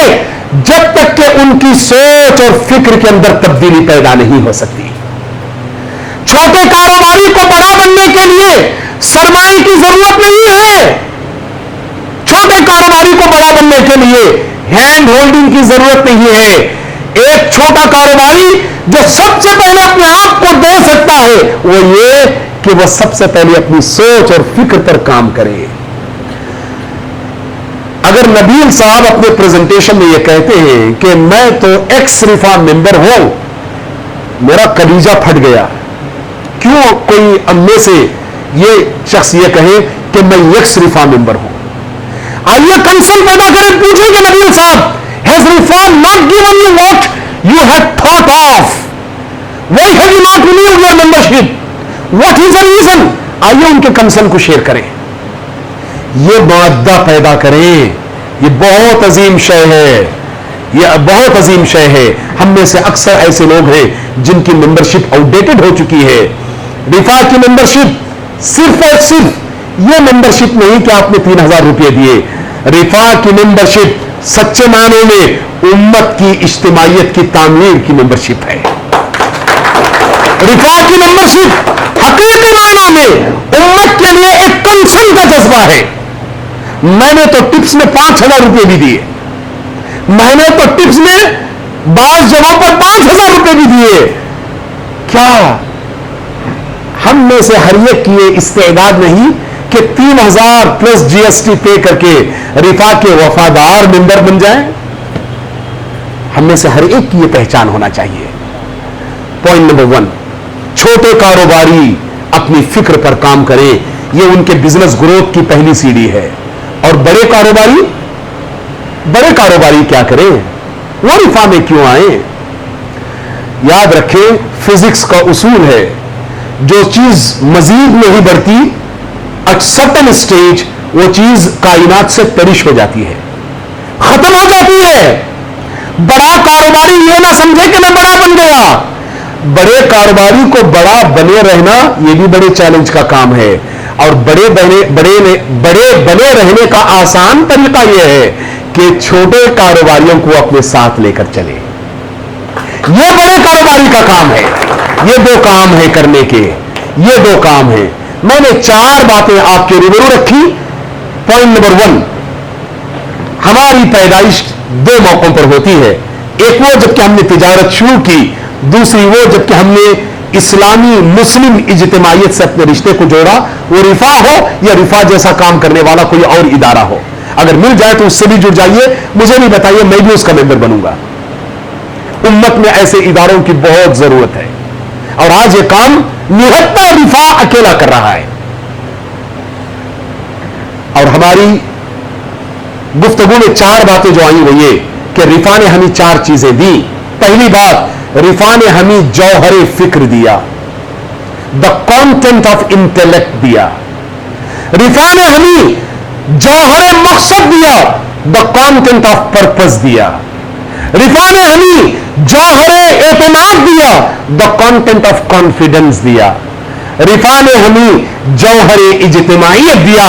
जब तक कि उनकी सोच और फिक्र के अंदर तब्दीली पैदा नहीं हो सकती। छोटे कारोबारी को बड़ा बनने के लिए सरमाए की जरूरत नहीं है। छोटे कारोबारी को बड़ा बनने के लिए हैंड होल्डिंग की जरूरत नहीं है। एक छोटा कारोबारी जो सबसे पहले अपने आप को दे सकता है वो ये कि वह सबसे पहले अपनी सोच और फिक्र पर काम करे। अगर नबील साहब अपने प्रेजेंटेशन में यह कहते हैं कि मैं तो एक्स रिफा मेंबर हूं, मेरा कलीजा फट गया। क्यों कोई अम्मे से ये शख्स ये कहे कि मैं एक्स रिफा मेंबर हूं? आइए कंसर्न पैदा करें, पूछें कि नबील साहब, has Rifa not given you what you had thought of? Why have you not renewed your membership? What is the reason? आइए उनके कंसर्न को शेयर करें, ये मादा पैदा करें। ये बहुत अजीम शय है, ये बहुत अजीम शय है। हम में से अक्सर ऐसे लोग हैं जिनकी मेंबरशिप आउटडेटेड हो चुकी है। रिफा की मेंबरशिप सिर्फ और सिर्फ ये मेंबरशिप नहीं कि आपने 3,000 रुपए दिए। रिफा की मेंबरशिप सच्चे मानों में उम्मत की इज्तिमाइयत की तामीर की मेंबरशिप है। रिफा की मेंबरशिप हकीकी मायनों में उम्मत के लिए एक कंसर्न का जज्बा है। मैंने तो टिप्स में 5,000 रुपए भी दिए, मैंने तो टिप्स में बाज़ जगहों पर 5,000 रुपए भी दिए। क्या हम में से हर एक की इस्तेदाद नहीं कि 3,000 प्लस जीएसटी पे करके रिफा के वफादार मेंबर बन जाएं? हम में से हर एक की यह पहचान होना चाहिए। पॉइंट नंबर 1, छोटे कारोबारी अपनी फिक्र पर काम करें, यह उनके बिजनेस ग्रोथ की पहली सीढ़ी है। और बड़े कारोबारी क्या करें? वो रिफा में क्यों आए? याद रखें, फिजिक्स का उसूल है, जो चीज मजीद नहीं बढ़ती, एट सर्टेन स्टेज वो चीज कायनात से पेरिश हो जाती है, खत्म हो जाती है। बड़ा कारोबारी ये ना समझे कि मैं बड़ा बन गया। बड़े कारोबारी को बड़ा बने रहना यह भी बड़े चैलेंज का काम है, और बड़े बने रहने का आसान तरीका यह है कि छोटे कारोबारियों को अपने साथ लेकर चले। यह बड़े कारोबारी का काम है। ये 2 काम है करने के, ये 2 काम है। मैंने 4 बातें आपके रूबरू रखी। पॉइंट नंबर 1, हमारी पैदाइश दो मौकों पर होती है, एक वो जबकि हमने तिजारत शुरू की, दूसरी वो जबकि हमने इस्लामी मुस्लिम इज्तिमाइयत से अपने रिश्ते को जोड़ा, वो रिफा हो या रिफा जैसा काम करने वाला कोई और इदारा हो। अगर मिल जाए तो उससे भी जुड़ जाइए, मुझे भी बताइए, मैं भी उसका मेंबर बनूंगा। उम्मत में ऐसे इदारों की बहुत जरूरत है और आज ये काम निहत्ता रिफा अकेला कर रहा है। और हमारी गुफ्तगू में चार बातें जो आई वो ये कि रिफा ने हमें चार चीजें दी। पहली बात, रिफा ने हमें जौहरे फिक्र दिया, द कंटेंट ऑफ इंटेलेक्ट दिया। रिफा ने हमें जौहरे मकसद दिया, द कंटेंट ऑफ पर्पस दिया। रिफा ने हमें जौहरे एतमाद दिया, द कंटेंट ऑफ कॉन्फिडेंस दिया। रिफा ने हमें जौहरे इज्तिमाइयत दिया,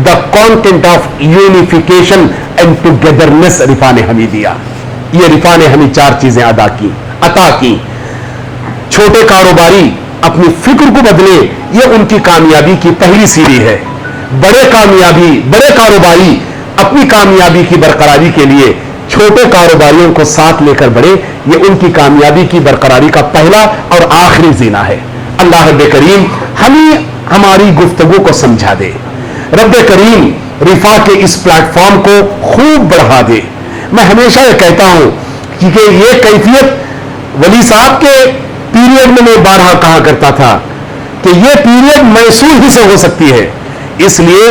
the content of unification and togetherness Rifah ने हमें दिया। ये रिफा ने हमें चार चीजें अता की। छोटे कारोबारी अपनी फिक्र को बदले, ये उनकी कामयाबी की पहली सीढ़ी है। बड़े कारोबारी अपनी कामयाबी की बरकरारी के लिए छोटे कारोबारियों को साथ लेकर बढ़े, ये उनकी कामयाबी की बरकरारी का पहला और आखिरी जीना है। अल्लाह रब्बे करीम हमें हमारी गुफ्तगू को समझा दे। रब्बे करीम रिफा के इस प्लेटफॉर्म को खूब बढ़ा दे। मैं हमेशा ये कहता हूं कि ये कैफियत वली साहब के पीरियड में मैं बारहा कहा करता था कि ये पीरियड मैसूर ही से हो सकती है। इसलिए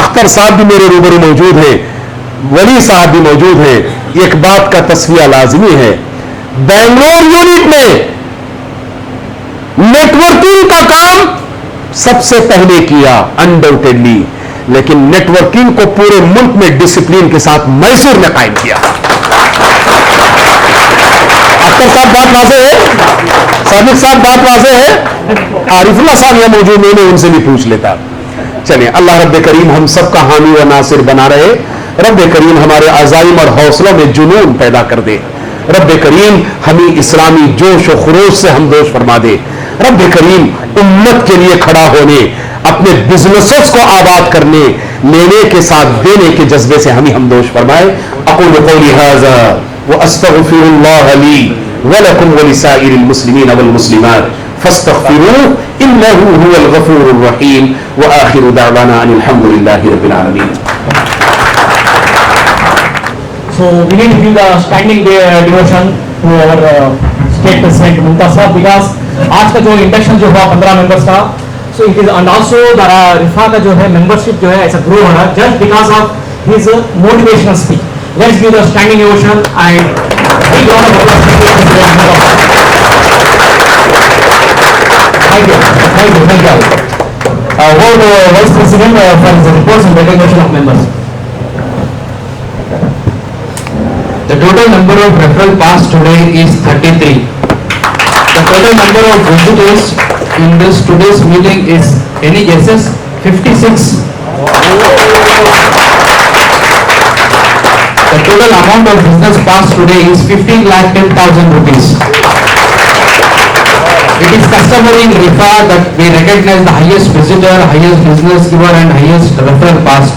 अख्तर साहब भी मेरे रूबरू मौजूद हैं, वली साहब भी मौजूद हैं। एक बात का तस्वीर लाजमी है, बेंगलोर यूनिट में नेटवर्किंग का काम सबसे पहले किया अनडाउटेडली, लेकिन नेटवर्किंग को पूरे मुल्क में डिसिप्लिन के साथ मैसूर ने कायम किया। अख्तर साहब बात वाज़ेह है, सादिक साहब बात वाज़ेह है, आरिफुल्लाह साहब यहां मौजूद नहीं, उनसे भी पूछ लेता। चलिए, अल्लाह रब्बे करीम हम सबका हामी व नासिर बना रहे। रब्बे करीम हमारे अज़ाइम और हौसलों में जुनून पैदा कर दे। रब्बे करीम हमें इस्लामी जोश और खरोश से हमदोश फरमा दे। रब्बे करीम उम्मत के लिए खड़ा होने, अपने बिजनेसेस को आबाद करने, लेने के साथ देने के जज्बे से हमें हमदोश फरमाए। अक़ूलु क़ौली हाज़ा व अस्तग़फ़िरुल्लाह ली व लकुम व लिसाइरिल मुस्लिमीन वल मुस्लिमात फस्तग़फ़िरूहु इन्नहु हुवल गफ़ूरुर रहीम व आखिरु दअवाना अनिल हम्दुलिल्लाहि रब्बिल आलमीन। So we need to give the standing devotion to our state president Mumtaz Sahab, because आज का जो इंडक्शन जो हुआ 15 मेंबर्स का, so it is and also the रिफा का जो है मेंबरशिप जो है ऐसा ग्रो हो रहा है just because of his motivational speech. Let's give the standing devotion and big round of applause to the president. Thank you. Word Vice President for his reports and recognition of members. The total number of referral passed today is 33. The total number of visitors in this today's meeting is, any guesses? 56. The total amount of business passed today is 15,10,000 rupees. It is customary in RIFA that we recognize the highest visitor, highest business giver and highest referral passed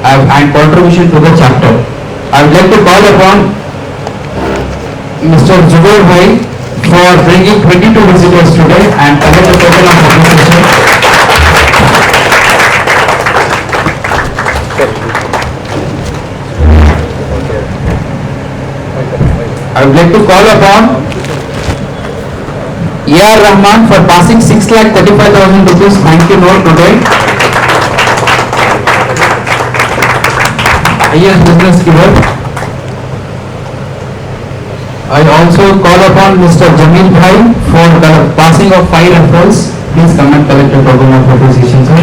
and contribution to the chapter. I would like to call upon Mr. Zubair Bhai for bringing 22 visitors today and collect a total of appreciation. I would like to call upon A.R. Rahman for passing 6,35,000 rupees thank you note today. Highest business giver. I also call upon Mr. Jamil Bhai for the passing of 5 referrals. Please come and collect a token of appreciation, sir.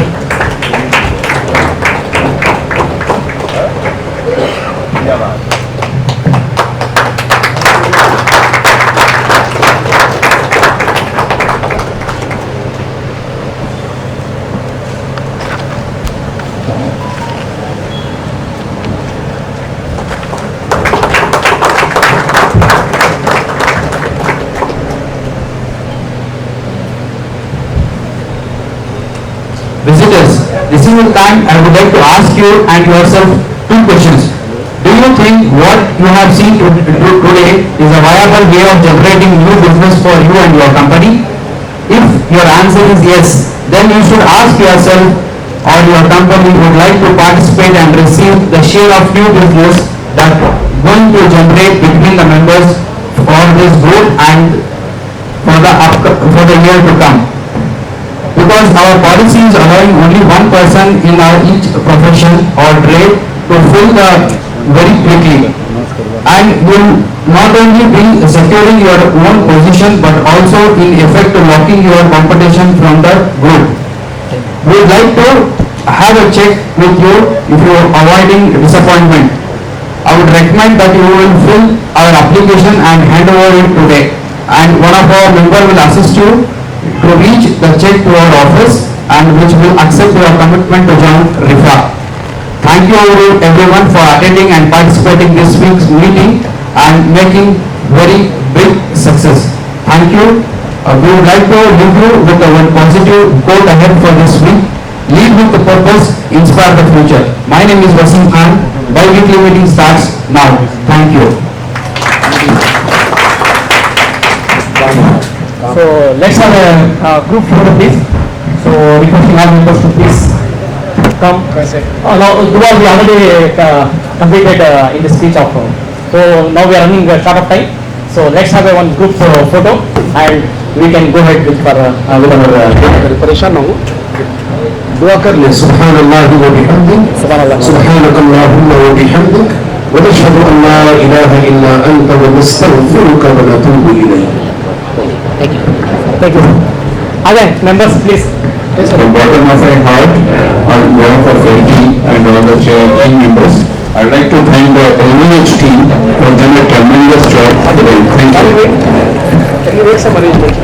Visitors, this is the time I would like to ask you and yourself 2 questions. Do Do you think what you have seen today is a viable way of generating new business for you and your company? If your answer is yes, then you should ask yourself or your company would like to participate and receive the share of new business that going to generate between the members for this group and for the year to come. Because our policy is allowing only one person in our each profession or trade to fill the very quickly, and will not only be securing your own position but also in effect locking your competition from the group. We would like to have a check with you if you are avoiding disappointment. I would recommend that you will fill our application and hand over it today, and one of our member will assist you to reach the check to our office and which will accept your commitment to join RIFA. Thank you everyone for attending and participating this week's meeting and making very big success. Thank you. We would like to leave you with one positive quote ahead for this week. Lead with the purpose, inspire the future. My name is Wasim Khan. Bi-weekly meeting starts now. Thank you. So let's have a group photo, please. So requesting all members to please come. Now, Dua we already completed in the speech of. So now we are running short of time. So let's have a one group photo and we can go ahead with our परेशान ना हो दुआ कर ले सुभान अल्लाह व बिहम्दिhi सुभानक अल्लाहुम्मा व बिहम्दिक व नशहदु अन ला इलाहा इल्ला अंत व नस्तगफिरुका व नतूबु इलैक. Thank you. Thank you. Again, members, please. From bottom of my heart, on behalf of LG and all the team members, I'd like to thank the LVH team for doing a tremendous job today. Thank you. Can you make some arrangement?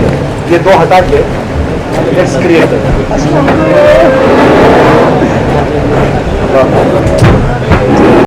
ये दो हटा के let's create